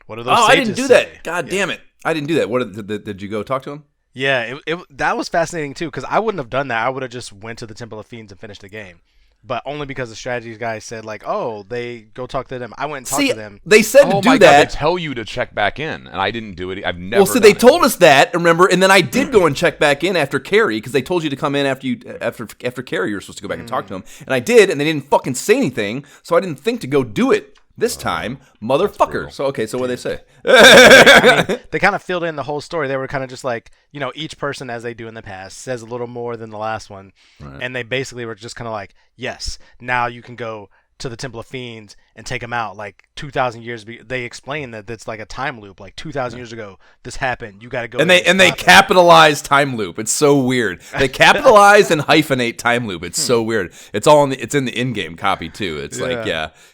what are those? Oh, I didn't do that. Say? God damn it. I didn't do that. What did you go talk to him? Yeah, that was fascinating too, because I wouldn't have done that. I would have just went to the Temple of Fiends and finished the game. But only because the strategy guy said, like, oh, they go talk to them. I went and talked to them. They said to do that. God, they tell you to check back in, and I didn't do it. I've never. Well, so they told us that, remember, and then I did go and check back in after Carrie, because they told you to come in after Carrie. You were supposed to go back and talk to him, and I did, and they didn't fucking say anything, so I didn't think to go do it this time, motherfucker. So okay, so what they say? I mean, they kind of filled in the whole story. They were kind of just like, each person, as they do in the past, says a little more than the last one, right. And they basically were just kind of like, yes, now you can go to the Temple of Fiends and take them out. Like 2,000 years, they explain that it's like a time loop. Like 2,000 years ago, this happened. You got to go. And they capitalize time loop. It's so weird. They capitalize and hyphenate time loop. It's so weird. It's all it's in the in-game copy too. It's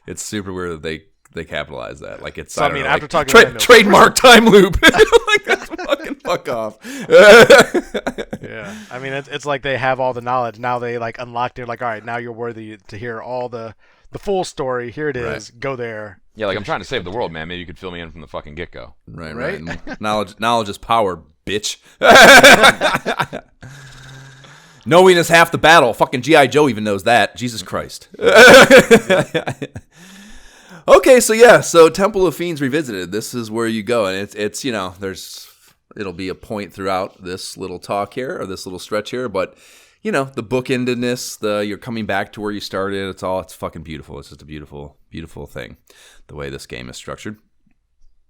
it's super weird that they capitalize that. Like it's. So, after talking trademark time loop. Like that's fucking fuck off. Yeah, I mean it's like they have all the knowledge now. They like unlocked it. Like, all right, now you're worthy to hear all the full story. Here it is. Right. Go there. Yeah, like I'm trying to save the world, man. Maybe you could fill me in from the fucking get go. Right. Knowledge is power, bitch. Knowing is half the battle. Fucking G.I. Joe even knows that. Jesus Christ. Okay, so Temple of Fiends Revisited. This is where you go, and it's it'll be a point throughout this little talk here, or this little stretch here, but the bookendedness, you're coming back to where you started. It's fucking beautiful. It's just a beautiful, beautiful thing, the way this game is structured.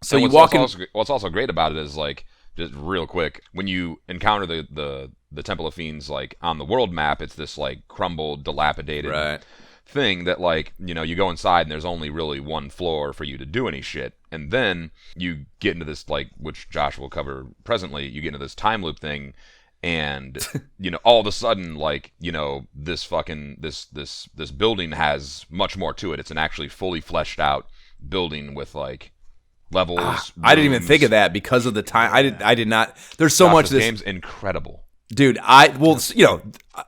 So you walk in. What's also great about it is, like, just real quick, when you encounter the Temple of Fiends, like on the world map, it's this like crumbled, dilapidated thing that, like, you go inside and there's only really one floor for you to do any shit, and then you get into this, like, which Josh will cover presently, you get into this time loop thing, and all of a sudden, like, this fucking this building has much more to it. It's an actually fully fleshed out building with like levels. I didn't even think of that because of the time. I did not. There's so much. This game's incredible. Dude,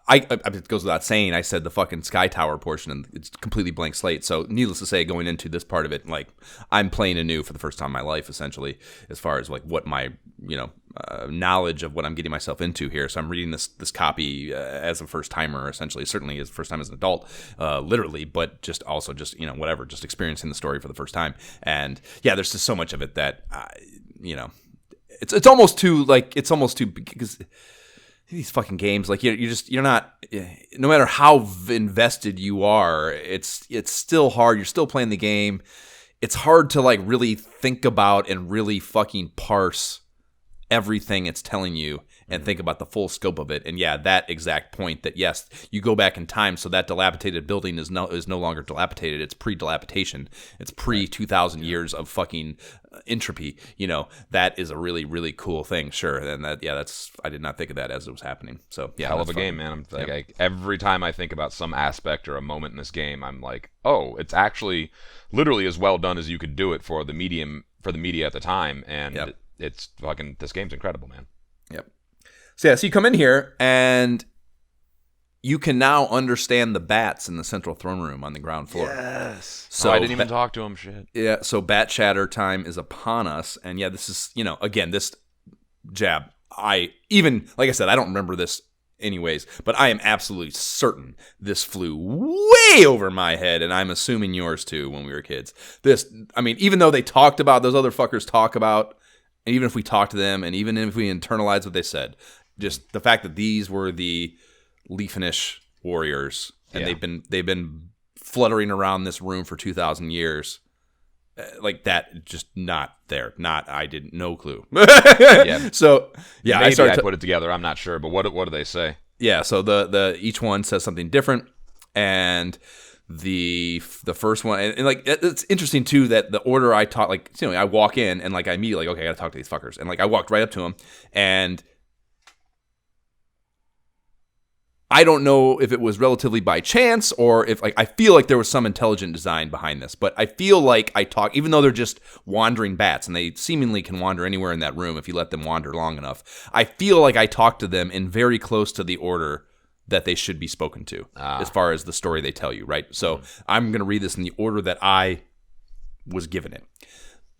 it goes without saying, I said the fucking Sky Tower portion, and it's completely blank slate. So, needless to say, going into this part of it, like, I'm playing anew for the first time in my life, essentially, as far as like what my knowledge of what I'm getting myself into here. So I'm reading this copy as a first timer, essentially, certainly as first time as an adult, literally, but just whatever, just experiencing the story for the first time. And yeah, there's just so much of it that it's almost too because these fucking games, like you're not, no matter how invested you are, it's still hard. You're still playing the game. It's hard to like really think about and really fucking parse everything it's telling you and think about the full scope of it. And yeah, that exact point that yes, you go back in time, so that dilapidated building is no longer dilapidated. It's pre-dilapidation. It's pre-2,000 years of fucking entropy. That is a really, really cool thing. Sure. And that's I did not think of that as it was happening. So yeah, hell of a game, man. Every time I think about some aspect or a moment in this game, I'm like, oh, it's actually literally as well done as you could do it for the media at the time. And it's fucking, this game's incredible, man. Yep. So you come in here and you can now understand the bats in the central throne room on the ground floor. Yes. So I didn't even talk to him. Shit. Yeah. So bat chatter time is upon us, and yeah, this is again this jab. Like I said, I don't remember this anyways, but I am absolutely certain this flew way over my head, and I'm assuming yours too when we were kids. Even though they talked about, those other fuckers talk about, and even if we talk to them, and even if we internalize what they said, just the fact that these were the Leafinish warriors, and they've been fluttering around this room for 2,000 years, like that, just not there. I didn't, no clue. Yeah. So yeah, maybe I put it together. I'm not sure, but what do they say? Yeah. So the each one says something different, and the first one, and like it's interesting too that the order I taught, like I walk in and like I immediately like, okay, I gotta talk to these fuckers, and like I walked right up to them, and I don't know if it was relatively by chance or if like I feel like there was some intelligent design behind this, but I feel like I talk, even though they're just wandering bats and they seemingly can wander anywhere in that room if you let them wander long enough. I feel like I talk to them in very close to the order that they should be spoken to as far as the story they tell you, right? So I'm going to read this in the order that I was given it.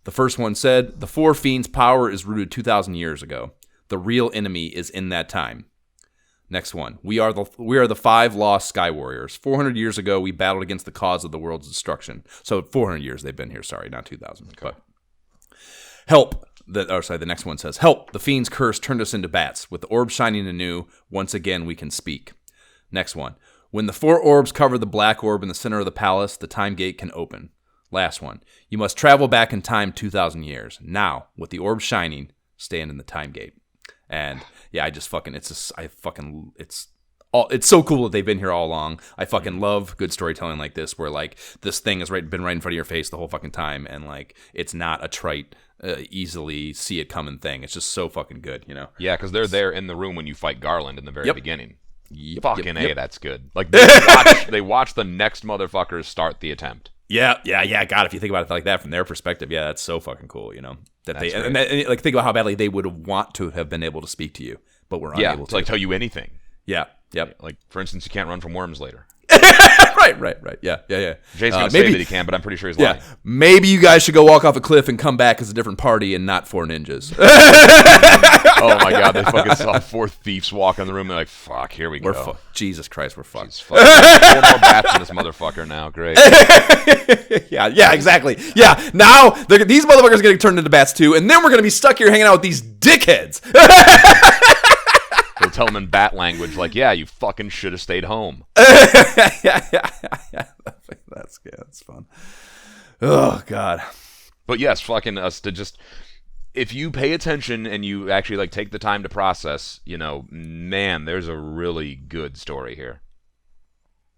The first one said, "The Four Fiends' power is rooted 2,000 years ago. The real enemy is in that time." Next one. We are the five lost Sky Warriors. 400 years ago, we battled against the cause of the world's destruction. So 400 years they've been here. Sorry, not 2,000. Okay. But help. The next one says, "Help! The fiend's curse turned us into bats. With the orb shining anew, once again we can speak." Next one. "When the four orbs cover the black orb in the center of the palace, the time gate can open." Last one. "You must travel back in time 2,000 years. Now, with the orb shining, stand in the time gate." And yeah, it's so cool that they've been here all along. I fucking love good storytelling like this, where like this thing has been right in front of your face the whole fucking time, and like it's not a trite, easily see it coming thing. It's just so fucking good, Yeah, because they're there in the room when you fight Garland in the very beginning. Fucking A, that's good. Like they watch the next motherfuckers start the attempt. Yeah. God, if you think about it like that from their perspective, yeah, that's so fucking cool. That that's and like think about how badly they would want to have been able to speak to you, but were unable to like tell you anything. Yeah. Yep. Like for instance, you can't run from worms later. Right. Yeah. Jay's gonna say that he can, but I'm pretty sure he's lying. Maybe you guys should go walk off a cliff and come back as a different party and not four ninjas. Oh my God, they fucking saw four thieves walk in the room. They're like, "Fuck, here we go." Jesus Christ, we're fucked. Four more bats in this motherfucker now. Great. Yeah, exactly. Yeah, now these motherfuckers are getting turned into bats too, and then we're gonna be stuck here hanging out with these dickheads. They'll tell them in bat language, like, "Yeah, you fucking should have stayed home." Yeah. That's good. That's fun. Oh God. But yes, fucking us to just, if you pay attention and you actually like take the time to process, man, there's a really good story here.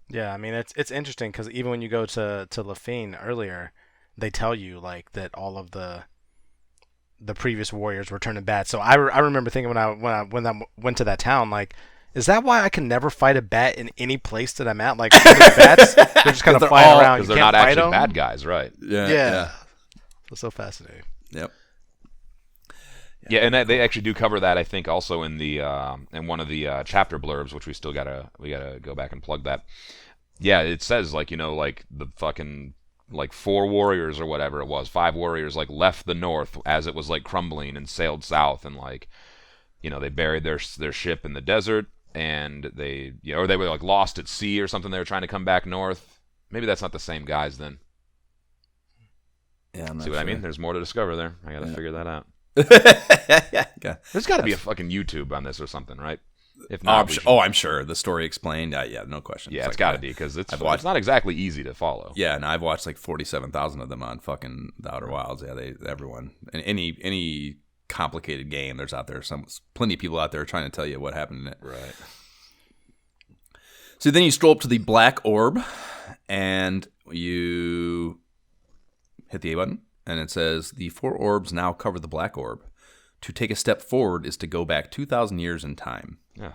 Yeah, I mean it's interesting because even when you go to Lafine earlier, they tell you like that all of the previous warriors were turning bad. So I remember thinking when I went to that town, like, is that why I can never fight a bat in any place that I'm at? Like bats, they're just kind of flying around because they're not actually bad guys, right? Yeah. It's so fascinating. Yep. Yeah, and they actually do cover that. I think also in the in one of the chapter blurbs, which we gotta go back and plug that. Yeah, it says like like the fucking like 4 warriors or whatever it was, 5 warriors like left the north as it was like crumbling and sailed south, and like they buried their ship in the desert, and they or they were like lost at sea or something. They were trying to come back north. Maybe that's not the same guys then. Yeah, I'm not See what I sure. mean? There's more to discover there. I gotta figure that out. Yeah. There's got to be a fucking YouTube on this or something, right? If not, I'm sure the story explained. Yeah, no question. Yeah, it's got to be because it's not exactly easy to follow. Yeah, and I've watched like 47,000 of them on fucking the Outer Wilds. Yeah, everyone and any complicated game there's out there. Plenty of people out there trying to tell you what happened in it. Right. So then you stroll up to the black orb, and you hit the A button, and it says the 4 orbs now cover the black orb. To take a step forward is to go back 2,000 years in time. Yeah.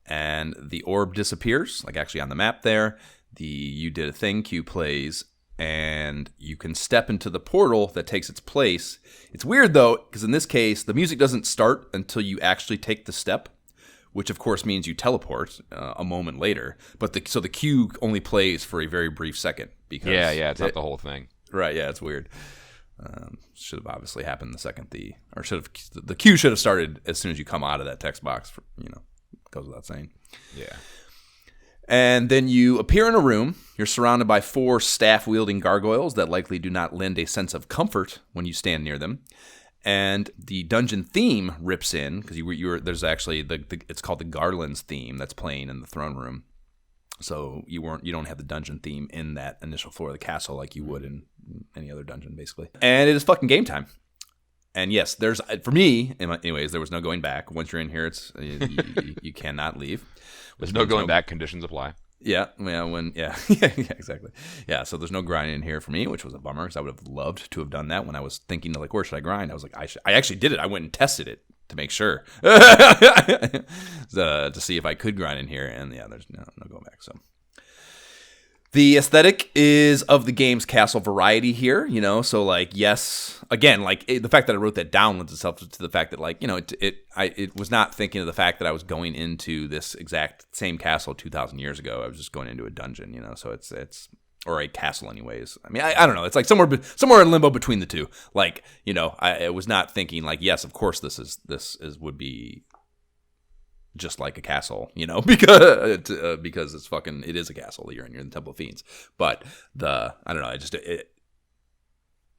And the orb disappears, like actually on the map there. You did a thing, Q plays, and you can step into the portal that takes its place. It's weird though, because in this case, the music doesn't start until you actually take the step, which of course means you teleport a moment later. But so the cue only plays for a very brief second. Because it's not the whole thing. Right, yeah, it's weird. Should have obviously happened the second the cue should have started as soon as you come out of that text box. Goes without saying. Yeah. And then you appear in a room. You're surrounded by 4 staff-wielding gargoyles that likely do not lend a sense of comfort when you stand near them. And the dungeon theme rips in because there's actually it's called the Garland's theme that's playing in the throne room. So you don't have the dungeon theme in that initial floor of the castle like you would in any other dungeon, basically. And it is fucking game time. And yes, for me, anyways, there was no going back. Once you're in here, you cannot leave. There's no going back. Conditions apply. Yeah, yeah, exactly. Yeah, so there's no grinding in here for me, which was a bummer because I would have loved to have done that when I was thinking like, where should I grind? I was like, I actually did it. I went and tested it to make sure to see if I could grind in here, and yeah, there's no going back. So the aesthetic is of the game's castle variety here, so like, yes, again, like the fact that I wrote that down lends itself to the fact that like, it was not thinking of the fact that I was going into this exact same castle 2,000 years ago. I was just going into a dungeon, so it's or a castle anyways. I mean, I don't know. It's like somewhere in limbo between the two. Like, I was not thinking like, yes, of course this would be just like a castle, because it is a castle. You're in the Temple of Fiends. But I don't know. It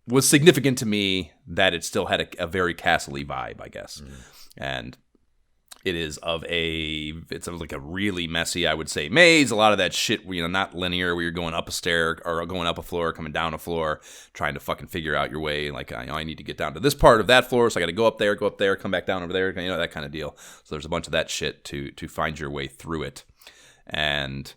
was significant to me that it still had a very castle-y vibe, I guess. And it is it's like a really messy, I would say, maze. A lot of that shit, not linear, where you're going up a stair or going up a floor, coming down a floor, trying to fucking figure out your way. Like, I need to get down to this part of that floor, so I got to go up there, come back down over there, that kind of deal. So there's a bunch of that shit to find your way through it. And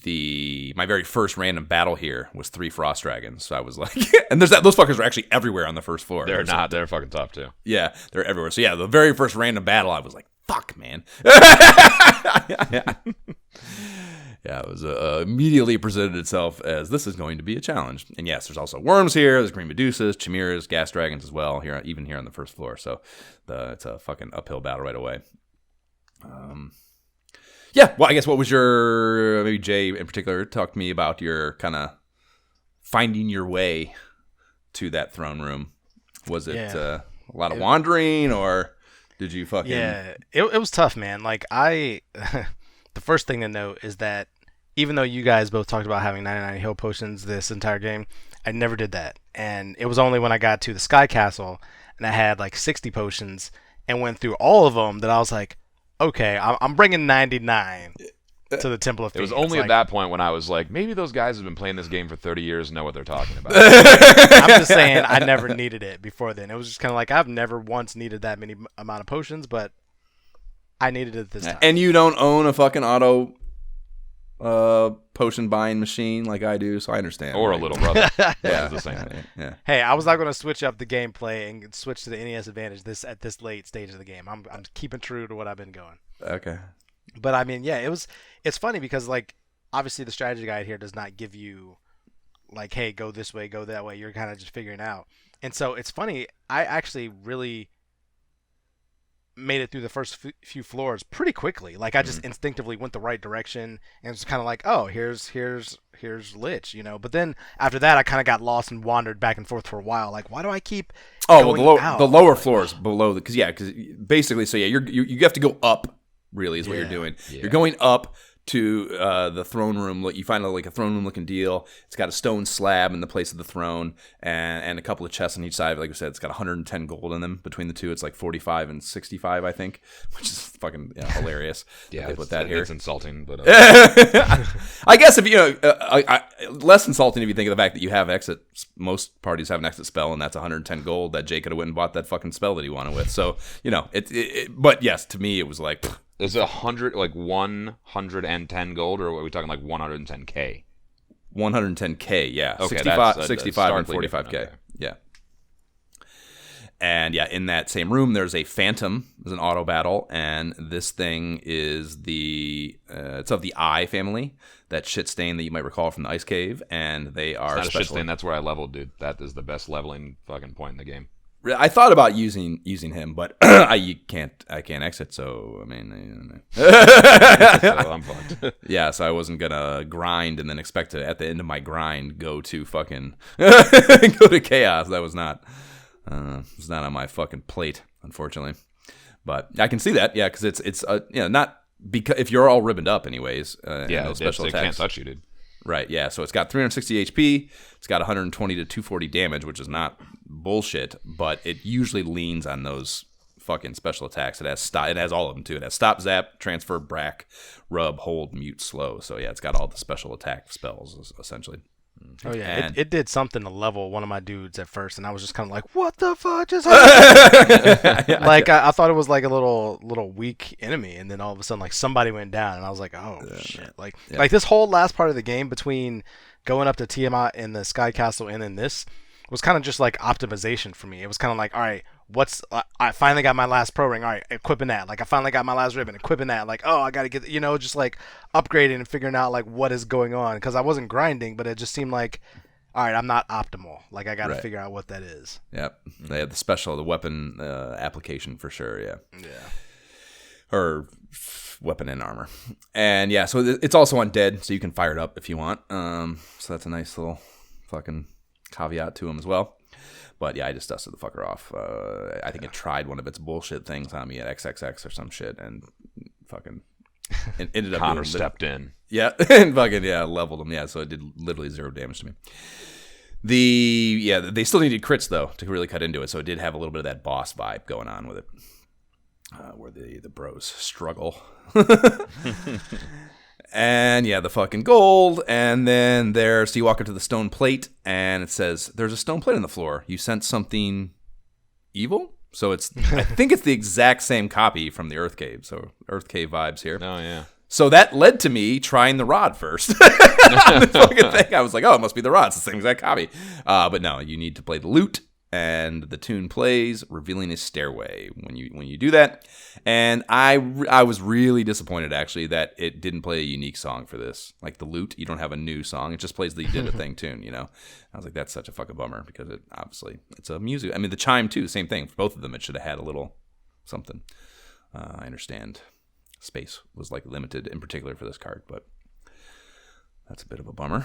my very first random battle here was 3 frost dragons. So I was like, and those fuckers are actually everywhere on the first floor. They're fucking tough too. Yeah, they're everywhere. So yeah, the very first random battle, I was like, fuck, man. Yeah, it was immediately presented itself as this is going to be a challenge. And yes, there's also worms here. There's green medusas, chimeras, gas dragons as well here, even here on the first floor. So it's a fucking uphill battle right away. Yeah, well, I guess what was maybe Jay in particular, talk to me about your kind of finding your way to that throne room. Was it a lot of wandering, or did you fucking... Yeah, it was tough, man. Like, the first thing to note is that even though you guys both talked about having 99 heal potions this entire game, I never did that. And it was only when I got to the Sky Castle and I had like 60 potions and went through all of them that I was like, okay, I'm bringing 99 to the Temple of Fiends. It was only at that point when I was like, maybe those guys have been playing this game for 30 years and know what they're talking about. I'm just saying I never needed it before then. It was just kind of like I've never once needed that many amount of potions, but I needed it this time. And you don't own a fucking auto potion buying machine like I do, so I understand. Or a little brother. Yeah, the same thing. Yeah. Hey, I was not going to switch up the gameplay and switch to the NES Advantage at this late stage of the game. I'm keeping true to what I've been going. Okay. But I mean, yeah, it's funny because like obviously the strategy guide here does not give you like, hey, go this way, go that way. You're kind of just figuring out. And so it's funny. I actually really made it through the first few floors pretty quickly. Like I just instinctively went the right direction and it's kind of like, oh, here's Lich, you know. But then after that, I kind of got lost and wandered back and forth for a while. Like, why do I keep going out? The lower floors below because basically, so yeah, you have to go up. Really, is what you're doing. Yeah. You're going up to the throne room. You find like a throne room looking deal. It's got a stone slab in the place of the throne and a couple of chests on each side. Like I said, it's got 110 gold in them between the two. It's like 45 and 65, I think, which is fucking hilarious. Yeah, they put that here. It's insulting, but I guess if less insulting if you think of the fact that you have exit. Most parties have an exit spell, and that's 110 gold that Jay could have went and bought that fucking spell that he wanted with. So but yes, to me it was like. Is it 110 gold, or are we talking like 110k? 110k, yeah. Okay, 65 and 45k. Okay. Yeah. And yeah, in that same room, there's a Phantom. There's an auto battle, and this thing is it's of the Eye family, that shit stain that you might recall from the Ice Cave, and they are it's not a shit stain. That's where I leveled, dude. That is the best leveling fucking point in the game. I thought about using him, but I can't exit. So I mean, so I'm fucked. Yeah, so I wasn't gonna grind and then expect to at the end of my grind go to fucking go to chaos. That was not on my fucking plate, unfortunately. But I can see that, yeah, because it's not because if you're all ribboned up anyways. No special attacks. It can't touch you, dude. Right, yeah. So it's got 360 HP. It's got 120 to 240 damage, which is not bullshit, but it usually leans on those fucking special attacks. It has all of them too. It has stop, zap, transfer, brack, rub, hold, mute, slow. So yeah, it's got all the special attack spells essentially. Oh yeah, it did something to level one of my dudes at first, and I was just kind of like, "What the fuck just happened?" Like I thought it was like a little weak enemy, and then all of a sudden, like somebody went down, and I was like, "Oh shit!" Like this whole last part of the game between going up to Tiamat and the Sky Castle and then this was kind of just like optimization for me. It was kind of like, all right, I finally got my last pro ring. All right, equipping that. Like I finally got my last ribbon, equipping that. Like, oh, I got to get, just like upgrading and figuring out like what is going on. Because I wasn't grinding, but it just seemed like, all right, I'm not optimal. Like I got to figure out what that is. Yep. They had the weapon application for sure. Yeah. Yeah. Or weapon and armor. And yeah, so it's also undead, so you can fire it up if you want. So that's a nice little fucking caveat to him as well. But yeah, I just dusted the fucker off. I think it tried one of its bullshit things on me at XXX or some shit, and fucking ended up Connor stepped in. Yeah, and fucking leveled him. Yeah, so it did literally 0 damage to me. They still needed crits though to really cut into it, so it did have a little bit of that boss vibe going on with it, where the bros struggle. And yeah, the fucking gold, and then so you walk up to the stone plate, and it says, "There's a stone plate on the floor. You sent something evil?" So I think it's the exact same copy from the Earth Cave. So Earth Cave vibes here. Oh yeah. So that led to me trying the rod first. The fucking thing. I was like, oh, it must be the rod. It's the same exact copy. But no, you need to play the lute. And the tune plays, revealing a stairway when you do that. And I was really disappointed, actually, that it didn't play a unique song for this. Like the lute, you don't have a new song. It just plays the You Did a Thing tune, I was like, that's such a fucking bummer because it's a music. I mean, the chime, too, same thing. For both of them, it should have had a little something. I understand space was like limited in particular for this card, but that's a bit of a bummer.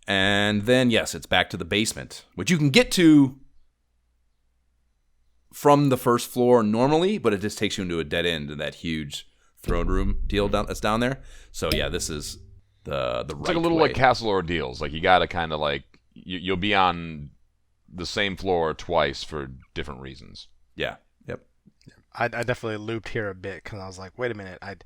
And then, yes, it's back to the basement, which you can get to from the first floor normally, but it just takes you into a dead end in that huge throne room deal that's down there. So yeah, this is the right It's like a little way. like Castle Ordeals. Like you got to kind of like you'll be on the same floor twice for different reasons. Yeah. Yep. I definitely looped here a bit because I was like, wait a minute, I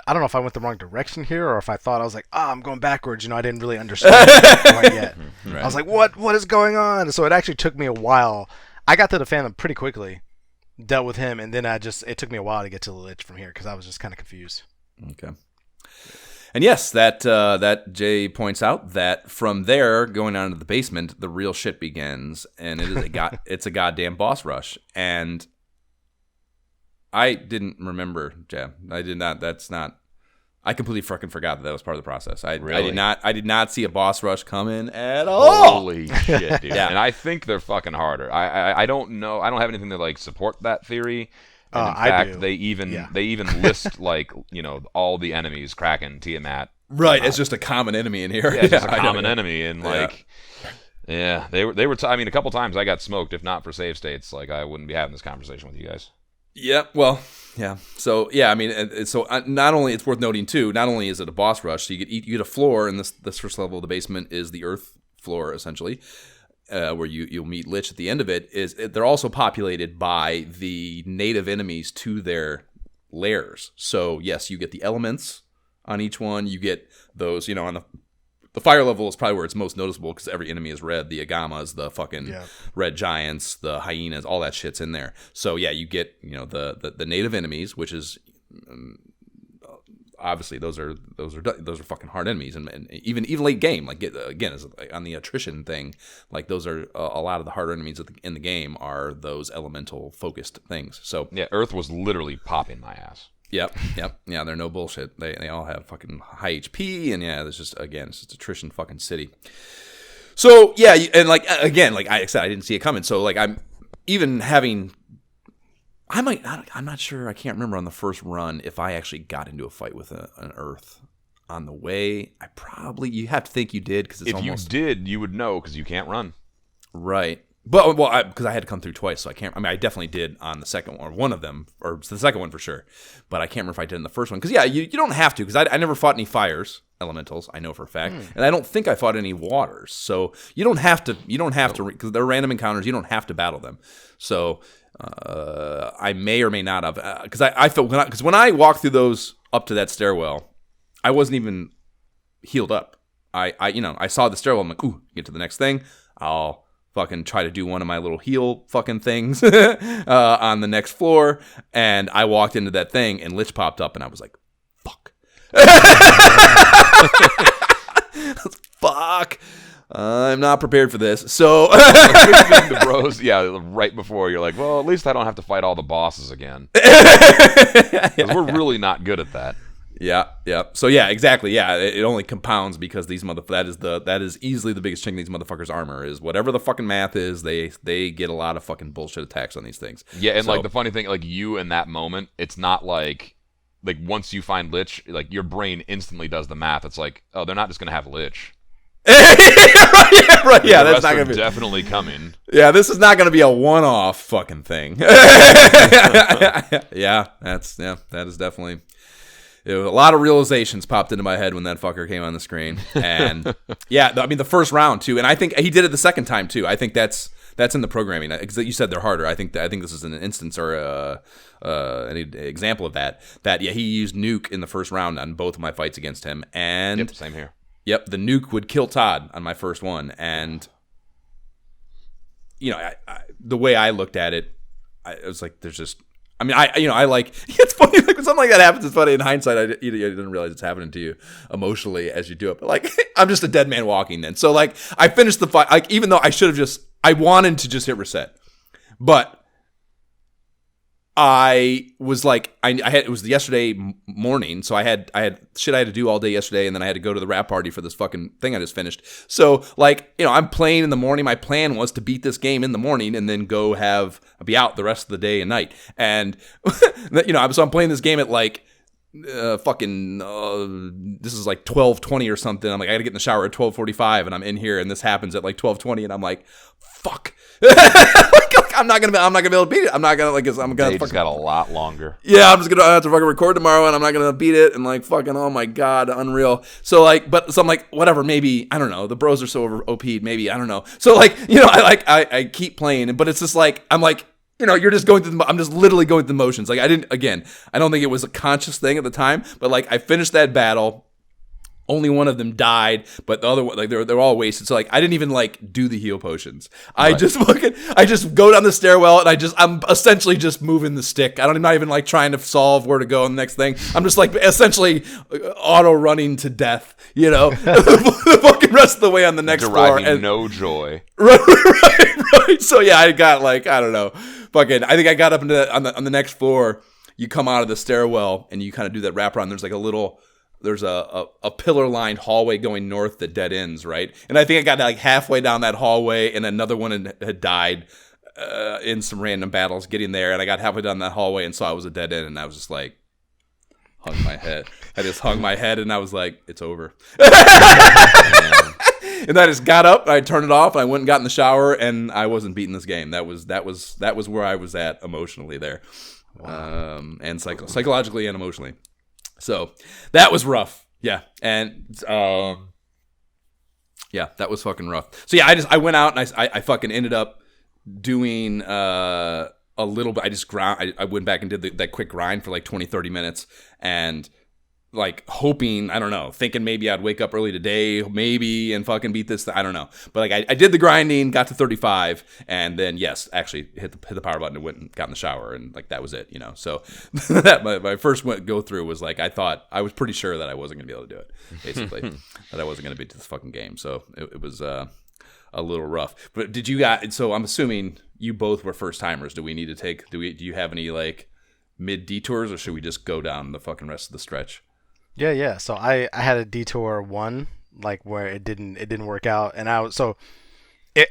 don't know if I went the wrong direction here or if I thought I was like, I'm going backwards. I didn't really understand it yet. Right. I was like, what is going on? So it actually took me a while. I got to the Phantom pretty quickly, dealt with him, and then it took me a while to get to the Lich from here because I was just kind of confused. Okay. And yes, that Jay points out that from there, going down to the basement, the real shit begins, and it is it's a goddamn boss rush. And I didn't remember, Jay. I did not. That's not. I completely fucking forgot that was part of the process. I did not see a boss rush come in at all. Holy shit, dude. Yeah. And I think they're fucking harder. I don't know. I don't have anything to like support that theory. And in I fact, do. they even list like all the enemies, Kraken, Tiamat. Right, it's just a common enemy in here. Yeah, it's just a I know, common yeah. enemy, and like, yeah, they were. I mean, a couple times I got smoked. If not for save states, like I wouldn't be having this conversation with you guys. Yeah, well, yeah. So yeah, I mean, not only it's worth noting too. Not only is it a boss rush, so you get a floor, and this first level of the basement is the Earth floor essentially, where you'll meet Lich at the end of it. They're also populated by the native enemies to their lairs. So yes, you get the elements on each one. You get those, on the fire level is probably where it's most noticeable because every enemy is red. The Agamas, the fucking red giants, the hyenas, all that shit's in there. So yeah, you get the native enemies, which is obviously those are fucking hard enemies, and even late game, like again is on the attrition thing, like those are a lot of the harder enemies in the game are those elemental focused things. So yeah, Earth was literally popping my ass. Yep. Yeah, they're no bullshit. They all have fucking high HP, and yeah, there's just it's just attrition fucking city. So yeah, and like again, like I said, I didn't see it coming. So like I'm not sure. I can't remember on the first run if I actually got into a fight with an Earth on the way. You have to think you did because if you did, you would know because you can't run. Right. But because I had to come through twice, so I can't. I mean, I definitely did on the second one, or one of them, or the second one for sure. But I can't remember if I did in the first one. Because yeah, you don't have to. Because I never fought any fires elementals. I know for a fact, and I don't think I fought any waters. So you don't have to. You don't have to because they're random encounters. You don't have to battle them. So I may or may not have. Because I felt because when I walked through those up to that stairwell, I wasn't even healed up. I saw the stairwell. I'm like, ooh, get to the next thing. I'll fucking try to do one of my little heal fucking things on the next floor, and I walked into that thing, and Lich popped up, and I was like, fuck. Fuck. I'm not prepared for this. So the bros, yeah, right before you're like, well, at least I don't have to fight all the bosses again. 'Cause we're really not good at that. Yeah. So yeah, exactly. Yeah, it only compounds because these that is easily the biggest chink in these motherfuckers' armor is whatever the fucking math is. They get a lot of fucking bullshit attacks on these things. Yeah, and like the funny thing, like you in that moment, it's not like once you find Lich, like your brain instantly does the math. It's like, oh, they're not just gonna have Lich. right. Yeah, that's not gonna be definitely coming. Yeah, this is not gonna be a one-off fucking thing. Yeah, that is definitely. A lot of realizations popped into my head when that fucker came on the screen, and yeah, I mean the first round too, and I think he did it the second time too. I think that's in the programming because you said they're harder. I think this is an instance or an example of that. That yeah, he used nuke in the first round on both of my fights against him, and yep, same here. Yep, the nuke would kill Todd on my first one, and the way I looked at it, it was like there's just. I mean, I like. It's funny, like when something like that happens. It's funny in hindsight. I didn't realize it's happening to you emotionally as you do it. But like, I'm just a dead man walking. Then, so like, I finished the fight. Like, even though I should have I wanted to just hit reset, but I was like, it was yesterday morning, so I had shit I had to do all day yesterday, and then I had to go to the rap party for this fucking thing I just finished. So like, I'm playing in the morning. My plan was to beat this game in the morning and then go be out the rest of the day and night. And so I'm playing this game at like this is like 12:20 or something. I'm like, I gotta get in the shower at 12:45, and I'm in here, and this happens at like 12:20, and I'm like, fuck. I'm not gonna be able to beat it. I'm not gonna I'm gonna. They just got a lot longer. Yeah, I'm just gonna have to fucking record tomorrow, and I'm not gonna beat it. And like fucking, oh my god, unreal. So like, so I'm like, whatever. Maybe I don't know. The bros are so over OP'd. Maybe I don't know. So like, I keep playing, but it's just like I'm like. You're just going through I'm just literally going through the motions. Like I don't think it was a conscious thing at the time, but like I finished that battle. Only one of them died, but the other one, like they're all wasted. So like I didn't even like do the heal potions. I just go down the stairwell and I'm essentially just moving the stick. I'm not even like trying to solve where to go on the next thing. I'm just like essentially auto running to death. The fucking rest of the way on the next floor. And no joy. Right. So yeah, I got like I don't know, fucking. I think I got up into on the next floor. You come out of the stairwell and you kind of do that wraparound. There's like there's a pillar-lined hallway going north that dead ends, right? And I think I got like halfway down that hallway, and another one had died. in some random battles, getting there, and I got halfway down that hallway and saw it was a dead end, and I was just like, hung my head. I just hung my head, and I was like, it's over. And I just got up, I turned it off, I went and got in the shower, and I wasn't beating this game. That was where I was at emotionally there, and psychologically and emotionally. So that was rough. Yeah, and yeah, that was fucking rough. So yeah, I went out and I fucking ended up doing a little bit. I just I went back and did that quick grind for like 20-30 minutes, and like hoping, I don't know, thinking maybe I'd wake up early today, maybe, and fucking beat this. I don't know, but like I did the grinding, got to 35, and then yes, actually hit the power button and went and got in the shower, and like that was it, you know. So that my first go through was like I was pretty sure that I wasn't gonna be able to do it, basically, that I wasn't gonna beat this fucking game. So it was a little rough. But did you guys? So I'm assuming you both were first timers. Do you have any like mid detours, or should we just go down the fucking rest of the stretch? Yeah. So I had a detour 1, like where it didn't work out, and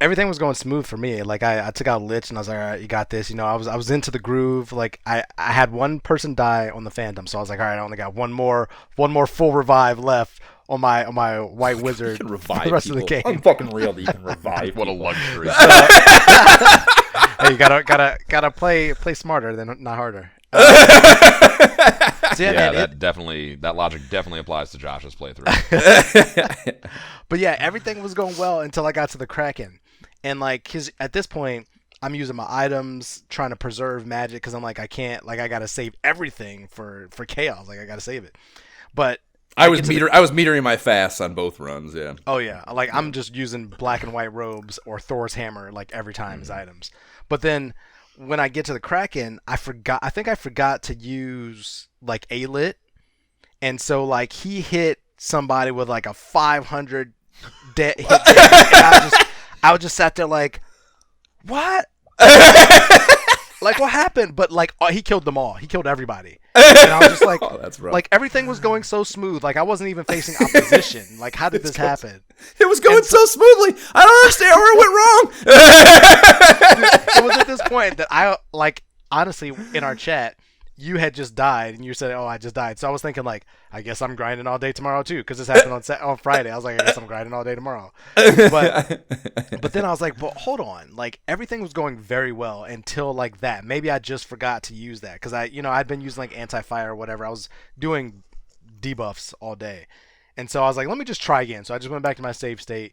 everything was going smooth for me. Like I took out Lich, and I was like, all right, you got this. You know, I was into the groove. Like I had one person die on the Phantom, so I was like, all right, I only got one more full revive left on my white wizard. You can revive for the rest people. of the game. I'm fucking real that you can revive. What a luxury. Hey, you gotta play smarter than not harder. So yeah, that logic definitely applies to Josh's playthrough. But yeah, everything was going well until I got to the Kraken, and like at this point, I'm using my items, trying to preserve magic, because I'm like, I can't, like, I gotta save everything for chaos, like I gotta save it. But I was metering my fasts on both runs. Yeah. Oh yeah, like I'm just using black and white robes or Thor's hammer like every time as items. But then when I get to the Kraken, I think I forgot to use like A-Lit, and so like he hit somebody with like a 500 hit damage, and I was just sat there like, what? Like what happened? But like he killed them all. He killed everybody. And I was just like, oh, that's rough. Like everything was going so smooth. Like I wasn't even facing opposition. Like how did this happen? It was going so smoothly. I don't understand where it went wrong. It was at this point that I, like, honestly, in our chat, you had just died, and you said, oh, I just died. So I was thinking, like, I guess I'm grinding all day tomorrow, too, because this happened on Friday. I was like, I guess I'm grinding all day tomorrow. But then I was like, well, hold on. Like, everything was going very well until, like, that. Maybe I just forgot to use that, because I'd been using, like, anti-fire or whatever. I was doing debuffs all day. And so I was like, let me just try again. So I just went back to my save state,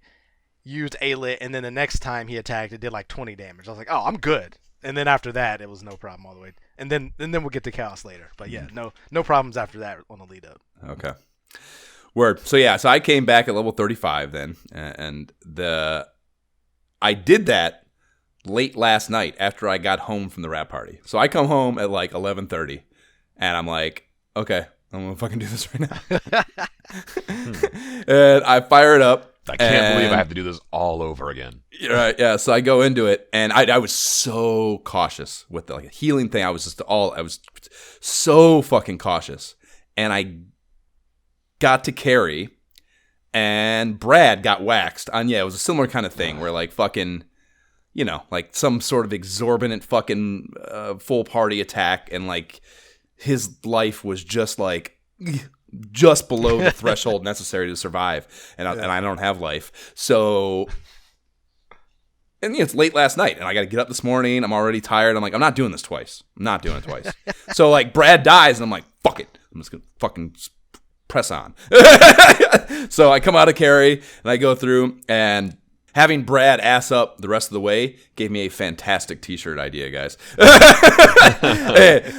used A-Lit, and then the next time he attacked, it did, like, 20 damage. I was like, oh, I'm good. And then after that, it was no problem all the way. And then we'll get to chaos later. But yeah, no problems after that on the lead up. Okay. Word. So yeah, so I came back at level 35 then, and I did that late last night after I got home from the rap party. So I come home at like 11:30, and I'm like, okay, I'm gonna fucking do this right now. And I fire it up. I can't believe I have to do this all over again. Right, yeah. So I go into it, and I was so cautious with the healing thing. I was so fucking cautious, and I got to carry, and Brad got waxed on. Yeah, it was a similar kind of thing where like fucking, like some sort of exorbitant fucking full party attack, and like his life was just like. Just below the threshold necessary to survive, and I don't have life. So, and it's late last night, and I got to get up this morning. I'm already tired. I'm like, I'm not doing this twice. I'm not doing it twice. So like, Brad dies, and I'm like, fuck it. I'm just gonna fucking press on. So I come out of carry, and I go through, and having Brad ass up the rest of the way gave me a fantastic t-shirt idea, guys.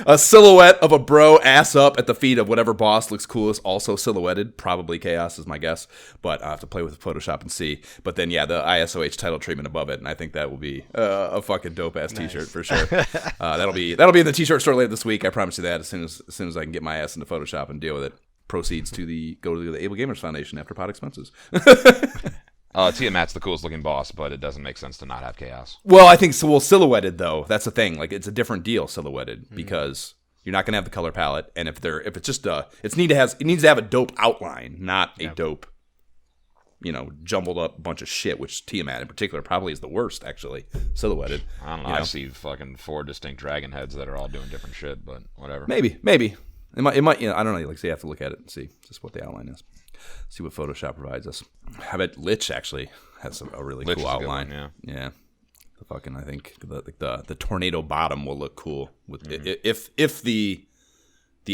A silhouette of a bro ass up at the feet of whatever boss looks coolest, also silhouetted. Probably Chaos is my guess, but I have to play with Photoshop and see. But then, yeah, the ISOH title treatment above it, and I think that will be a fucking dope-ass t-shirt for sure. That'll be in the t-shirt store later this week. I promise you that as soon as I can get my ass into Photoshop and deal with it. Proceeds go to the Able Gamers Foundation after pot expenses. Tiamat's the coolest looking boss, but it doesn't make sense to not have Chaos. Well, I think so. Well, silhouetted though, that's the thing. Like it's a different deal, silhouetted, because you're not gonna have the color palette, and if it's just it needs to have a dope outline, not a dope, jumbled up bunch of shit, which Tiamat in particular probably is the worst, actually, silhouetted. I don't know. I see fucking 4 distinct dragon heads that are all doing different shit, but whatever. Maybe. It might, I don't know. Like, so you have to look at it and see just what the outline is. See what Photoshop provides us. I bet Lich actually has a really Lich cool is a good outline. one, Yeah. The fucking, I think the tornado bottom will look cool with if the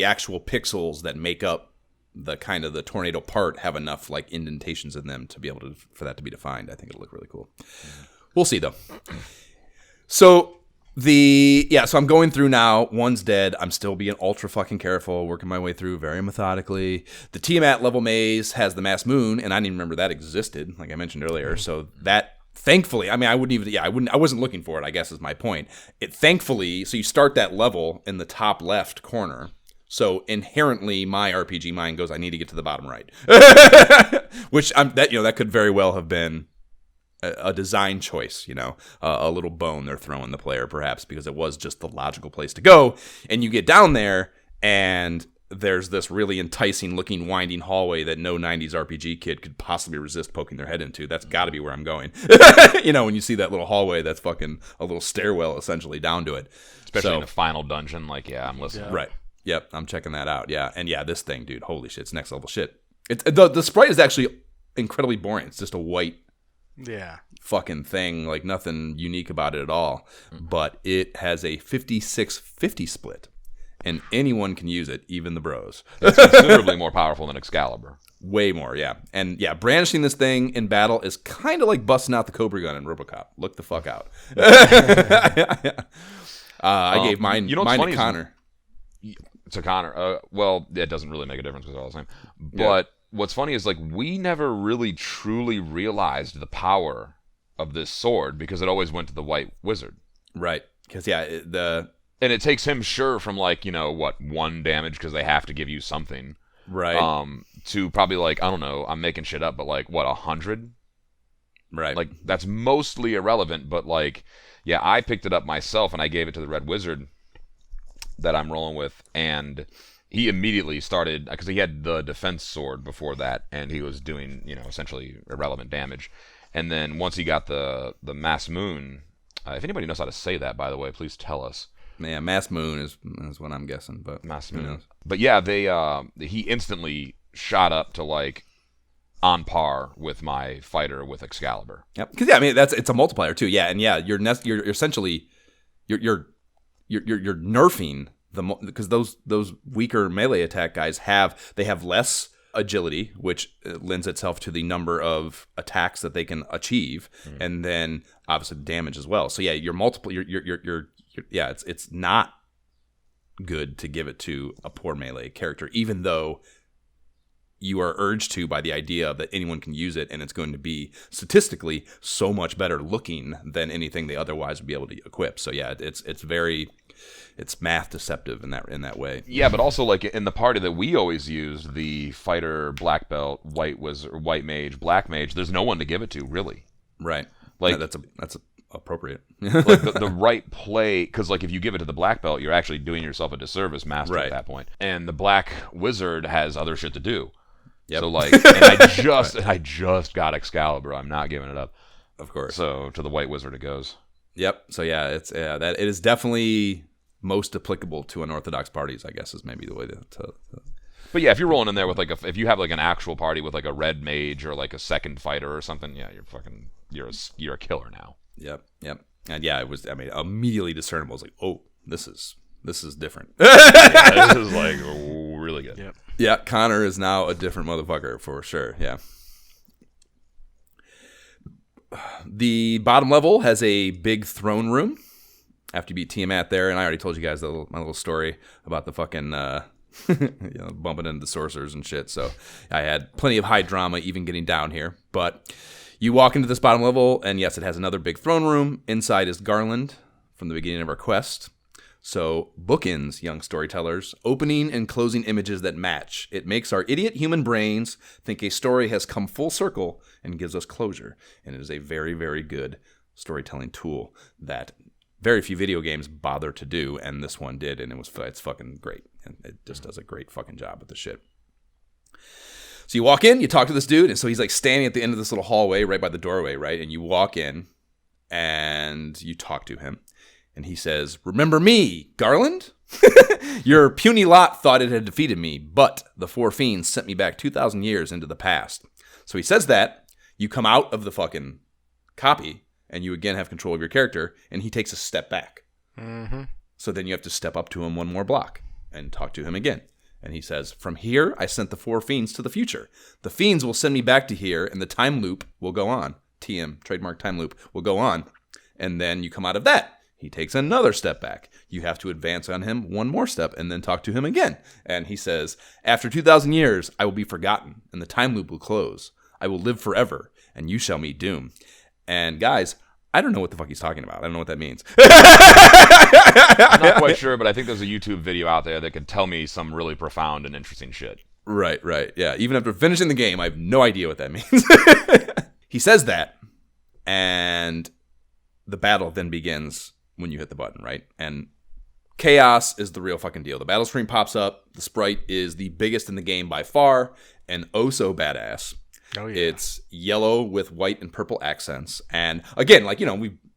actual pixels that make up the kind of the tornado part have enough like indentations in them to be able to for that to be defined. I think it'll look really cool. We'll see though. So so I'm going through now. One's dead. I'm still being ultra fucking careful, working my way through very methodically. The Tiamat level maze has the mass moon, and I didn't even remember that existed, like I mentioned earlier. So that, thankfully, I mean, I wasn't looking for it, I guess is my point. Thankfully, so you start that level in the top left corner. So inherently, my RPG mind goes, I need to get to the bottom right, which that could very well have been a design choice, a little bone they're throwing the player perhaps, because it was just the logical place to go. And you get down there and there's this really enticing looking winding hallway that no 90s RPG kid could possibly resist poking their head into. That's got to be where I'm going. When you see that little hallway, that's fucking a little stairwell essentially down to it. Especially in the final dungeon, I'm listening. Yeah. Right. Yep, I'm checking that out. Yeah. And yeah, this thing, dude, holy shit, it's next level shit. The sprite is actually incredibly boring. It's just a white fucking thing, like nothing unique about it at all. But it has a 56-50 split, and anyone can use it, even the bros. It's considerably more powerful than Excalibur. Way more, yeah. And yeah, brandishing this thing in battle is kind of like busting out the Cobra gun in RoboCop. Look the fuck out. I gave mine to Connor. To Connor. Well, that doesn't really make a difference because they're all the same. But what's funny is, we never really truly realized the power of this sword because it always went to the white wizard. Right. Because, and it takes him, from 1 damage because they have to give you something. Right. To probably, I don't know, I'm making shit up, but 100? Right. That's mostly irrelevant, but, I picked it up myself and I gave it to the red wizard that I'm rolling with, and he immediately started, because he had the defense sword before that, and he was doing, essentially irrelevant damage. And then once he got the mass moon, if anybody knows how to say that, by the way, please tell us. Yeah, mass moon is what I'm guessing, but mass moon. But yeah, he instantly shot up to on par with my fighter with Excalibur. Yep. Because it's a multiplier too. Yeah, and you're essentially you're nerfing because those weaker melee attack guys have less agility, which lends itself to the number of attacks that they can achieve, and then obviously the damage as well. So yeah, it's not good to give it to a poor melee character, even though you are urged to by the idea that anyone can use it, and it's going to be statistically so much better looking than anything they otherwise would be able to equip. So yeah, it's math deceptive in that way. Yeah, but also in the party that we always use, the fighter, black belt, white wizard, white mage, black mage, there's no one to give it to, really. Right. That's appropriate. the right play, because if you give it to the black belt, you're actually doing yourself a disservice, master, at that point. And the black wizard has other shit to do. Yep. So and I just got Excalibur. I'm not giving it up. Of course. So to the white wizard it goes. Yep. So yeah, it is definitely most applicable to unorthodox parties, I guess, is maybe the way to. But yeah, if you're rolling in there with if you have an actual party with a red mage or a second fighter or something, yeah, you're a killer now. Yep. And yeah, it was. Immediately discernible. I was oh, this is different. This is really good. Yep. Yeah, Connor is now a different motherfucker for sure. Yeah. The bottom level has a big throne room. After you beat Tiamat there, and I already told you guys my little story about the fucking bumping into the sorcerers and shit. So I had plenty of high drama even getting down here. But you walk into this bottom level, and yes, it has another big throne room. Inside is Garland from the beginning of our quest. So bookends, young storytellers, opening and closing images that match. It makes our idiot human brains think a story has come full circle and gives us closure. And it is a very, very good storytelling tool that very few video games bother to do, and this one did, and it's fucking great. And it just does a great fucking job with the shit. So you walk in, you talk to this dude, and so he's like standing at the end of this little hallway right by the doorway, right? And you walk in, and you talk to him, and he says, "Remember me, Garland? Your puny lot thought it had defeated me, but the four fiends sent me back 2,000 years into the past." So he says that. You come out of the fucking copy, and you again have control of your character, and he takes a step back. Mm-hmm. So then you have to step up to him one more block and talk to him again. And he says, "From here, I sent the four fiends to the future. The fiends will send me back to here, and the time loop will go on. TM, trademark time loop, will go on." And then you come out of that. He takes another step back. You have to advance on him one more step and then talk to him again. And he says, "After 2,000 years, I will be forgotten, and the time loop will close. I will live forever, and you shall meet doom." And guys, I don't know what the fuck he's talking about. I don't know what that means. I'm not quite sure, but I think there's a YouTube video out there that could tell me some really profound and interesting shit. Right. Yeah, even after finishing the game, I have no idea what that means. He says that, and the battle then begins when you hit the button, right? And chaos is the real fucking deal. The battle screen pops up. The sprite is the biggest in the game by far, and oh so badass. Oh, yeah. It's yellow with white and purple accents. And again, like,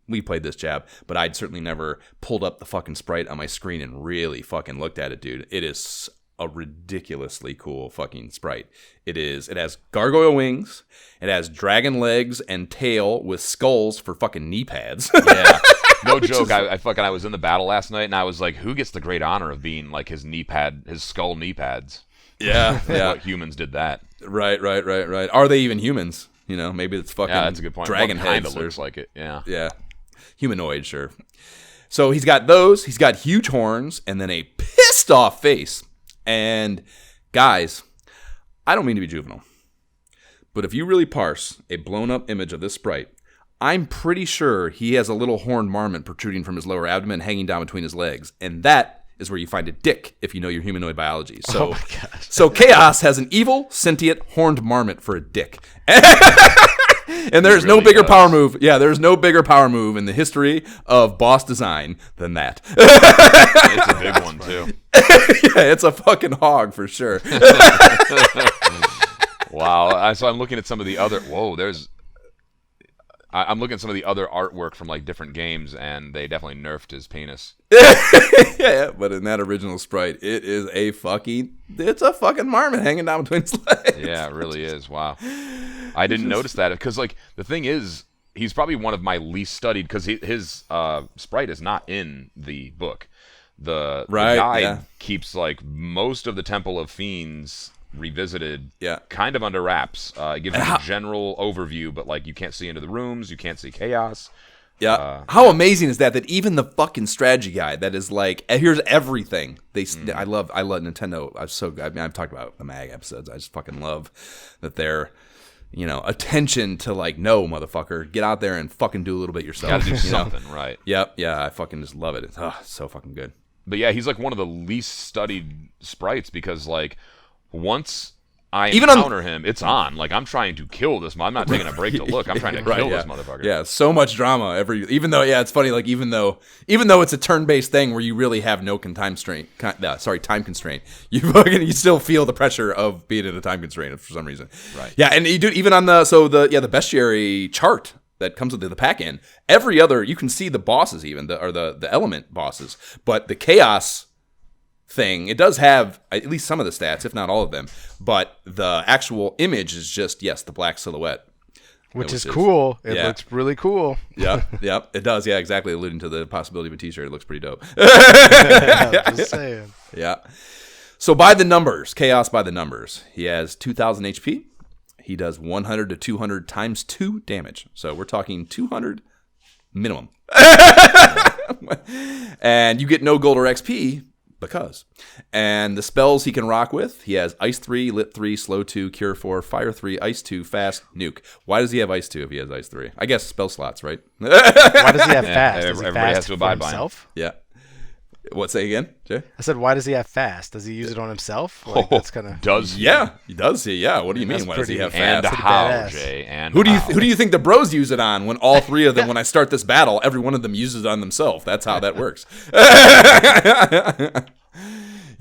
we played this, Jab, but I'd certainly never pulled up the fucking sprite on my screen and really fucking looked at it, dude. It is a ridiculously cool fucking sprite. It has gargoyle wings. It has dragon legs and tail with skulls for fucking knee pads. Yeah. No joke. I was in the battle last night, and I was like, who gets the great honor of being like his skull knee pads? Yeah. What humans did that. Right. Are they even humans? Maybe it's fucking that's a good point. dragon Kind heads. of looks like it, yeah. Yeah. Humanoid, sure. So he's got those. He's got huge horns and then a pissed off face. And guys, I don't mean to be juvenile, but if you really parse a blown up image of this sprite, I'm pretty sure he has a little horned marmot protruding from his lower abdomen hanging down between his legs. And that is where you find a dick if you know your humanoid biology. So, oh my gosh. So Chaos has an evil, sentient, horned marmot for a dick. And there's no bigger power move. Yeah, there's no bigger power move in the history of boss design than that. It's a big one, too. Yeah, it's a fucking hog for sure. Wow. So I'm looking at some of the other... I'm looking at some of the other artwork from like different games, and they definitely nerfed his penis. Yeah, but in that original sprite, it's a fucking marmot hanging down between his legs. Yeah, it really is. Wow. I didn't notice that because like the thing is, he's probably one of my least studied because his sprite is not in the book. The guide keeps like most of the Temple of Fiends revisited, kind of under wraps. It gives you a general overview, but like you can't see into the rooms, you can't see chaos. Yeah. How amazing is that even the fucking strategy guide that is like, here's everything. I love Nintendo. I've talked about the MAG episodes. I just fucking love that they're, attention to like, no, motherfucker, get out there and fucking do a little bit yourself. Gotta do something, right? Yep. Yeah. I fucking just love it. It's so fucking good. But yeah, he's like one of the least studied sprites because like once I encounter him, it's on. Like, I'm trying to kill this. I'm not taking a break to look. I'm trying to kill this motherfucker. Yeah, so much drama even though it's funny. Like, even though it's a turn-based thing where you really have no time constraint. You still feel the pressure of being in a time constraint for some reason. Right. Yeah, and you do even on the bestiary chart that comes with the pack-in. Every other you can see the bosses even the element bosses, but the chaos thing, it does have at least some of the stats, if not all of them, but the actual image is just the black silhouette, which is cool. It looks really cool. Yeah, it does. Yeah, exactly. Alluding to the possibility of a t-shirt, it looks pretty dope. Just saying. Yeah. So by the numbers, Chaos by the numbers, he has 2,000 HP. He does 100 to 200 times 2 damage. So we're talking 200 minimum. And you get no gold or XP. And the spells he can rock with, he has Ice 3, Lit 3, Slow 2, Cure 4, Fire 3, Ice 2, Fast, Nuke. Why does he have Ice 2 if he has Ice 3? I guess spell slots, right? Why does he have Fast? Everybody has to abide by him. Yeah. What, say again, Jay? I said, why does he have Fast? Does he use it on himself? Like, that's kind of... Does he? Yeah, he does. Yeah, what do you mean? Why does he have Fast? And how, Jay? And who do you think the bros use it on when all three of them, when I start this battle, every one of them uses it on themselves? That's how that works.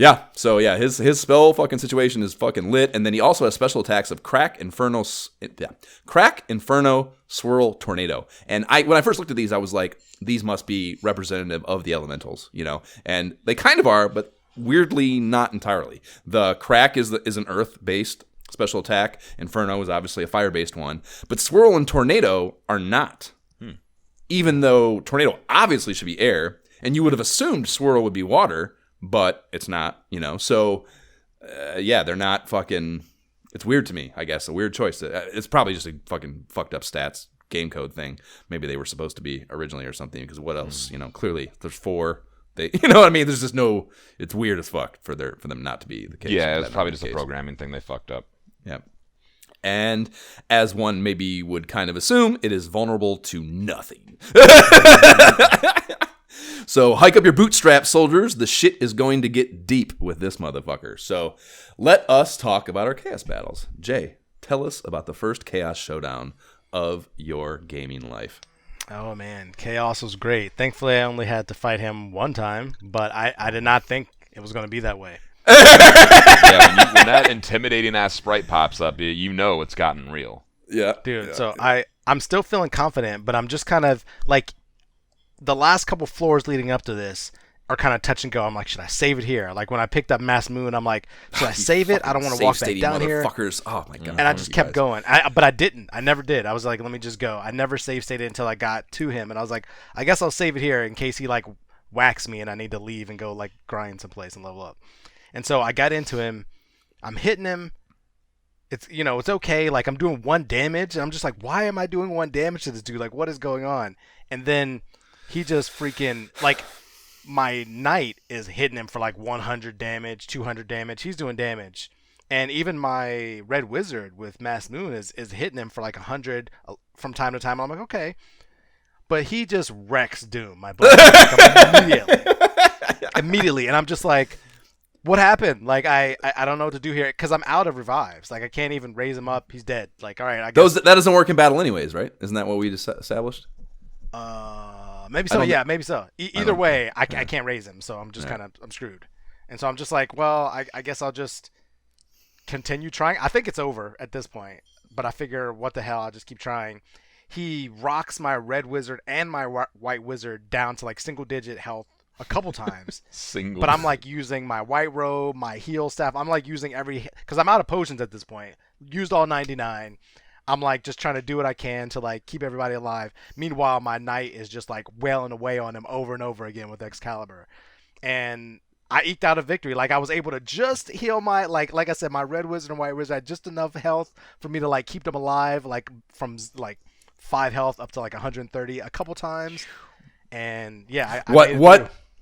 Yeah, so yeah, his spell fucking situation is fucking lit, and then he also has special attacks of Crack, Inferno, Swirl, Tornado. And when I first looked at these, I was like, these must be representative of the elementals, and they kind of are, but weirdly not entirely. The Crack is an earth-based special attack. Inferno is obviously a fire-based one, but Swirl and Tornado are not. Even though Tornado obviously should be air, and you would have assumed Swirl would be water. But it's not, So, yeah, they're not fucking. It's weird to me, I guess. A weird choice. It's probably just a fucking fucked up stats game code thing. Maybe they were supposed to be originally or something. Because what else? Clearly there's 4. They, what I mean? There's just no. It's weird as fuck for them not to be the case. Yeah, it's probably just a programming thing they fucked up. Yeah. And as one maybe would kind of assume, it is vulnerable to nothing. So hike up your bootstraps, soldiers. The shit is going to get deep with this motherfucker. So let us talk about our Chaos battles. Jay, tell us about the first Chaos showdown of your gaming life. Oh, man. Chaos was great. Thankfully, I only had to fight him one time, but I did not think it was going to be that way. Yeah, when that intimidating-ass sprite pops up, it's gotten real. Yeah. Dude, yeah. So I'm still feeling confident, but I'm just kind of like... The last couple floors leading up to this are kind of touch and go. I'm like, should I save it here? Like when I picked up Mass Moon, I'm like, should I save it? I don't want to walk back down here. Oh my god! And I just kept going. But I didn't. I never did. I was like, let me just go. I never save stated until I got to him, and I was like, I guess I'll save it here in case he like whacks me and I need to leave and go like grind someplace and level up. And so I got into him. I'm hitting him. It's it's okay. Like I'm doing 1 damage, and I'm just like, why am I doing 1 damage to this dude? Like what is going on? And then he just freaking, like, my knight is hitting him for, like, 100 damage, 200 damage. He's doing damage. And even my red wizard with Mass Moon is hitting him for, like, 100 from time to time. I'm like, okay. But he just wrecks Doom, my black immediately. And I'm just like, what happened? Like, I don't know what to do here. Because I'm out of revives. Like, I can't even raise him up. He's dead. Like, all right, I guess. That doesn't work in battle anyways, right? Isn't that what we just established? Maybe so. Yeah, maybe so. Either way, I can't raise him, so I'm just I'm screwed. And so I'm just like, well, I guess I'll just continue trying. I think it's over at this point, but I figure, what the hell? I'll just keep trying. He rocks my red wizard and my white wizard down to like single-digit health a couple times. But I'm like using my white robe, my heal staff. I'm like using because I'm out of potions at this point. Used all 99. I'm like just trying to do what I can to like keep everybody alive. Meanwhile, my knight is just like wailing away on him over and over again with Excalibur. And I eked out a victory. Like I was able to just heal my like I said, my red wizard and white wizard had just enough health for me to like keep them alive, like from like 5 health up to like 130 a couple times. And yeah,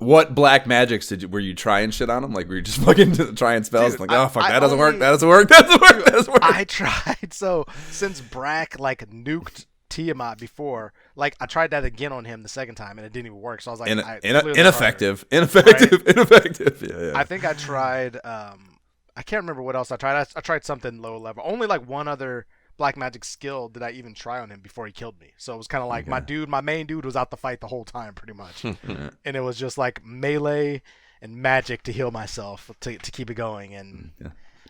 what black magics were you trying shit on him? Like were you just fucking trying spells? Dude, like, oh fuck, that doesn't work. That doesn't work. That doesn't work. I tried. So since Brack like nuked Tiamat before, like I tried that again on him the second time and it didn't even work. So I was like, ineffective. Right? Ineffective. Yeah. I think I tried. I can't remember what else I tried. I tried something low level. Only like one other black magic skill did I even try on him before he killed me. So it was kind of like my main dude was out the fight the whole time pretty much. And it was just like melee and magic to heal myself to keep it going. And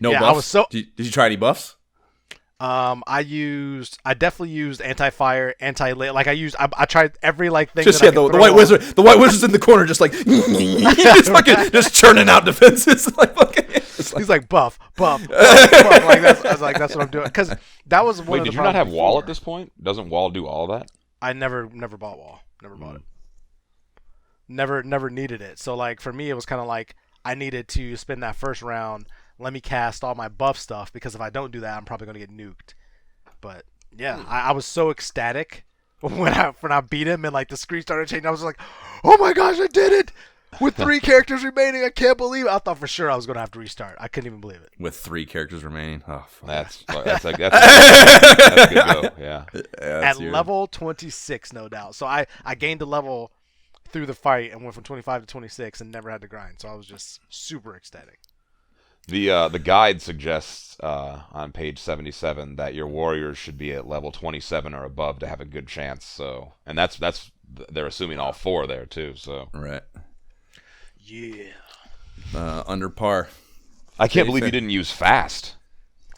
buffs? I was did you try any buffs? I definitely used anti-fire, like I tried every like thing. Just the white wizard. The white wizard's in the corner, just like just churning out defenses. Like fucking. He's like buff. Like that's. I was like, that's what I'm doing. Because that was one. Wait, did you not have wall at this point? Doesn't wall do all that? I never bought wall. Never bought it. Never needed it. So like for me, it was kind of like I needed to spend that first round. Let me cast all my buff stuff because if I don't do that, I'm probably gonna get nuked. But yeah, I was so ecstatic when I beat him and like the screen started changing. I was like, oh my gosh, I did it! With 3 characters remaining, I can't believe it. I thought for sure I was gonna have to restart. I couldn't even believe it. With 3 characters remaining, oh fuck. That's a good go. Yeah. At level 26, no doubt. So I gained a level through the fight and went from 25 to 26 and never had to grind. So I was just super ecstatic. The guide suggests on page 77 that your warriors should be at level 27 or above to have a good chance. So, and that's they're assuming all 4 there too. So right. Yeah. under par. I can't believe you didn't use fast.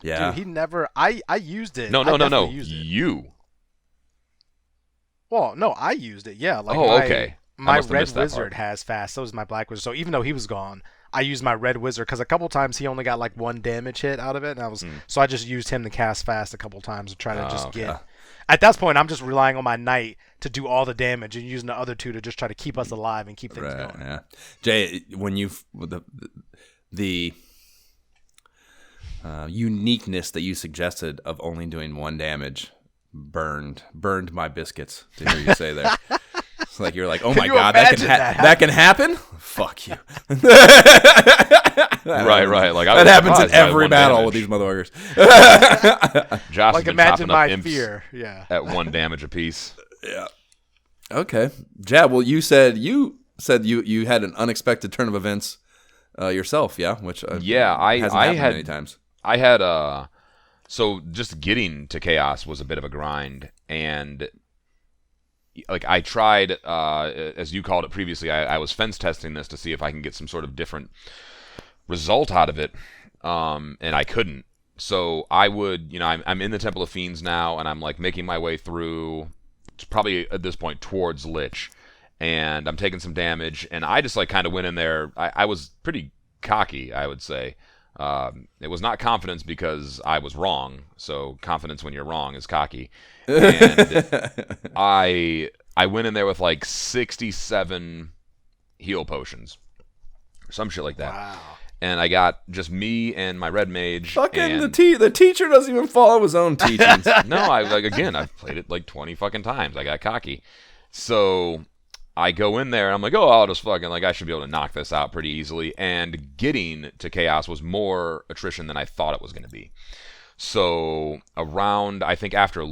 Yeah. Dude, he never. I used it. No. I definitely used it. You. Well, no, I used it. Yeah. Like Okay. My red wizard has fast. So does my black wizard. So even though he was gone, I used my red wizard because a couple times he only got like 1 damage hit out of it, and so I just used him to cast fast a couple times to try to just get. At that point, I'm just relying on my knight to do all the damage and using the other 2 to just try to keep us alive and keep things going. Yeah. Jay, when you the uniqueness that you suggested of only doing 1 damage burned my biscuits to hear you say there. It's like you're like, oh my god, that can happen? Fuck you. Right. Like that happens in every battle with these motherfuckers. Josh like has been imagine my imps fear. Yeah. at 1 damage apiece. Yeah. Okay. Jab, well, you said you had an unexpected turn of events yourself, yeah? Which hasn't happened many times. I had so just getting to chaos was a bit of a grind, and like I tried, as you called it previously, I was fence testing this to see if I can get some sort of different result out of it, and I couldn't. So I would, I'm in the Temple of Fiends now, and I'm like making my way through, probably at this point towards Lich, and I'm taking some damage, and I just like kind of went in there. I was pretty cocky, I would say. It was not confidence because I was wrong. So confidence when you're wrong is cocky. And I went in there with like 67 heal potions, or some shit like that. Wow. And I got just me and my red mage. Fucking the teacher doesn't even follow his own teachings. No, I've played it like 20 fucking times. I got cocky. So I go in there and I'm like, oh, I'll just fucking, like, I should be able to knock this out pretty easily. And getting to chaos was more attrition than I thought it was going to be. So around, I think after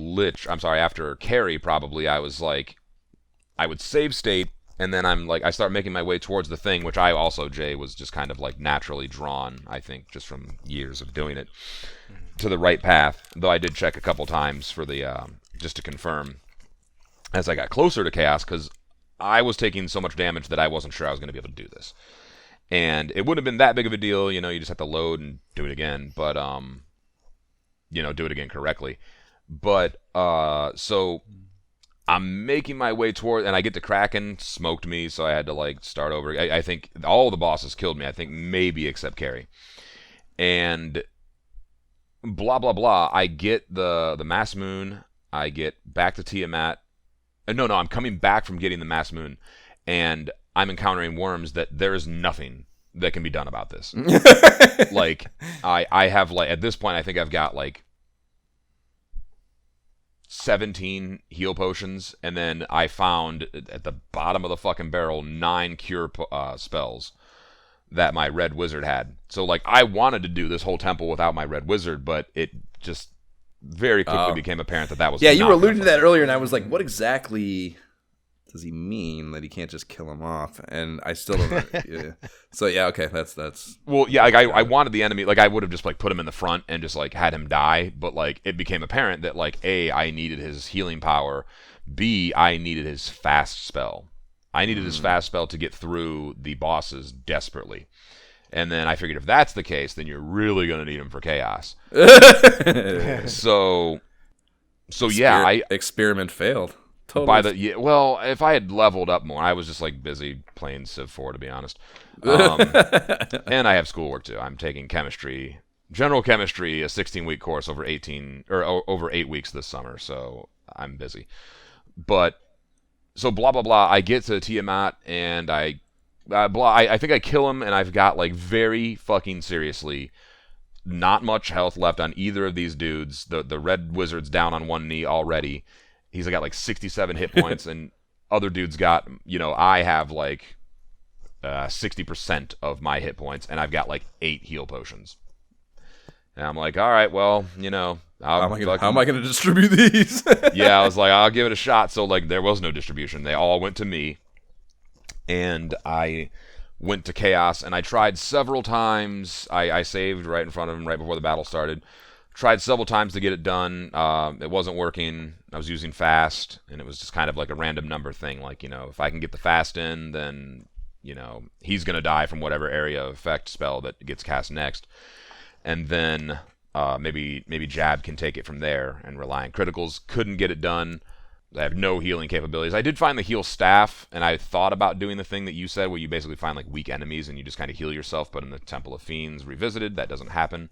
carry probably, I was like, I would save state, and then I start making my way towards the thing, which I also, Jay, was just kind of like naturally drawn, I think, just from years of doing it, to the right path. Though I did check a couple times for the, just to confirm as I got closer to chaos, because I was taking so much damage that I wasn't sure I was going to be able to do this. And it wouldn't have been that big of a deal, you just have to load and do it again, but, do it again correctly. But, so I'm making my way toward, and I get to Kraken, smoked me, so I had to, like, start over. I think all the bosses killed me, I think maybe except Carrie. And blah, blah, blah, I get the Mass Moon, I get back to Tiamat. No, I'm coming back from getting the Mass Moon, and I'm encountering worms that there is nothing that can be done about this. Like, I have, like, at this point, I think I've got, like, 17 heal potions, and then I found at the bottom of the fucking barrel 9 cure spells that my red wizard had. So, like, I wanted to do this whole temple without my red wizard, but it just very quickly became apparent that was you were alluding to that earlier, and I was like, what exactly does he mean that he can't just kill him off? And I still don't know. Yeah. So yeah, okay, that's well, yeah, like I wanted the enemy, like I would have just like put him in the front and just like had him die, but like it became apparent that like A, I needed his healing power, B, I needed his fast spell. I needed his fast spell to get through the bosses desperately. And then I figured if that's the case, then you're really going to need him for chaos. So yeah, experiment failed. Totally. If I had leveled up more, I was just like busy playing Civ 4, to be honest. And I have schoolwork too. I'm taking general chemistry, a 16-week course over 8 weeks this summer. So I'm busy. But so blah blah blah. I get to Tiamat and I think I kill him, and I've got like very fucking seriously not much health left on either of these dudes. The red wizard's down on one knee already. He's got like 67 hit points, and other dudes got, I have like 60% of my hit points, and I've got like 8 heal potions. And I'm like, all right, well, how am I going to distribute these? Yeah, I was like, I'll give it a shot. So like, there was no distribution. They all went to me. And I went to chaos, and I tried several times. I saved right in front of him right before the battle started. Tried several times to get it done. It wasn't working. I was using fast, and it was just kind of like a random number thing. Like, if I can get the fast in, then he's going to die from whatever area of effect spell that gets cast next. And then maybe Jab can take it from there and rely on criticals. Couldn't get it done. I have no healing capabilities. I did find the heal staff, and I thought about doing the thing that you said where you basically find like weak enemies and you just kind of heal yourself, but in the Temple of Fiends Revisited, that doesn't happen.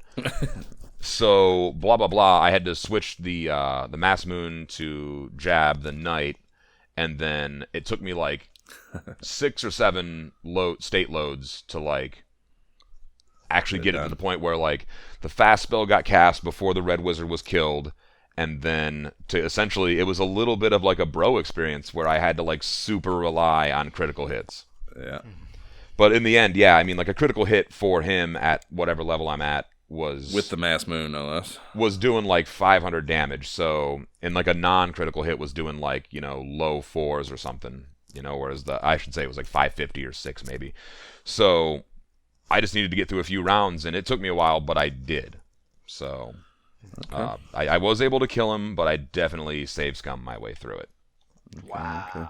So, blah, blah, blah. I had to switch the Mass Moon to Jab the Knight, and then it took me like 6 or 7 state loads to like actually get it to the point where like the fast spell got cast before the Red Wizard was killed. And then to essentially, it was a little bit of like a bro experience where I had to like super rely on critical hits. Yeah. But in the end, yeah, I mean, like a critical hit for him at whatever level I'm at was with the Mass Moon, no less, was doing like 500 damage. So, and like a non-critical hit was doing like low 4s or something. Whereas I should say it was like 550 or 6 maybe. So, I just needed to get through a few rounds, and it took me a while, but I did. So. Okay. I was able to kill him, but I definitely save scum my way through it. Wow. Okay.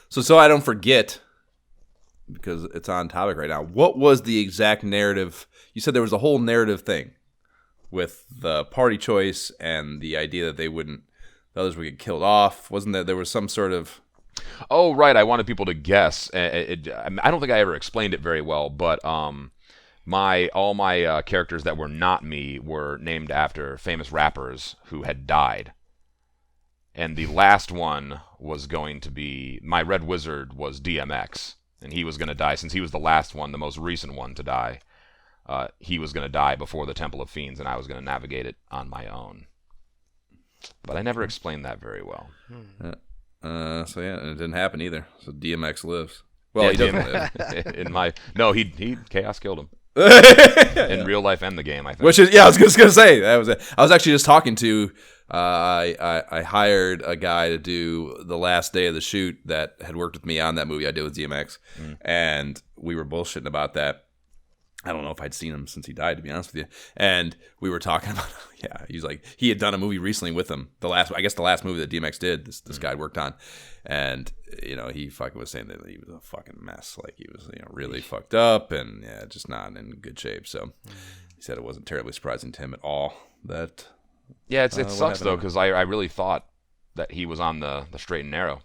So I don't forget, because it's on topic right now, what was the exact narrative? You said there was a whole narrative thing with the party choice and the idea that the others would get killed off. Wasn't there was some sort of... Oh, right. I wanted people to guess. I don't think I ever explained it very well, but... all my characters that were not me were named after famous rappers who had died. And the last one was going to be... My Red Wizard was DMX, and he was going to die. Since he was the last one, the most recent one to die, he was going to die before the Temple of Fiends, and I was going to navigate it on my own. But I never explained that very well. So yeah, and it didn't happen either. So DMX lives. Well, he doesn't live. He Chaos killed him. In real life and the game, I think. Which is, I was just gonna say that was it. I was actually just talking to. I hired a guy to do the last day of the shoot that had worked with me on that movie I did with DMX, and we were bullshitting about that. I don't know if I'd seen him since he died, to be honest with you. And we were talking about, he's like, he had done a movie recently with him. The last movie that DMX did, this guy worked on. And, he fucking was saying that he was a fucking mess. Like, he was, really fucked up and, just not in good shape. So he said it wasn't terribly surprising to him at all that. Yeah, it sucks, though, because I really thought that he was on the straight and narrow.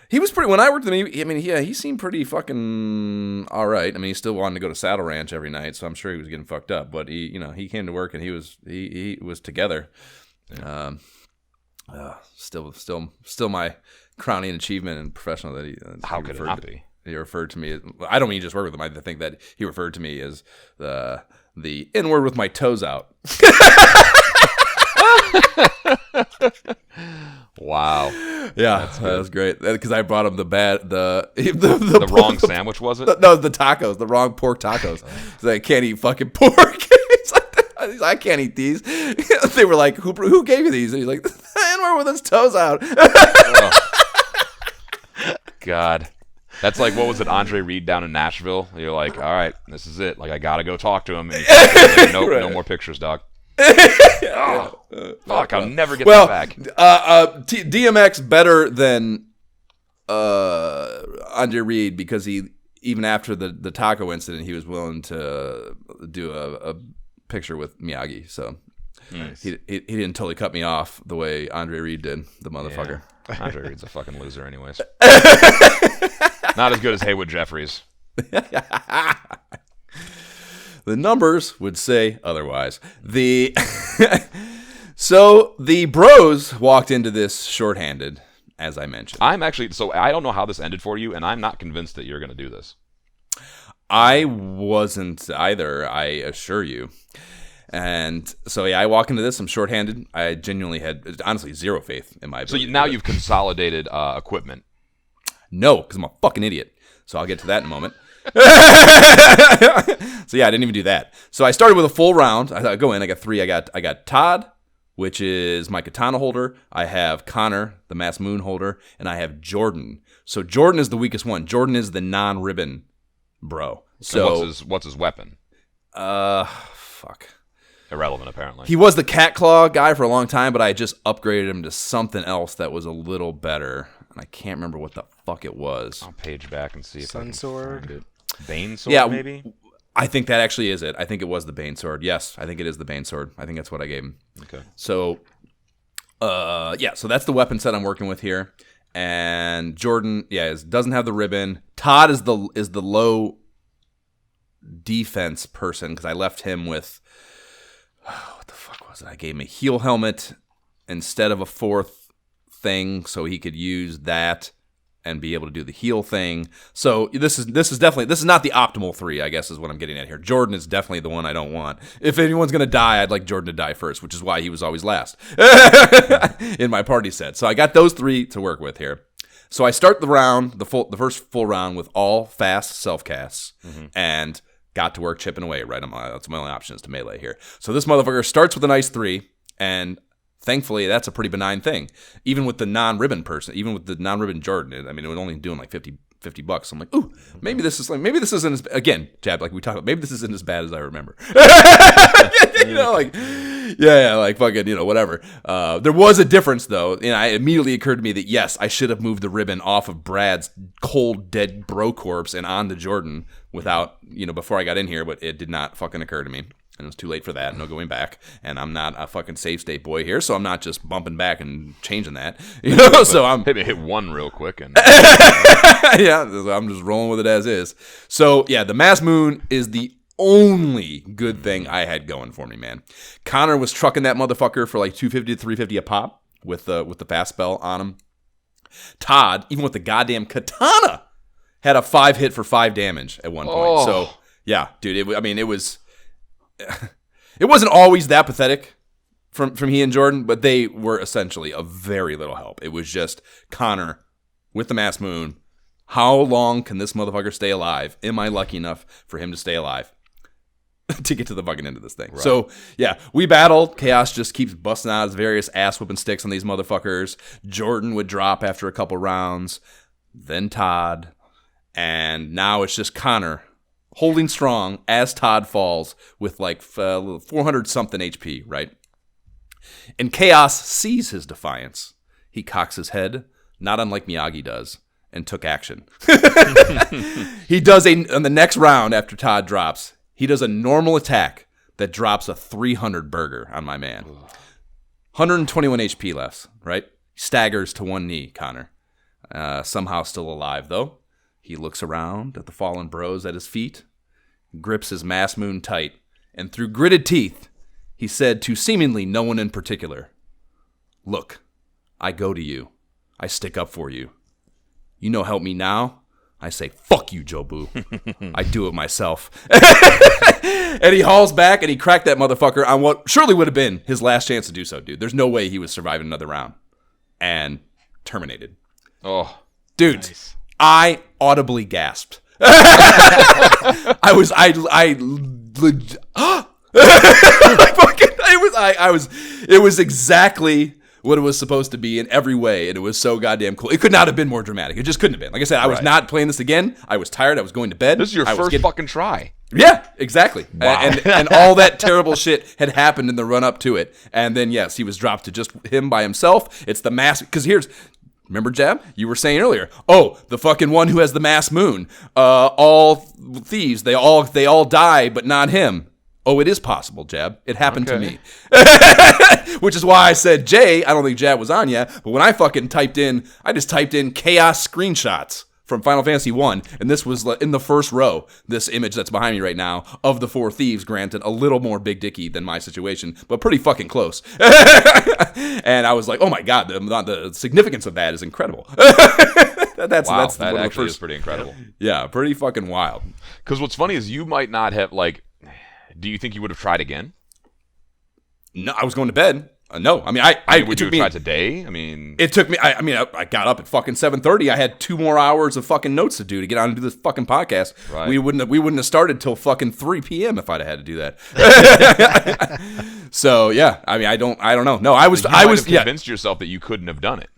He was pretty. When I worked with him, he seemed pretty fucking all right. I mean, he still wanted to go to Saddle Ranch every night, so I'm sure he was getting fucked up. But he came to work and he was together. Yeah. Still my crowning achievement and professional that he. How could it not be? He referred to me as, I don't mean just work with him. I think that he referred to me as the N-word with my toes out. Wow. Yeah, that was great. Because I brought him the wrong sandwich, was it? No, the tacos, the wrong pork tacos. He's like, I can't eat fucking pork. He's like, I can't eat these. They were like, who gave you these? And he's like, the N-word with his toes out. Oh. God. That's like, what was it, Andre Reed down in Nashville? You're like, all right, this is it. Like, I got to go talk to him. And like, no more pictures, dog. Fuck, I'll never get that back. DMX better than Andre Reed because he, even after the taco incident, he was willing to do a picture with Miyagi. So nice. he didn't totally cut me off the way Andre Reed did, the motherfucker. Yeah. Andre Reed's a fucking loser anyways. Not as good as Haywood Jeffries. The numbers would say otherwise. So the bros walked into this shorthanded, as I mentioned. So I don't know how this ended for you, and I'm not convinced that you're going to do this. I wasn't either, I assure you. And so, I walk into this, I'm shorthanded. I genuinely had, honestly, zero faith in my ability. So now you've consolidated equipment. No, because I'm a fucking idiot. So I'll get to that in a moment. So I didn't even do that. So I started with a full round. I go in. I got 3. I got Todd, which is my katana holder. I have Connor, the Mass Moon holder, and I have Jordan. So Jordan is the weakest one. Jordan is the non-ribbon bro. So what's his weapon? Fuck. Irrelevant, apparently. He was the cat claw guy for a long time, but I just upgraded him to something else that was a little better, and I can't remember what the fuck it was. I'll page back and see if I can Sunsword? find it. Bane Sword, maybe? I think that actually is it. I think it was the Bane Sword. Yes, I think it is the Bane Sword. I think that's what I gave him. Okay. So, so that's the weapon set I'm working with here. And Jordan, doesn't have the ribbon. Todd is the low defense person because I left him with what the fuck was it? I gave him a heal helmet instead of a fourth thing, so he could use that and be able to do the heal thing. So this is not the optimal 3, I guess is what I'm getting at here. Jordan is definitely the one I don't want. If anyone's gonna die, I'd like Jordan to die first, which is why he was always last in my party set. So I got those 3 to work with here. So I start the round, the first full round with all fast self casts, and got to work chipping away. Right, that's my only option is to melee here. So this motherfucker starts with a nice 3, and thankfully, that's a pretty benign thing. Even with the non-ribbon person, even with the non-ribbon Jordan, I mean, it was only doing like $50. I'm like, ooh, maybe this isn't as, again, Jab, like we talked about, maybe this isn't as bad as I remember. Like fucking, whatever. There was a difference though, and it immediately occurred to me that yes, I should have moved the ribbon off of Brad's cold dead bro corpse and onto Jordan without, before I got in here, but it did not fucking occur to me. And it was too late for that. No going back. And I'm not a fucking save state boy here, so I'm not just bumping back and changing that. So I'm hit 1 real quick and I'm just rolling with it as is. So yeah, the Mass Moon is the only good thing I had going for me, man. Connor was trucking that motherfucker for like 250 to 350 a pop with the fast spell on him. Todd, even with the goddamn katana, had a 5 hit for 5 damage at one point. So yeah, dude, it was. It wasn't always that pathetic from he and Jordan, but they were essentially of very little help. It was just Connor with the Mass Moon. How long can this motherfucker stay alive? Am I lucky enough for him to stay alive to get to the fucking end of this thing? Right. So, yeah, we battled. Chaos just keeps busting out his various ass-whooping sticks on these motherfuckers. Jordan would drop after a couple rounds. Then Todd. And now it's just Connor holding strong as Todd falls with like 400-something HP, right? And Chaos sees his defiance. He cocks his head, not unlike Miyagi does, and took action. He does on the next round after Todd drops, he does a normal attack that drops a 300 burger on my man. 121 HP left, right? Staggers to one knee, Connor. Somehow still alive, though. He looks around at the fallen bros at his feet, grips his Mass Moon tight, and through gritted teeth, he said to seemingly no one in particular, "Look, I go to you. I stick up for you. You know help me now? I say, fuck you, Jobu. I do it myself." And he hauls back and he cracked that motherfucker on what surely would have been his last chance to do so, dude. There's no way he was surviving another round. And terminated. Oh. Dude, Nice. I audibly gasped. It was exactly what it was supposed to be in every way, and it was so goddamn cool. It could not have been more dramatic. It just couldn't have been. Like I said, I was not playing this again. I was tired. I was going to bed. This is your first fucking try. Yeah, exactly. Wow. And all that terrible shit had happened in the run up to it. And then, yes, he was dropped to just him by himself. It's the mass. Because remember, Jab? You were saying earlier, the fucking one who has the Mass Moon. All thieves, they all die, but not him. Oh, it is possible, Jab. It happened to me. Which is why I said, Jay, I don't think Jab was on yet, but when I fucking I just typed in chaos screenshots from Final Fantasy 1, and this was in the first row, this image that's behind me right now, of the 4 thieves, granted, a little more big dicky than my situation, but pretty fucking close. And I was like, oh my god, the significance of that is incredible. That's that actually is pretty incredible. Yeah, pretty fucking wild. Because what's funny is you might not have, do you think you would have tried again? No, I was going to bed. No, I mean, would you have tried today? I mean, it took me. I got up at fucking 7:30. I had 2 more hours of fucking notes to do to get on and do this fucking podcast. Right. We wouldn't have started till fucking 3 p.m. if I'd have had to do that. So yeah, I mean, I don't know. No, I was convinced yourself that you couldn't have done it.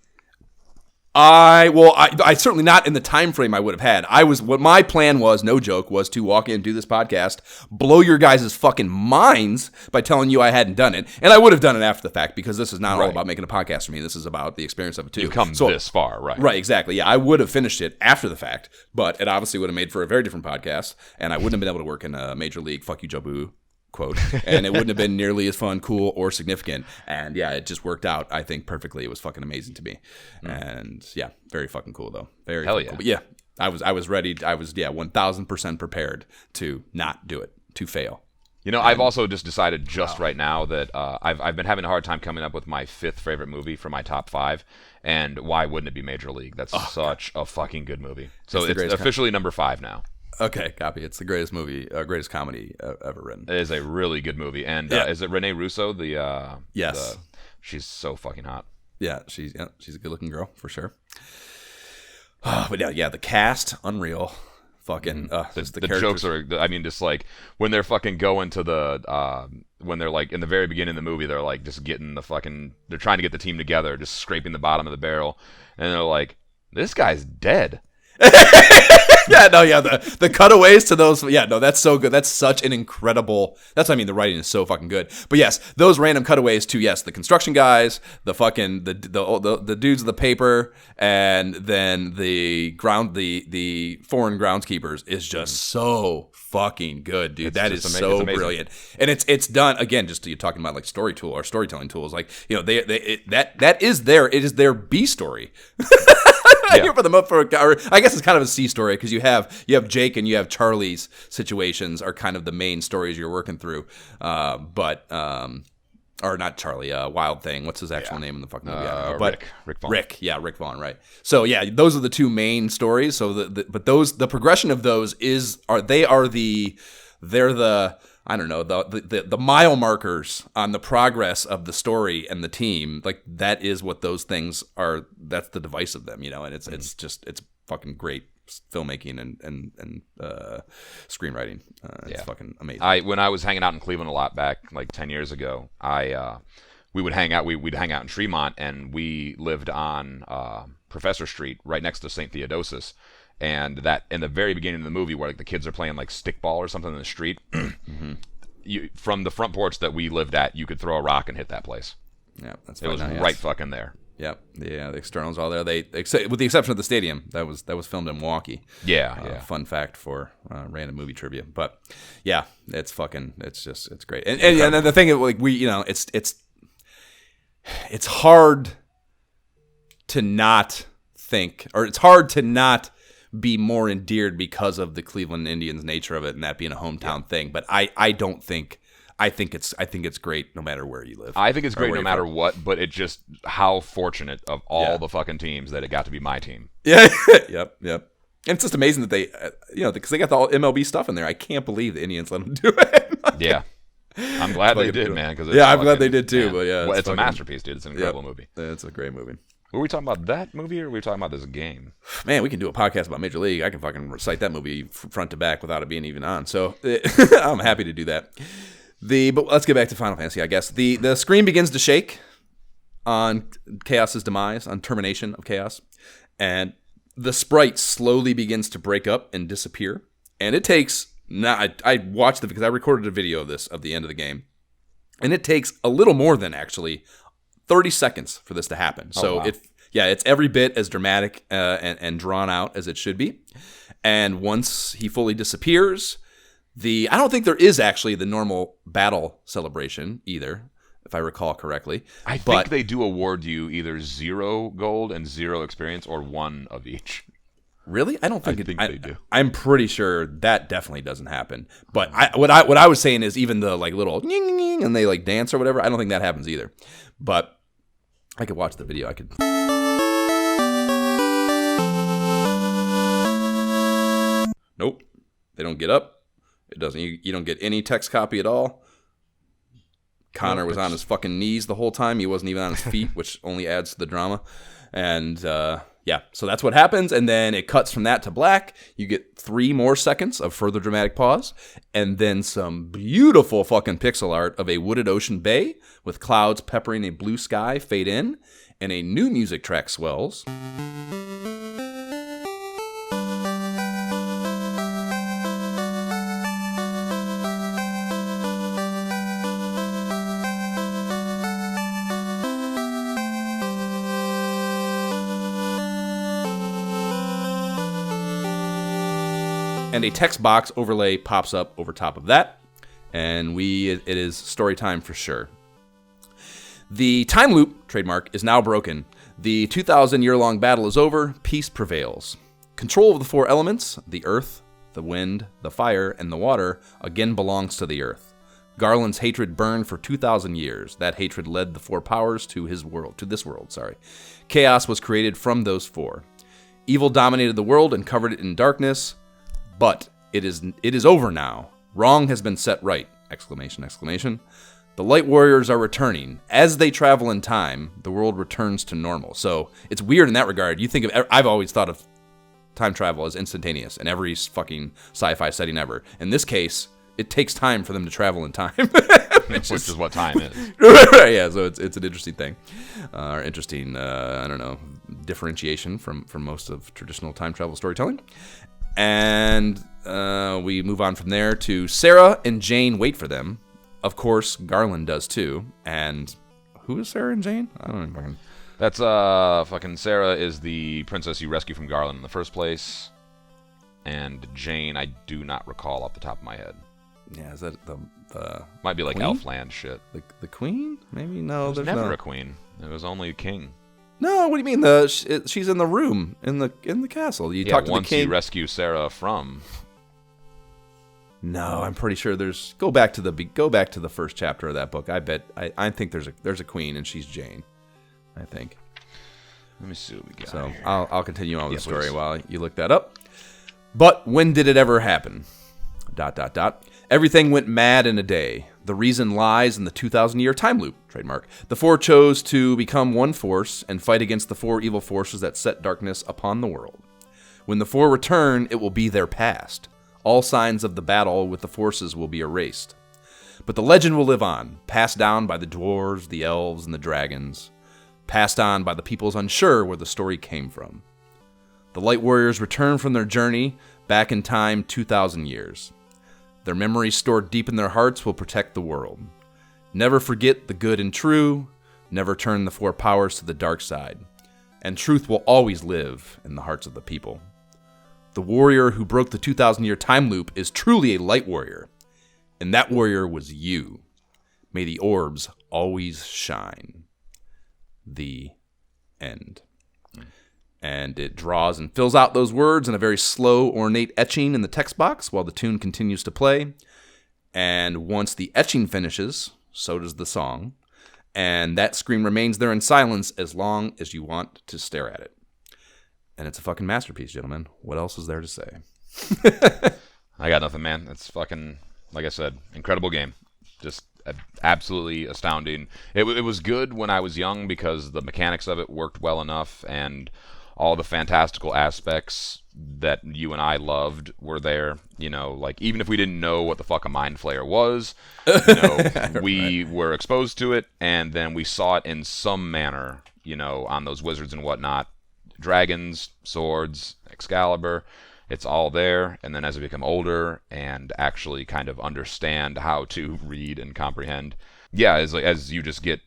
I certainly not in the time frame I would have had. What my plan was, no joke, was to walk in and do this podcast, blow your guys' fucking minds by telling you I hadn't done it, and I would have done it after the fact because this is not all about making a podcast for me. This is about the experience of it too. You've come this far, right? Right, exactly. Yeah, I would have finished it after the fact, but it obviously would have made for a very different podcast, and I wouldn't have been able to work in a major league. Fuck you, Joe Boo. Quote, and it wouldn't have been nearly as fun, cool, or significant. And yeah, it just worked out, I think, perfectly. It was fucking amazing to me. And yeah, very fucking cool though. Very Hell cool. But yeah, I was ready. I was 1000% prepared to not do it, to fail. You know, I've also just decided right now that I've been having a hard time coming up with my 5th favorite movie for my top 5, and why wouldn't it be Major League? That's such a fucking good movie. So it's officially number 5 now. Okay, copy. It's the greatest movie, greatest comedy ever written. It is a really good movie, and is it Renee Russo? Yes, she's so fucking hot. Yeah, she's a good-looking girl for sure. But yeah, the cast, unreal. Fucking the jokes are. I mean, just like when they're fucking going to the when they're like in the very beginning of the movie, they're like just getting they're trying to get the team together, just scraping the bottom of the barrel, and they're like, this guy's dead. The cutaways to those, that's so good. That's such an incredible, that's what I mean, the writing is so fucking good. But yes, those random cutaways to, the construction guys, the fucking, the dudes of the paper, and then the foreign groundskeepers is just so fucking good, dude. That is so brilliant. And it's done, again, just you're talking about like storytelling tools, like, that is their B story. Yeah. I guess it's kind of a C story because you have Jake and you have Charlie's situations are kind of the main stories you're working through, or not Charlie, Wild Thing. What's his actual name in the fucking movie? Rick Vaughn. Rick Vaughn, right? So yeah, those are the two main stories. So the progression of those they're the I don't know, the mile markers on the progress of the story and the team. Like that is what those things are. That's the device of them, and it's fucking great filmmaking and screenwriting. It's fucking amazing. When I was hanging out in Cleveland a lot back like 10 years ago, we would hang out. We'd hang out in Tremont, and we lived on Professor Street, right next to St. Theodosius. And that in the very beginning of the movie, where like the kids are playing like stickball or something in the street, from the front porch that we lived at, you could throw a rock and hit that place. Yeah, that's it was right fucking there. Yep, the externals all there. With the exception of the stadium, that was filmed in Milwaukee. Yeah. Fun fact for random movie trivia, but yeah, it's great. And the thing is, like it's hard to not think, or it's hard to not be more endeared because of the Cleveland Indians nature of it and that being a hometown thing. But I think it's great no matter where you live. I think it's great no matter what, but it just how fortunate of all the fucking teams that it got to be my team. Yeah. Yep. And it's just amazing that they, because they got the all MLB stuff in there. I can't believe the Indians let them do it. Yeah. I'm glad they did, man. I'm glad they did too. Man. But yeah, it's a masterpiece, dude. It's an incredible movie. It's a great movie. Were we talking about that movie, or were we talking about this game? Man, we can do a podcast about Major League. I can fucking recite that movie front to back without it being even on. So I'm happy to do that. But let's get back to Final Fantasy, I guess. The screen begins to shake on Chaos's demise, on termination of Chaos, and the sprite slowly begins to break up and disappear. And it takes I watched it because I recorded a video of this of the end of the game, and it takes a little more than actually 30 seconds for this to happen. So it's every bit as dramatic and drawn out as it should be. And once he fully disappears, I don't think there is actually the normal battle celebration either, if I recall correctly. I think they do award you either 0 gold and 0 experience, or 1 of each. Really? I don't think they do. I'm pretty sure that definitely doesn't happen. But what I was saying is even the like little ning, and they like dance or whatever, I don't think that happens either. But I could watch the video. I could. Nope. They don't get up. It doesn't. You don't get any text copy at all. Connor was on his fucking knees the whole time. He wasn't even on his feet, which only adds to the drama. And Yeah, so that's what happens, and then it cuts from that to black. You get 3 more seconds of further dramatic pause, and then some beautiful fucking pixel art of a wooded ocean bay with clouds peppering a blue sky fade in, and a new music track swells. And a text box overlay pops up over top of that, and it is story time for sure. The time loop, trademark, is now broken. The 2,000-year-long battle is over. Peace prevails. Control of the 4 elements, the earth, the wind, the fire, and the water, again belongs to the earth. Garland's hatred burned for 2,000 years. That hatred led the 4 powers to this world. Chaos was created from those 4. Evil dominated the world and covered it in darkness. But it is over now. Wrong has been set right! ! The Light Warriors are returning. As they travel in time, the world returns to normal. So it's weird in that regard. I've always thought of time travel as instantaneous in every fucking sci-fi setting ever. In this case, it takes time for them to travel in time. Which is what time is. Right, yeah, so it's an interesting thing. Or interesting, differentiation from most of traditional time travel storytelling. And we move on from there to Sarah and Jane wait for them. Of course, Garland does too. And who is Sarah and Jane? I don't know. That's fucking Sarah is the princess you rescue from Garland in the first place. And Jane, I do not recall off the top of my head. Yeah, is that the might be like queen? Elfland shit. The queen? Maybe no. There's never a queen. It was only a king. No, what do you mean? She's in the room in the castle. You talk to the king. Once you rescue Sarah from. No, I'm pretty sure there's. Go back to the first chapter of that book. I think there's a queen and she's Jane. I think. Let me see what we got. So here. I'll continue on with the story please. while you look that up. But when did it ever happen? ... Everything went mad in a day. The reason lies in the 2,000-year time loop, trademark. The 4 chose to become one force and fight against the 4 evil forces that set darkness upon the world. When the 4 return, it will be their past. All signs of the battle with the forces will be erased. But the legend will live on, passed down by the dwarves, the elves, and the dragons, passed on by the peoples unsure where the story came from. The Light Warriors return from their journey back in time 2,000 years. Their memories stored deep in their hearts will protect the world. Never forget the good and true. Never turn the 4 powers to the dark side. And truth will always live in the hearts of the people. The warrior who broke the 2,000-year time loop is truly a light warrior. And that warrior was you. May the orbs always shine. The end. And it draws and fills out those words in a very slow, ornate etching in the text box while the tune continues to play. And once the etching finishes, so does the song. And that screen remains there in silence as long as you want to stare at it. And it's a fucking masterpiece, gentlemen. What else is there to say? I got nothing, man. It's fucking, like I said, incredible game. Just absolutely astounding. It was good when I was young because the mechanics of it worked well enough and all the fantastical aspects that you and I loved were there. You know, like, even if we didn't know what the fuck a Mind Flayer was, you know, we were exposed to it, and then we saw it in some manner, you know, on those wizards and whatnot. Dragons, swords, Excalibur, it's all there. And then as I become older and actually kind of understand how to read and comprehend, yeah, as you just get,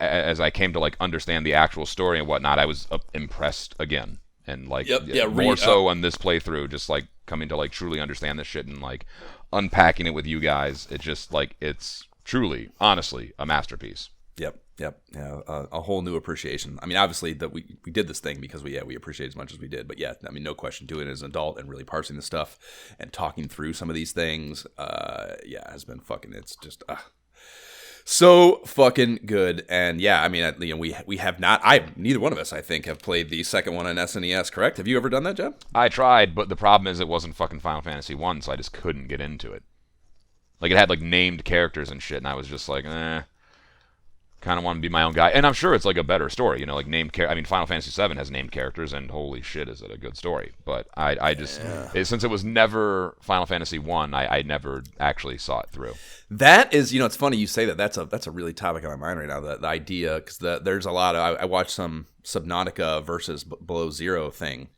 as I came to like understand the actual story and whatnot, I was impressed again. And like more so on this playthrough, just like coming to like truly understand this shit and like unpacking it with you guys. It's just like, it's truly, honestly, a masterpiece. Yep. Yeah, a whole new appreciation. I mean, obviously that we did this thing because we appreciate as much as we did. But yeah, I mean, no question, doing it as an adult and really parsing the stuff and talking through some of these things, has been fucking. It's just so fucking good. And yeah, I mean, you know, we have not. Neither one of us, I think, have played the second one on SNES. Correct? Have you ever done that, Jeff? I tried, but the problem is it wasn't fucking Final Fantasy 1, so I just couldn't get into it. Like, it had like named characters and shit, and I was just like, eh. kind of want to be my own guy, and I'm sure it's like a better story, you know, like I mean, Final Fantasy VII has named characters, and holy shit, is it a good story? But I just since it was never Final Fantasy I never actually saw it through. That is, it's funny you say that. That's a really topic on my mind right now. The idea, because there's a lot of I watched some Subnautica versus Below Zero thing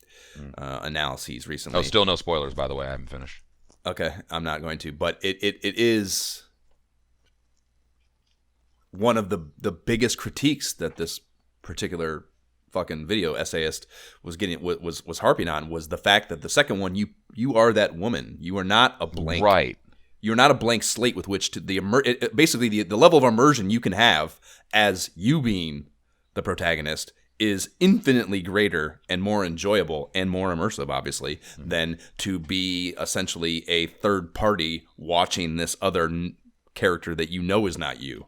analyses recently. Oh, still no spoilers, by the way. I haven't finished. Okay, I'm not going to, but it is one of the biggest critiques that this particular fucking video essayist was getting was harping on was the fact that the second one you are that woman. You are not a blank. Right. You're not a blank slate with which to basically the level of immersion you can have as you being the protagonist is infinitely greater and more enjoyable and more immersive, obviously, than to be essentially a third party watching this other character that is not you.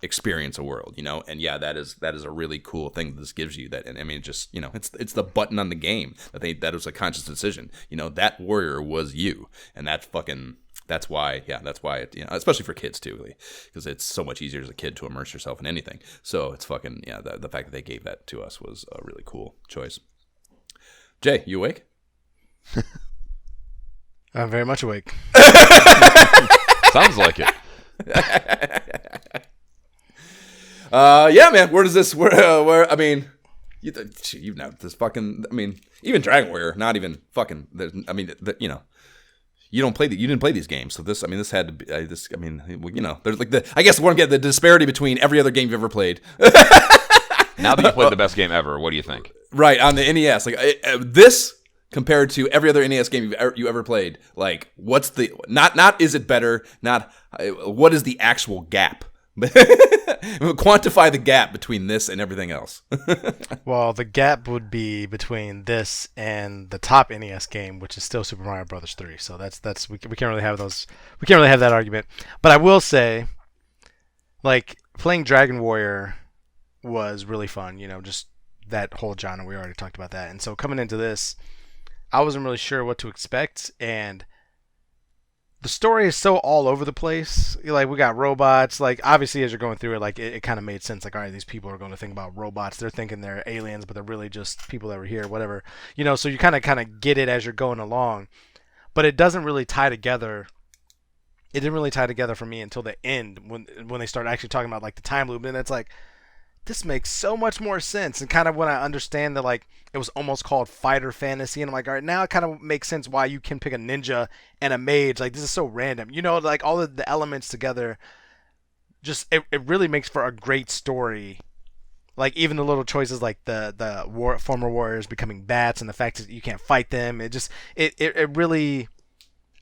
Experience a world, and that is a really cool thing that this gives you. That, and I mean, just it's the button on the game that was a conscious decision. That warrior was you, and that's why it, especially for kids too, because it's so much easier as a kid to immerse yourself in anything. So it's fucking the fact that they gave that to us was a really cool choice. Jay, you awake? I'm very much awake. Sounds like it. Yeah, man. Where does this? Where? I mean, you know this fucking. I mean, even Dragon Warrior, not even fucking. I mean, you don't play. You didn't play these games, so this. I mean, this had to be. This. I mean, there's like I guess one get the disparity between every other game you've ever played. Now that you played the best game ever, what do you think? Right on the NES, like this compared to every other NES game you ever played. Like, what's the not? Is it better? Not. What is the actual gap? Quantify the gap between this and everything else. Well, the gap would be between this and the top NES game, which is still Super Mario Brothers 3. So that's we can't really have those. We can't really have that argument. But I will say, like, playing Dragon Warrior was really fun. Just that whole genre. We already talked about that. And so coming into this, I wasn't really sure what to expect, and the story is so all over the place. Like, we got robots. Like, obviously, as you're going through it, like, it kind of made sense. Like, all right, these people are going to think about robots. They're thinking they're aliens, but they're really just people that were here, whatever. So you kind of get it as you're going along. But it doesn't really tie together. It didn't really tie together for me until the end when they start actually talking about, like, the time loop. And it's like, this makes so much more sense. And kind of when I understand that, like, it was almost called fighter fantasy, and I'm like, all right, now it kind of makes sense why you can pick a ninja and a mage. Like, this is so random, like all of the elements together. Just it really makes for a great story. Like, even the little choices, like the former warriors becoming bats, and the fact that you can't fight them. It really.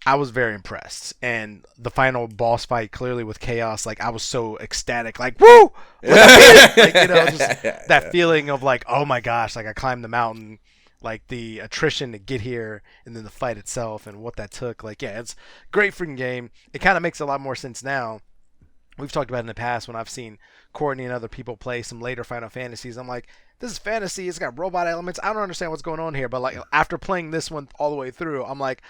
I was very impressed, and the final boss fight, clearly with Chaos, like, I was so ecstatic, like, woo! Like, just that feeling of, like, oh my gosh, like, I climbed the mountain, like, the attrition to get here, and then the fight itself, and what that took. Like, yeah, it's a great freaking game. It kind of makes a lot more sense now. We've talked about it in the past when I've seen Courtney and other people play some later Final Fantasies. I'm like, this is fantasy, it's got robot elements, I don't understand what's going on here, but, like, after playing this one all the way through, I'm like,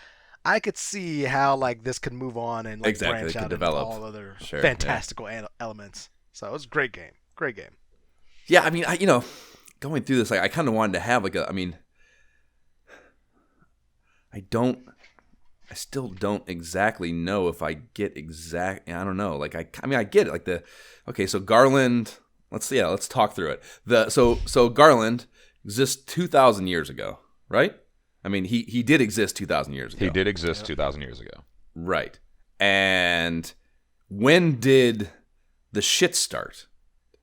I could see how, like, this could move on and, like, branch out into all other fantastical elements. So it was a great game. Great game. Yeah, I mean, going through this, like, I kind of wanted to have, like, I still don't exactly know if I get I don't know. Like, I get it. Like, so Garland, let's talk through it. So Garland exists 2,000 years ago, right? I mean, he did exist 2,000 years ago. He did exist 2,000 years ago. Right. And when did the shit start?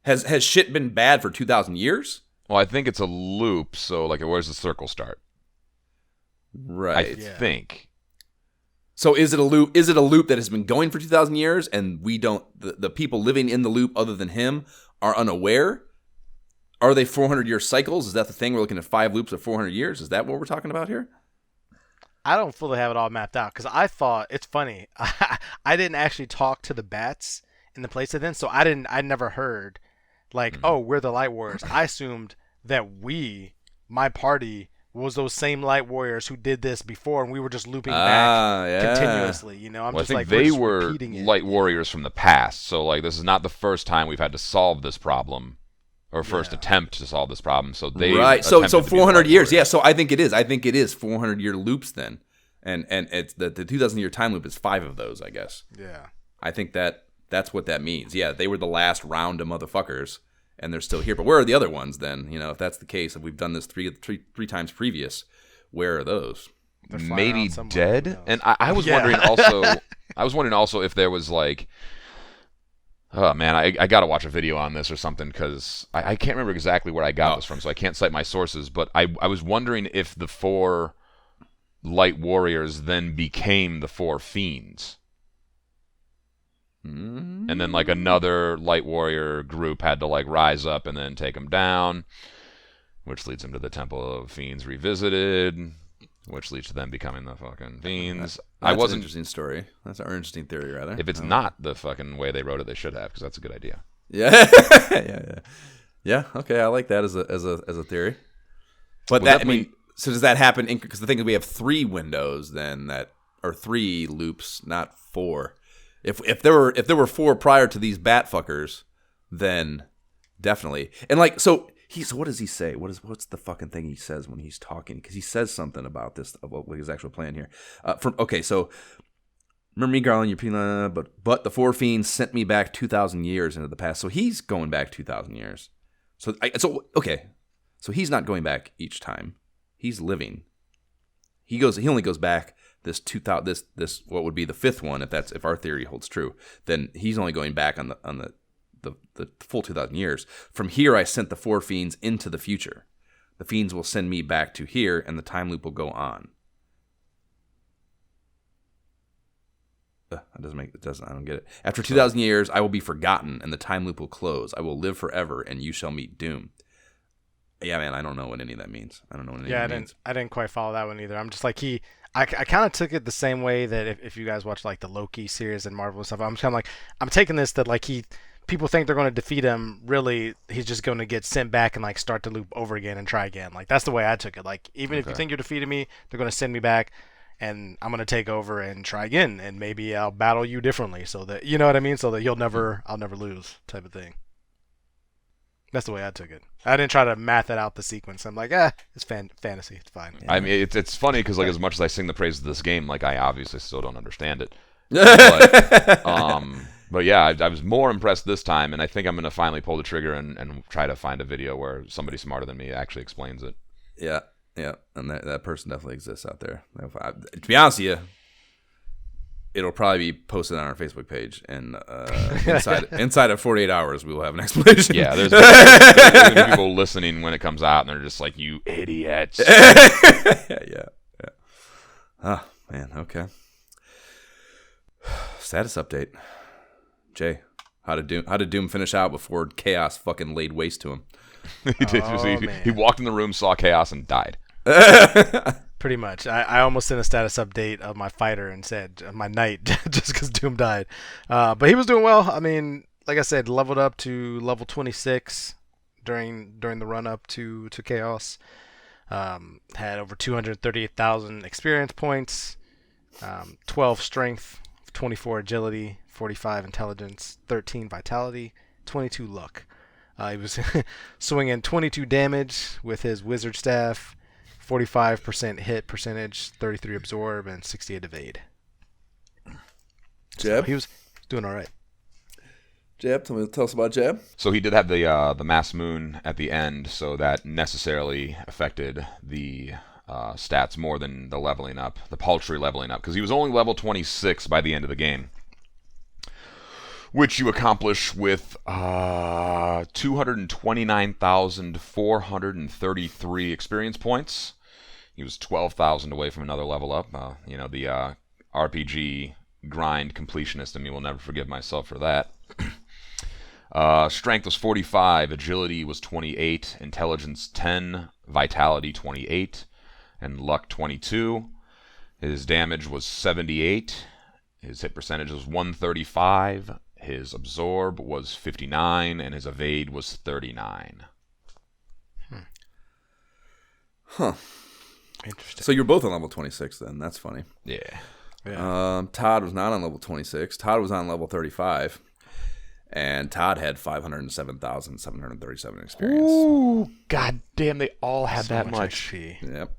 Has shit been bad for 2,000 years? Well, I think it's a loop, so, like, where's the circle start? Right. I think. So is it a loop? Is it a loop that has been going for 2,000 years, and we don't? The people living in the loop, other than him, are unaware? Are they 400-year cycles? Is that the thing? We're looking at 5 loops of 400 years. Is that what we're talking about here? I don't fully have it all mapped out, because I thought, it's funny, I didn't actually talk to the bats in the place of them, so I never heard, like, oh, we're the Light Warriors. I assumed that my party, was those same light warriors who did this before, and we were just looping back continuously. You know, I'm Well, just I like, think they we're were repeating it. light warriors from the past, so like this is not the first time we've had to solve this problem, or first attempt to solve this problem. So they right. So attempted to be 400 light years. warriors. Yeah. So I think it is. I think it is 400-year loops then, and it's the 2,000-year time loop is 5 of those, I guess. Yeah. I think that's what that means. Yeah, they were the last round of motherfuckers, and they're still here. But where are the other ones then? You know, if that's the case, if we've done this three times previous, where are those? Maybe dead. And I was wondering also. I was wondering also if there was like. Oh man, I gotta watch a video on this or something because I can't remember exactly where I got this from, so I can't cite my sources. But I was wondering if the 4 light warriors then became the 4 fiends. And then like another light warrior group had to like rise up and then take them down, which leads them to the Temple of Fiends Revisited, which leads to them becoming the fucking fiends. That's an interesting story. That's an interesting theory, rather. If it's not the fucking way they wrote it, they should have, because that's a good idea. Yeah, yeah. Okay, I like that as a theory. But Well, that, I mean, so does that happen? Because the thing is, we have 3 windows then or 3 loops, not 4. If there were 4 prior to these bat fuckers, then definitely. And like so what does he say? What's the fucking thing he says when he's talking? Because he says something about this, about his actual plan here. So remember me, Garland, your pina, but the 4 fiends sent me back 2,000 years into the past. So he's going back 2,000 years. So he's not going back each time. He's living. He only goes back this 2000 this what would be the 5th one if our theory holds true. Then he's only going back on the full 2,000 years. From here, I sent the 4 fiends into the future. The fiends will send me back to here, and the time loop will go on. I don't get it. After 2,000 years, I will be forgotten, and the time loop will close. I will live forever, and you shall meet doom. Yeah, man, I don't know what any of that means. I don't know what any of that means. I didn't quite follow that one either. I'm just like I kind of took it the same way that if you guys watch like the Loki series and Marvel and stuff, I'm kind of like, I'm taking this that like people think they're going to defeat him. Really, he's just going to get sent back and like start the loop over again and try again. Like that's the way I took it. Like even if you think you're defeating me, they're going to send me back, and I'm going to take over and try again, and maybe I'll battle you differently, so that you know what I mean, so that I'll never lose, type of thing. That's the way I took it. I didn't try to math it out the sequence. I'm like, it's fantasy. It's fine. I mean, it's funny because like as much as I sing the praises of this game, like I obviously still don't understand it. But yeah, I was more impressed this time, and I think I'm going to finally pull the trigger and try to find a video where somebody smarter than me actually explains it. Yeah, and that person definitely exists out there. To be honest with you, it'll probably be posted on our Facebook page, and inside of 48 hours, we will have an explanation. Yeah, there's going to be people listening when it comes out, and they're just like, "You idiots!" yeah. Oh man, okay. Status update. Jay, how did Doom finish out before Chaos fucking laid waste to him? He walked in the room, saw Chaos, and died. Pretty much. I almost sent a status update of my fighter and said my knight just because Doom died. But he was doing well. I mean, like I said, leveled up to level 26 during the run up to Chaos. Had over 238,000 experience points, 12 strength, 24 agility, 45 intelligence, 13 vitality, 22 luck. He was swinging 22 damage with his wizard staff, 45% hit percentage, 33 absorb, and 68 evade. Jab? So he was doing all right. Jab, tell us about Jab. So he did have the mass moon at the end, so that necessarily affected the stats more than the leveling up, the paltry leveling up, because he was only level 26 by the end of the game, which you accomplish with 229,433 experience points. He was 12,000 away from another level up. The RPG grind completionist in me will never forgive myself for that. Strength was 45, agility was 28, intelligence 10, vitality 28, and luck 22. His damage was 78. His hit percentage was 135. His absorb was 59, and his evade was 39. Huh. Interesting. So you're both on level 26 then. That's funny. Yeah. Todd was not on level 26. Todd was on level 35. And Todd had 507,737 experience. Ooh, god damn, they all had So that much. XP. Yep.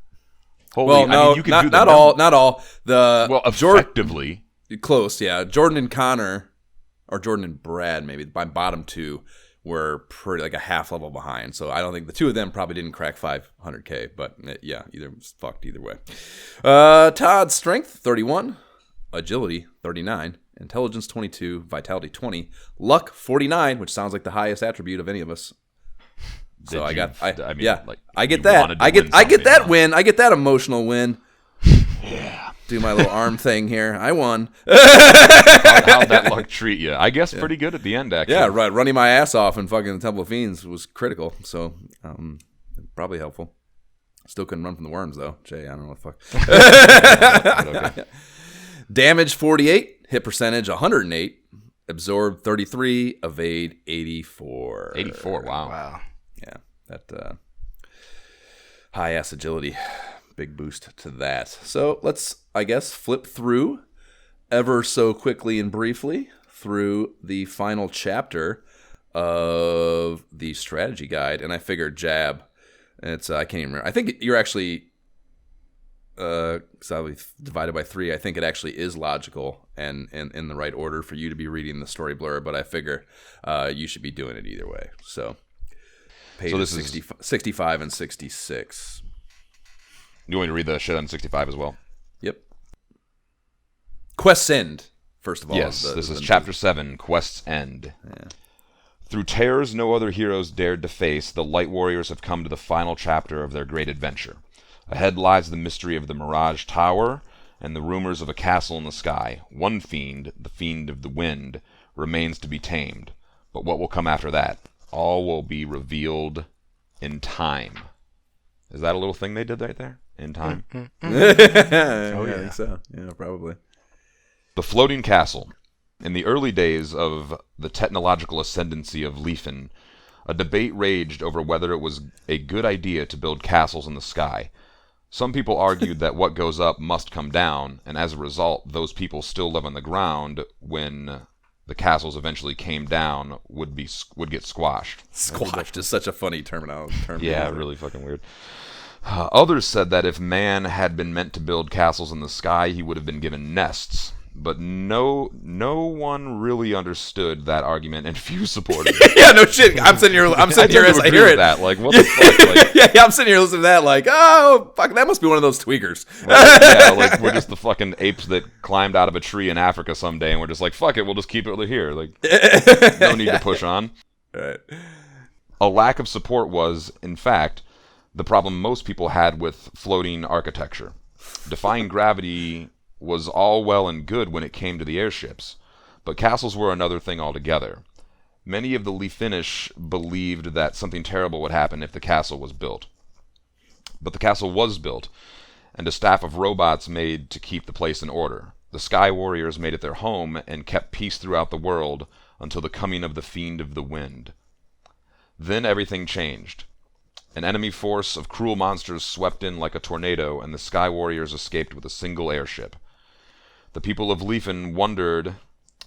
Holy, Well, no, I mean, you could do not all. Not all. Well, effectively. Close, yeah. Jordan and Connor, or Jordan and Brad, maybe, my bottom two, were pretty like a half level behind. So I don't think the two of them probably didn't crack 500K. But yeah, either was fucked either way. Todd's strength, 31. Agility, 39. Intelligence, 22. Vitality, 20. Luck, 49, which sounds like the highest attribute of any of us. So I get that. I get that win. I get that emotional win. Yeah. Do my little arm thing here. I won. How'd that luck treat you? I guess pretty good at the end, actually. Yeah, right. Running my ass off in fucking the Temple of Fiends was critical. So, probably helpful. Still couldn't run from the worms, though. Jay, I don't know what the fuck. Damage, 48. Hit percentage, 108. Absorb, 33. Evade, 84. 84, wow. Yeah, that high-ass agility. Big boost to that. So let's, I guess, flip through ever so quickly and briefly through the final chapter of the strategy guide. And I figured Jab, it's I can't even remember. I think you're actually divided by 3. I think it actually is logical and in the right order for you to be reading the story blurb. But I figure you should be doing it either way. So pages 65 and 66. You want me to read the shit on 65 as well? Yep. Quest's End, first of all. Yes, this is Chapter 7, Quest's End. Yeah. Through terrors no other heroes dared to face, the Light Warriors have come to the final chapter of their great adventure. Ahead lies the mystery of the Mirage Tower and the rumors of a castle in the sky. One fiend, the Fiend of the Wind, remains to be tamed. But what will come after that? All will be revealed in time. Is that a little thing they did right there? In time? I think so. Yeah, probably. The Floating Castle. In the early days of the technological ascendancy of Leafin, a debate raged over whether it was a good idea to build castles in the sky. Some people argued that what goes up must come down, and as a result, those people still live on the ground when the castles eventually came down would get squashed. Squashed is such a funny term. Yeah, really fucking weird. Others said that if man had been meant to build castles in the sky, he would have been given nests. But no one really understood that argument, and few supported it. Yeah, no shit. I'm sitting here as I hear it. That. Like, what the fuck? Like, yeah, I'm sitting here listening to that like, oh, fuck, that must be one of those tweakers. Like we're just the fucking apes that climbed out of a tree in Africa someday, and we're just like, fuck it, we'll just keep it here. Like, no need to push on. Right. A lack of support was, in fact, the problem most people had with floating architecture. Defying gravity was all well and good when it came to the airships, but castles were another thing altogether. Many of the Leafinish believed that something terrible would happen if the castle was built. But the castle was built, and a staff of robots made to keep the place in order. The Sky Warriors made it their home and kept peace throughout the world until the coming of the Fiend of the Wind. Then everything changed. An enemy force of cruel monsters swept in like a tornado, and the Sky Warriors escaped with a single airship. The people of Leafin wondered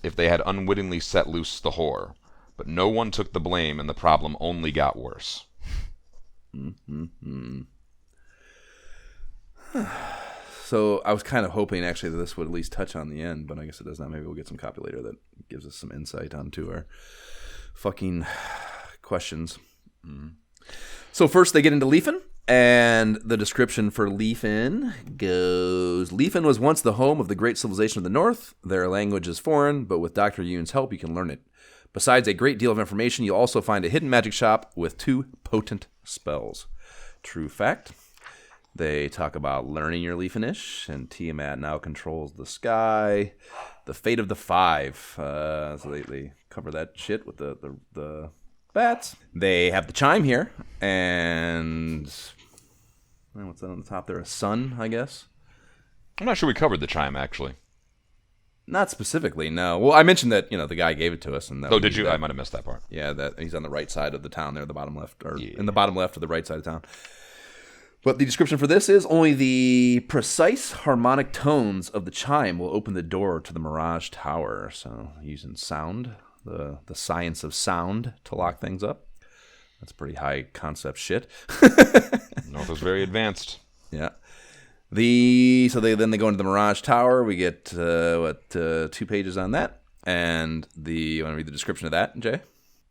if they had unwittingly set loose the horror, but no one took the blame, and the problem only got worse. So I was kind of hoping, actually, that this would at least touch on the end, but I guess it does not. Maybe we'll get some copy later that gives us some insight onto our fucking questions. So first they get into Leafin, and the description for Leafin goes, Leafin was once the home of the great civilization of the North. Their language is foreign, but with Dr. Yoon's help you can learn it. Besides a great deal of information, you'll also find a hidden magic shop with 2 potent spells. True fact. They talk about learning your Leafinish, and Tiamat now controls the sky. The fate of the 5. So they cover that shit with the bats. They have the chime here, and what's that on the top there? A sun, I guess? I'm not sure we covered the chime, actually. Not specifically, no. Well, I mentioned that, the guy gave it to us. And oh, did you? I might have missed that part. Yeah, that he's on the right side of the town there, the bottom left, or in the bottom left of the right side of town. But the description for this is only the precise harmonic tones of the chime will open the door to the Mirage Tower. So using sound, the science of sound to lock things up. That's pretty high concept shit. North is very advanced. Yeah. So they go into the Mirage Tower. We get 2 pages on that. And you want to read the description of that, Jay?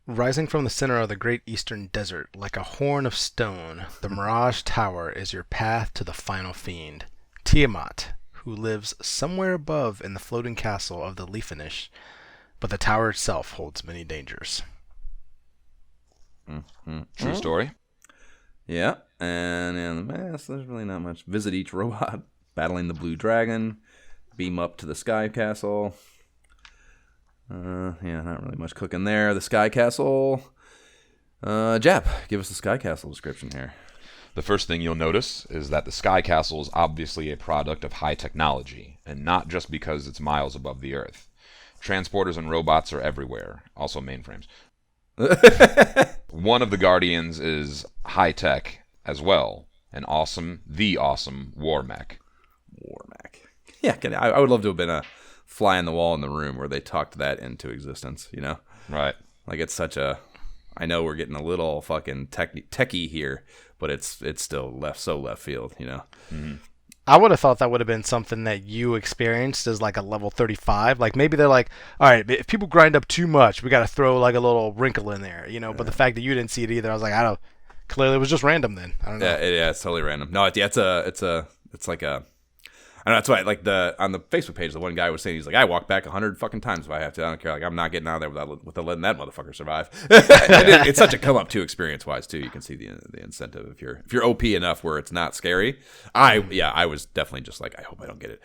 Rising from the center of the great eastern desert, like a horn of stone, the Mirage Tower is your path to the final fiend, Tiamat, who lives somewhere above in the floating castle of the Leafinish, but the tower itself holds many dangers. True story. Yeah, and in the mass, there's really not much. Visit each robot, battling the blue dragon, beam up to the sky castle. Yeah, not really much cooking there. The Sky Castle. Jap, give us the Sky Castle description here. The first thing you'll notice is that the Sky Castle is obviously a product of high technology, and not just because it's miles above the Earth. Transporters and robots are everywhere, also mainframes. One of the Guardians is high-tech as well, the awesome War Mech. War Mech. Yeah, I would love to have been a fly on the wall in the room where they talked that into existence, you know? Right. Like, it's such a... I know we're getting a little fucking techie here, but it's still left field, you know? Mm-hmm. I would have thought that would have been something that you experienced as like a level 35. Like maybe they're like, all right, if people grind up too much, we got to throw like a little wrinkle in there, you know? But the fact that you didn't see it either, I was like, clearly it was just random then. I don't know. Yeah, it's totally random. No, it's like a... I know, that's why, like, on the Facebook page, the one guy was saying, he's like, I walk back 100 fucking times if I have to. I don't care. Like, I'm not getting out of there without letting that motherfucker survive. It's such a come up too, experience wise too. You can see the incentive if you're OP enough where it's not scary. I was definitely just like, I hope I don't get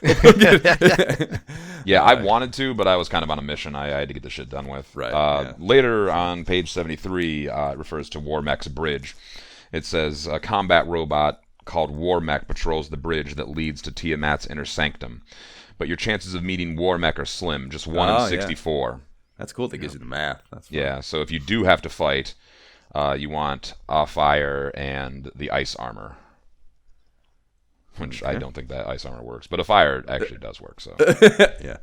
it. Yeah, I wanted to, but I was kind of on a mission. I had to get the shit done with. Right. Later on page 73, it refers to War Mech's bridge. It says a combat robot called War Mech patrols the bridge that leads to Tiamat's inner sanctum. But your chances of meeting War Mech are slim, just 1 in 64. Yeah. That's cool. That gives you the math. That's fun. Yeah, so if you do have to fight, you want fire and the ice armor. Which I don't think that ice armor works, but a fire actually does work. So yeah.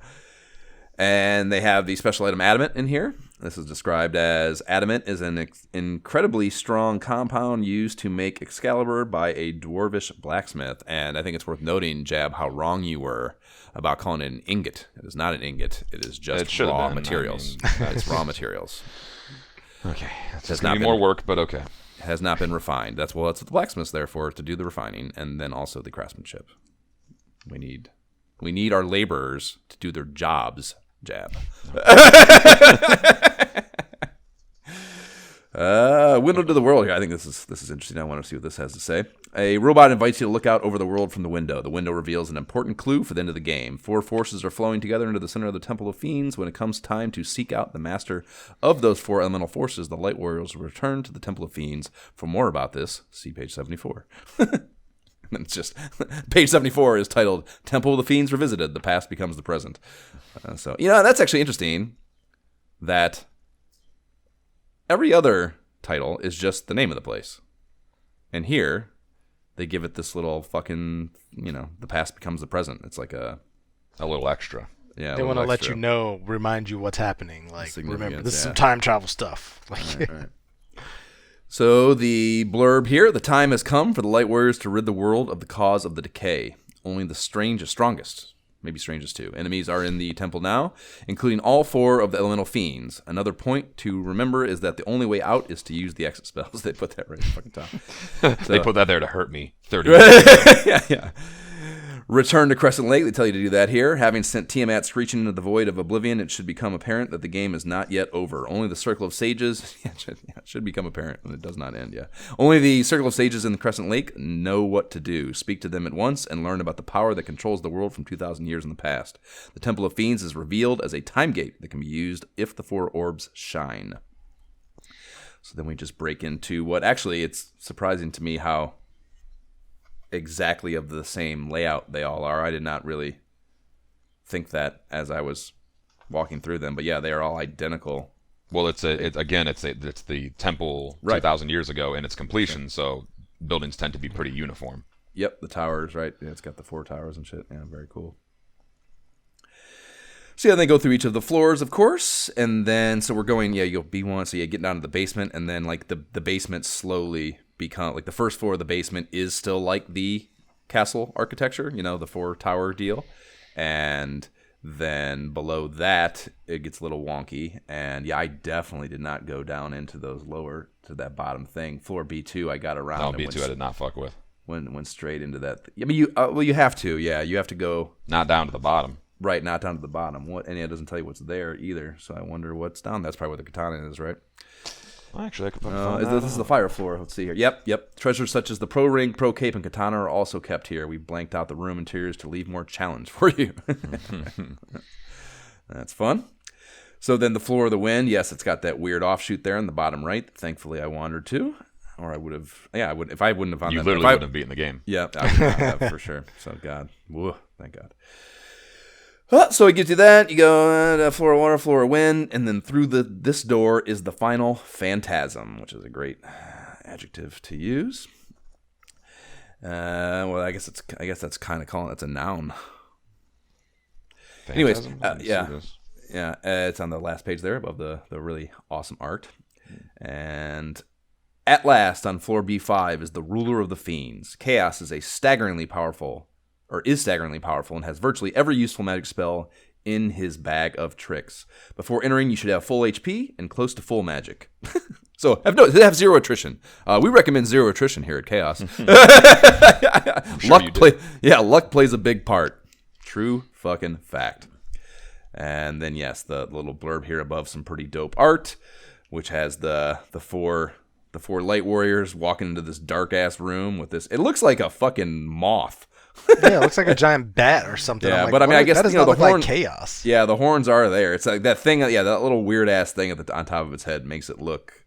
And they have the special item adamant in here. This is described as adamant is an incredibly strong compound used to make Excalibur by a dwarvish blacksmith. And I think it's worth noting, Jab, how wrong you were about calling it an ingot. It is not an ingot. It is just raw materials. It's raw materials. Okay. That's going to be more work, but okay. Has not been refined. That's what the blacksmith's there for, to do the refining, and then also the craftsmanship. We need our laborers to do their jobs, Jab. Window to the world here. I think this is interesting. I want to see what this has to say. A robot invites you to look out over the world from the window. The window reveals an important clue for the end of the game. 4 forces are flowing together into the center of the Temple of Fiends. When it comes time to seek out the master of those 4 elemental forces, the Light Warriors will return to the Temple of Fiends. For more about this, see page 74. And it's just page 74 is titled "Temple of the Fiends Revisited: The Past Becomes the Present." So that's actually interesting. That every other title is just the name of the place, and here they give it this little fucking the past becomes the present. It's like a little extra. Yeah, they want to let you know, remind you what's happening. Like, remember, this is some time travel stuff. Like, right. So the blurb here: the time has come for the Light Warriors to rid the world of the cause of the decay. Only the strongest, maybe strangest too, enemies are in the temple now, including all 4 of the elemental fiends. Another point to remember is that the only way out is to use the exit spells. They put that right at the fucking top. They put that there to hurt me. 30 minutes. Yeah. Return to Crescent Lake. They tell you to do that here. Having sent Tiamat screeching into the void of oblivion, it should become apparent that the game is not yet over. Only the Circle of Sages... it should become apparent, and it does not end, yeah. Only the Circle of Sages in the Crescent Lake know what to do. Speak to them at once and learn about the power that controls the world from 2,000 years in the past. The Temple of Fiends is revealed as a time gate that can be used if the 4 orbs shine. So then we just break into what... Actually, it's surprising to me how exactly of the same layout they all are. I did not really think that as I was walking through them, but yeah, they are all identical. Well, it's the temple 2,000 years ago in its completion, so buildings tend to be pretty uniform. Yep, the towers, right? Yeah, it's got the 4 towers and shit. Yeah, very cool. So yeah, they go through each of the floors, of course, and then so we're going. Yeah, you'll B1. So yeah, get down to the basement, and then like the basement slowly become like the first floor of the basement is still like the castle architecture, the 4 tower deal, and then below that it gets a little wonky. And yeah, I definitely did not go down into those lower to that bottom thing. Floor B2, I got around. No, B2 I did not fuck with. Went straight into that. I mean, you have to. Yeah, you have to go. Not down to the bottom. Right, not down to the bottom. And it doesn't tell you what's there either. So I wonder what's down. That's probably where the katana is, right? Well, actually, I could find this is the fire floor. Let's see here. Yep. Treasures such as the pro ring, pro cape, and katana are also kept here. We blanked out the room interiors to leave more challenge for you. That's fun. So then the floor of the wind. Yes, it's got that weird offshoot there in the bottom right. Thankfully, I wandered to. Or I would have. Yeah, I would. If I wouldn't have found you that. You literally wouldn't have beaten the game. Yeah, I would not have for sure. So God, whoa, thank God. So it gives you that. You go floor of water, floor of wind, and then through this door is the final phantasm, which is a great adjective to use. Well, I guess that's kind of calling it's a noun. Phantasm? Anyways, yeah, it's on the last page there above the really awesome art. And at last, on floor B5 is the ruler of the fiends. Chaos is staggeringly powerful and has virtually every useful magic spell in his bag of tricks. Before entering, you should have full HP and close to full magic. So have 0 attrition. We recommend 0 attrition here at Chaos. Luck plays a big part. True fucking fact. And then yes, the little blurb here above, some pretty dope art, which has the 4 light warriors walking into this dark ass room with this. It looks like a fucking moth. Yeah, it looks like a giant bat or something. Yeah, but I mean, I guess that does not look like chaos. Yeah, the horns are there. It's like that thing. Yeah, that little weird ass thing on top of its head makes it look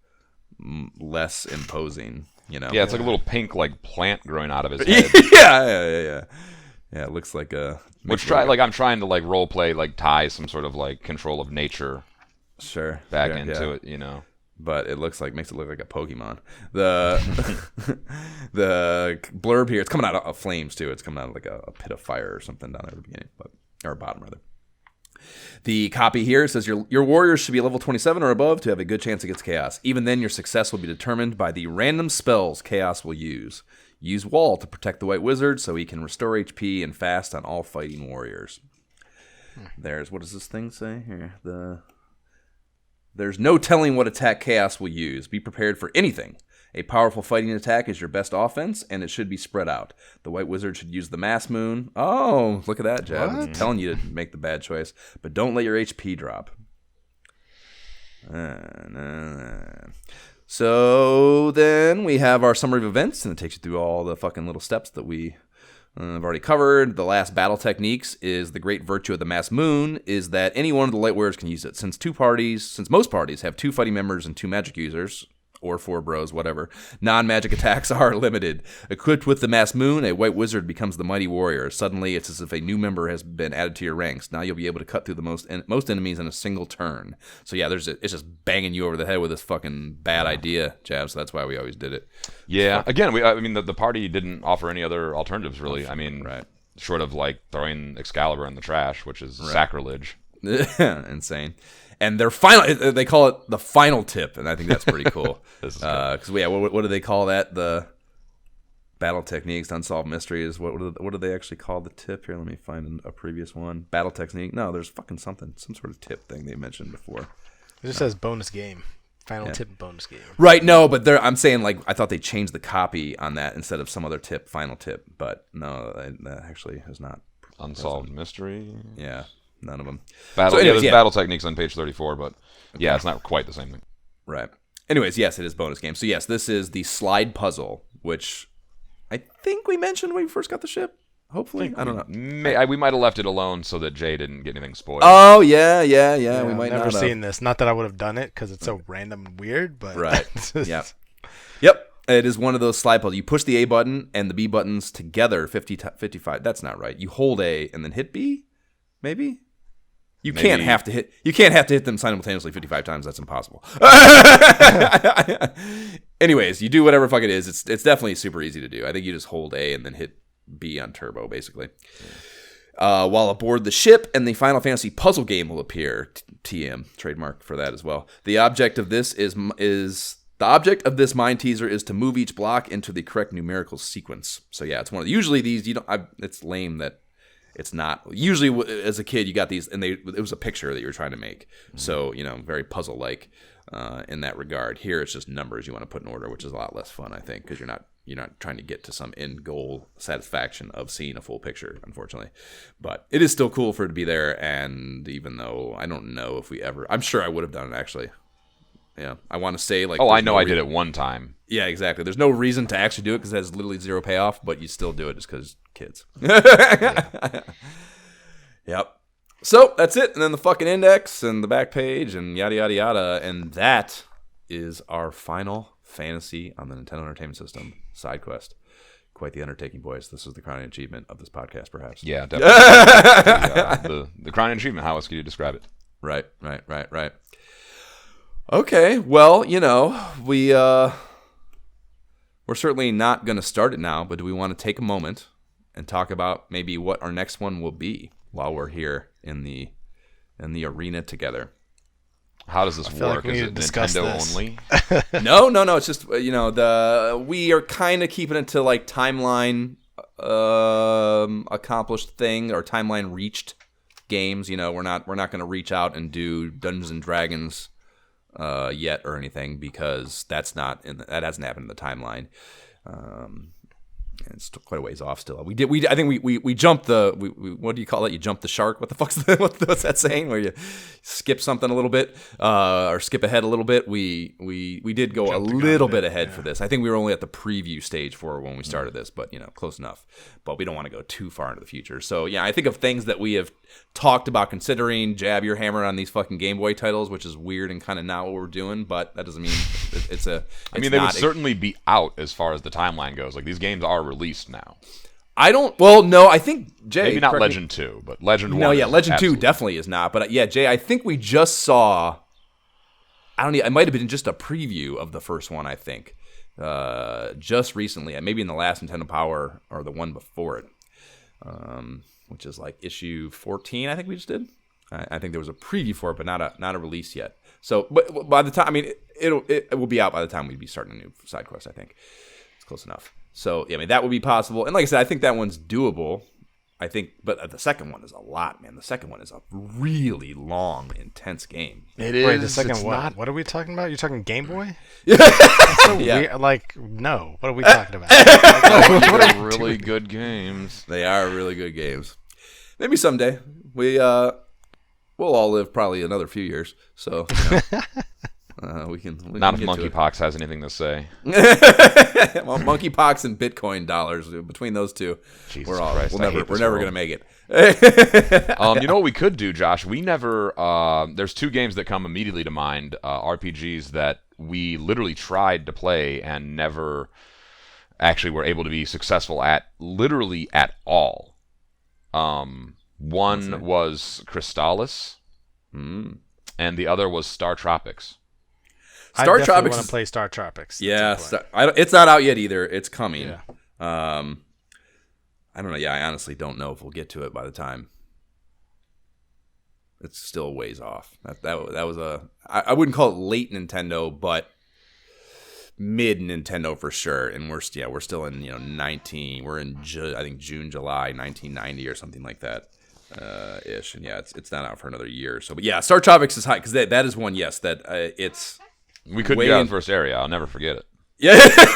less imposing. Yeah, it's like a little pink like plant growing out of his head. Yeah. It looks like a. I'm trying to like role play, like tie some sort of like control of nature. Sure. Back into it, But it makes it look like a Pokemon. The blurb here, it's coming out of flames too. It's coming out of like a pit of fire or something down there at the beginning, or bottom rather. The copy here says your warriors should be level 27 or above to have a good chance against chaos. Even then, your success will be determined by the random spells chaos will use. Use Wall to protect the White Wizard so he can restore HP and fast on all fighting warriors. What does this thing say here? There's no telling what attack Chaos will use. Be prepared for anything. A powerful fighting attack is your best offense, and it should be spread out. The White Wizard should use the Mass Moon. Oh, look at that, Jeb. It's telling you to make the bad choice. But don't let your HP drop. So then we have our summary of events, and it takes you through all the fucking little steps that we I've already covered. The last battle techniques is the great virtue of the Mass Moon is that any one of the light warriors can use it. Since most parties have 2 fighting members and 2 magic users, or 4 bros, whatever, non-magic attacks are limited. Equipped with the Mass Moon, a White Wizard becomes the mighty warrior. Suddenly, it's as if a new member has been added to your ranks. Now you'll be able to cut through the most enemies in a single turn. So yeah, it's just banging you over the head with this fucking bad idea, Jab. So that's why we always did it. Yeah. Again, the party didn't offer any other alternatives, really. I mean, right. Short of like throwing Excalibur in the trash, which is sacrilege. Insane. And they call it the final tip, and I think that's pretty cool. Because what do they call that? The battle techniques, unsolved mysteries. What do they actually call the tip here? Let me find a previous one. Battle technique. No, there's fucking some sort of tip thing they mentioned before. It just says bonus game. Final tip bonus game. Right, no, but I'm saying like I thought they changed the copy on that instead of some other tip, final tip. But no, that actually is not unsolved mystery. Yeah. None of them. There's battle techniques on page 34, but yeah, it's not quite the same thing. Right. Anyways, yes, it is bonus game. So yes, this is the slide puzzle, which I think we mentioned when we first got the ship. Hopefully, I don't know. We might have left it alone so that Jay didn't get anything spoiled. Oh yeah. We might never not have seen this. Not that I would have done it because it's so random and weird, but right. Yep. It is one of those slide puzzles. You push the A button and the B buttons together 55. That's not right. You hold A and then hit B, maybe. You can't have to hit them simultaneously 55 times. That's impossible. Anyways, you do whatever the fuck it is. It's definitely super easy to do. I think you just hold A and then hit B on turbo, basically. While aboard the ship, and the Final Fantasy puzzle game will appear. TM, trademark for that as well. The object of this mind teaser is to move each block into the correct numerical sequence. So yeah, it's one of the, usually these it's lame that it's not. Usually as a kid you got these and it was a picture that you were trying to make. So, very puzzle like in that regard. Here it's just numbers you want to put in order, which is a lot less fun, I think, because you're not trying to get to some end goal satisfaction of seeing a full picture, unfortunately. But it is still cool for it to be there, and even though I don't know if I'm sure I would have done it, actually. Yeah, I want to say, like... Oh, I know I did it one time. Yeah, exactly. There's no reason to actually do it, because it has literally zero payoff, but you still do it just because kids. Yep. So, that's it, and then the fucking index, and the back page, and yada, yada, yada, and that is our Final Fantasy on the Nintendo Entertainment System Sidequest. Quite the undertaking, boys. This is the crowning achievement of this podcast, perhaps. Yeah, definitely. the crowning achievement. How else could you describe it? Right. Okay, well, we're certainly not going to start it now, but do we want to take a moment and talk about maybe what our next one will be while we're here in the arena together? How does this work? Like is it Nintendo only? No. It's just we are kind of keeping it to like timeline accomplished thing or timeline reached games. We're not going to reach out and do Dungeons and Dragons yet or anything, because that hasn't happened in the timeline. And it's quite a ways off still. I think we jumped what do you call it? You jumped the shark? What the fuck's what's that saying? Where you skip something a little bit, or skip ahead a little bit. We did go a little bit ahead for this. I think we were only at the preview stage for when we started this, but close enough. But we don't want to go too far into the future. So yeah, I think of things that we have talked about considering. Jab your hammer on these fucking Game Boy titles, which is weird and kind of not what we're doing. But that doesn't mean they would certainly be out as far as the timeline goes. Like, these games are released now. No, I think, Jay... Maybe not Legend 2, but Legend 1 No, yeah, Legend absolutely. 2 definitely is not. But yeah, Jay, I think we just saw... it might have been just a preview of the first one, I think. Just recently, maybe in the last Nintendo Power, or the one before it. Which is like issue 14, I think we just did. I think there was a preview for it, but not a release yet. So, but by the time... it will be out by the time we'd be starting a new side quest, I think. It's close enough. So, yeah, that would be possible. And like I said, I think that one's doable. I think, but the second one is a lot, man. The second one is a really long, intense game. It is. Wait, the second it's one. not... What are we talking about? You're talking Game Boy? That's so weird. Like, no. What are we talking about? They're really good games. They are really good games. Maybe someday we'll all live probably another few years. So we can. Not if monkeypox has anything to say. Well, monkeypox and Bitcoin dollars, between those two, Jesus Christ, we're never gonna make it. You know what we could do, Josh? We never. There's two games that come immediately to mind. RPGs that we literally tried to play and never actually were able to be successful at, literally at all. One was Crystallis, and the other was Star Tropics. I definitely want to play Star Tropics. Yeah, it's not out yet either. It's coming. Yeah. I don't know. Yeah, I honestly don't know if we'll get to it by the time. It's still ways off. That was I wouldn't call it late Nintendo, but mid Nintendo for sure. And we're still in 19. We're in I think June, July 1990 or something like that. Ish. And yeah, it's not out for another year or so. But yeah, Star Tropics is high because that is one. Yes, that it's. We couldn't get out of the first area. I'll never forget it.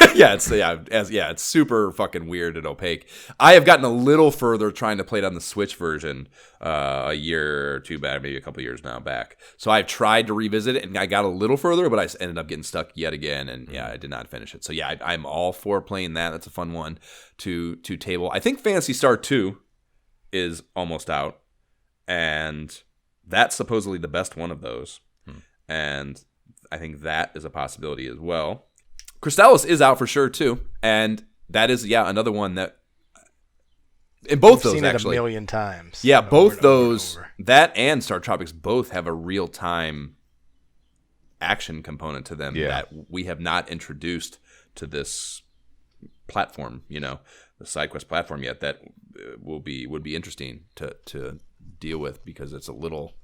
It's super fucking weird and opaque. I have gotten a little further trying to play it on the Switch version a year or two back, maybe a couple years now back. So I've tried to revisit it, and I got a little further, but I ended up getting stuck yet again, and yeah, I did not finish it. So yeah, I'm all for playing that. That's a fun one to table. I think Phantasy Star 2 is almost out, and that's supposedly the best one of those. And I think that is a possibility as well. Crystallis is out for sure too, and that is another one that In both I've those, seen actually. it a million times. Yeah, over both and over and those, over. that and Star Tropics, both have a real-time action component to them that we have not introduced to this platform, the Sidequest platform yet. That would be interesting to deal with, because it's a little,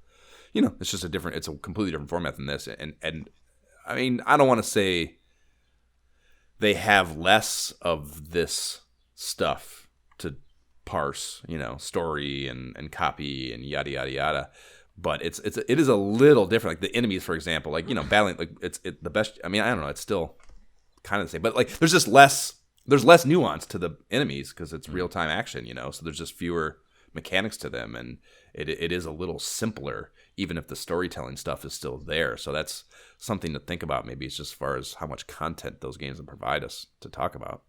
it's just it's a completely different format than this. And I mean, I don't want to say they have less of this stuff to parse, story and copy and yada yada yada. But it is a little different. Like the enemies, for example, battling, it's the best. I mean, I don't know. It's still kind of the same, but there's just less. There's less nuance to the enemies because it's real time action. So there's just fewer mechanics to them, and it is a little simpler, even if the storytelling stuff is still there. So that's something to think about. Maybe it's just as far as how much content those games provide us to talk about.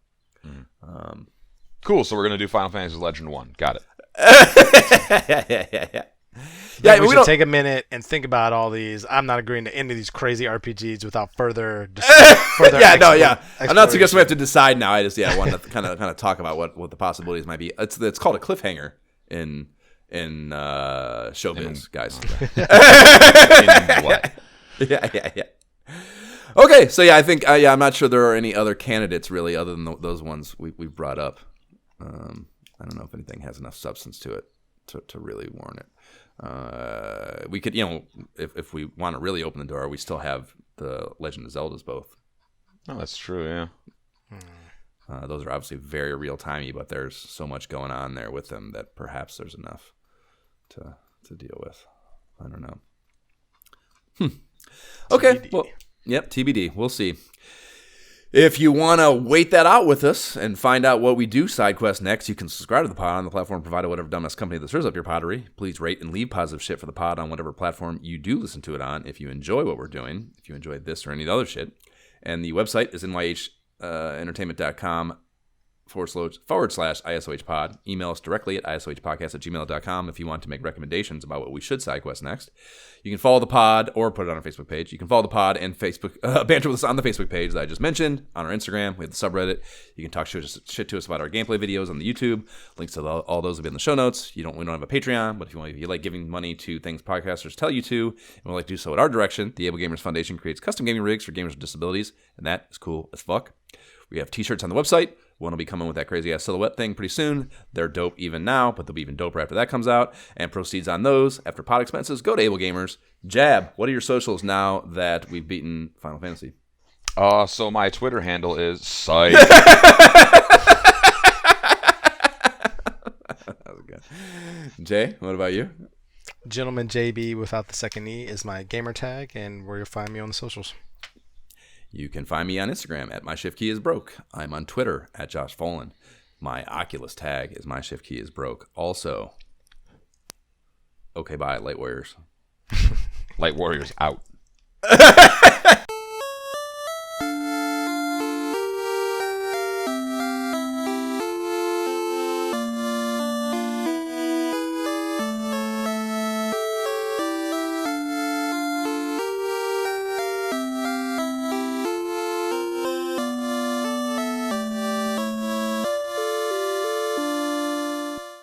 Cool. So we're gonna do Final Fantasy Legend 1. Got it. Yeah, we should take a minute and think about all these. I'm not agreeing to any of these crazy RPGs without further. I'm not suggesting we have to decide now. I just want to kind of talk about what the possibilities might be. It's called a cliffhanger in showbiz, guys. In what? Yeah. Okay, so I think I'm not sure there are any other candidates really other than those ones we've brought up. I don't know if anything has enough substance to it to really warrant it. We could, if we want to really open the door, we still have the Legend of Zeldas both. Oh, that's true, yeah. Those are obviously very real-timey, but there's so much going on there with them that perhaps there's enough to deal with. I don't know. Okay, TBD. well, yep, TBD. We'll see. If you want to wait that out with us and find out what we do Sidequest next, you can subscribe to the pod on the platform provided whatever dumbass company that serves up your pottery. Please rate and leave positive shit for the pod on whatever platform you do listen to it on if you enjoy what we're doing, if you enjoy this or any other shit. And the website is nyhentertainment.com /ISOH pod. Email us directly at isohpodcast@gmail.com if you want to make recommendations about what we should Sidequest next. You can follow the pod or put it on our Facebook page. You can follow the pod and Facebook banter with us on the Facebook page that I just mentioned. On our Instagram, we have the subreddit. You can talk shit to us about our gameplay videos on the YouTube. Links to all those will be in the show notes. We don't have a Patreon, but if you like giving money to things podcasters tell you to, and would like to do so at our direction, the Able Gamers Foundation creates custom gaming rigs for gamers with disabilities, and that is cool as fuck. We have t-shirts on the website. One will be coming with that crazy-ass silhouette thing pretty soon. They're dope even now, but they'll be even doper after that comes out. And proceeds on those, after pod expenses, go to Able Gamers. Jab, what are your socials now that we've beaten Final Fantasy? So my Twitter handle is Side. That was good. Jay, what about you? Gentleman JB without the second E is my gamer tag, and where you'll find me on the socials. You can find me on Instagram at MyShiftKeyIsBroke. I'm on Twitter at Josh Folan. My Oculus tag is MyShiftKeyIsBroke. Also, okay, bye, Light Warriors. Light Warriors out.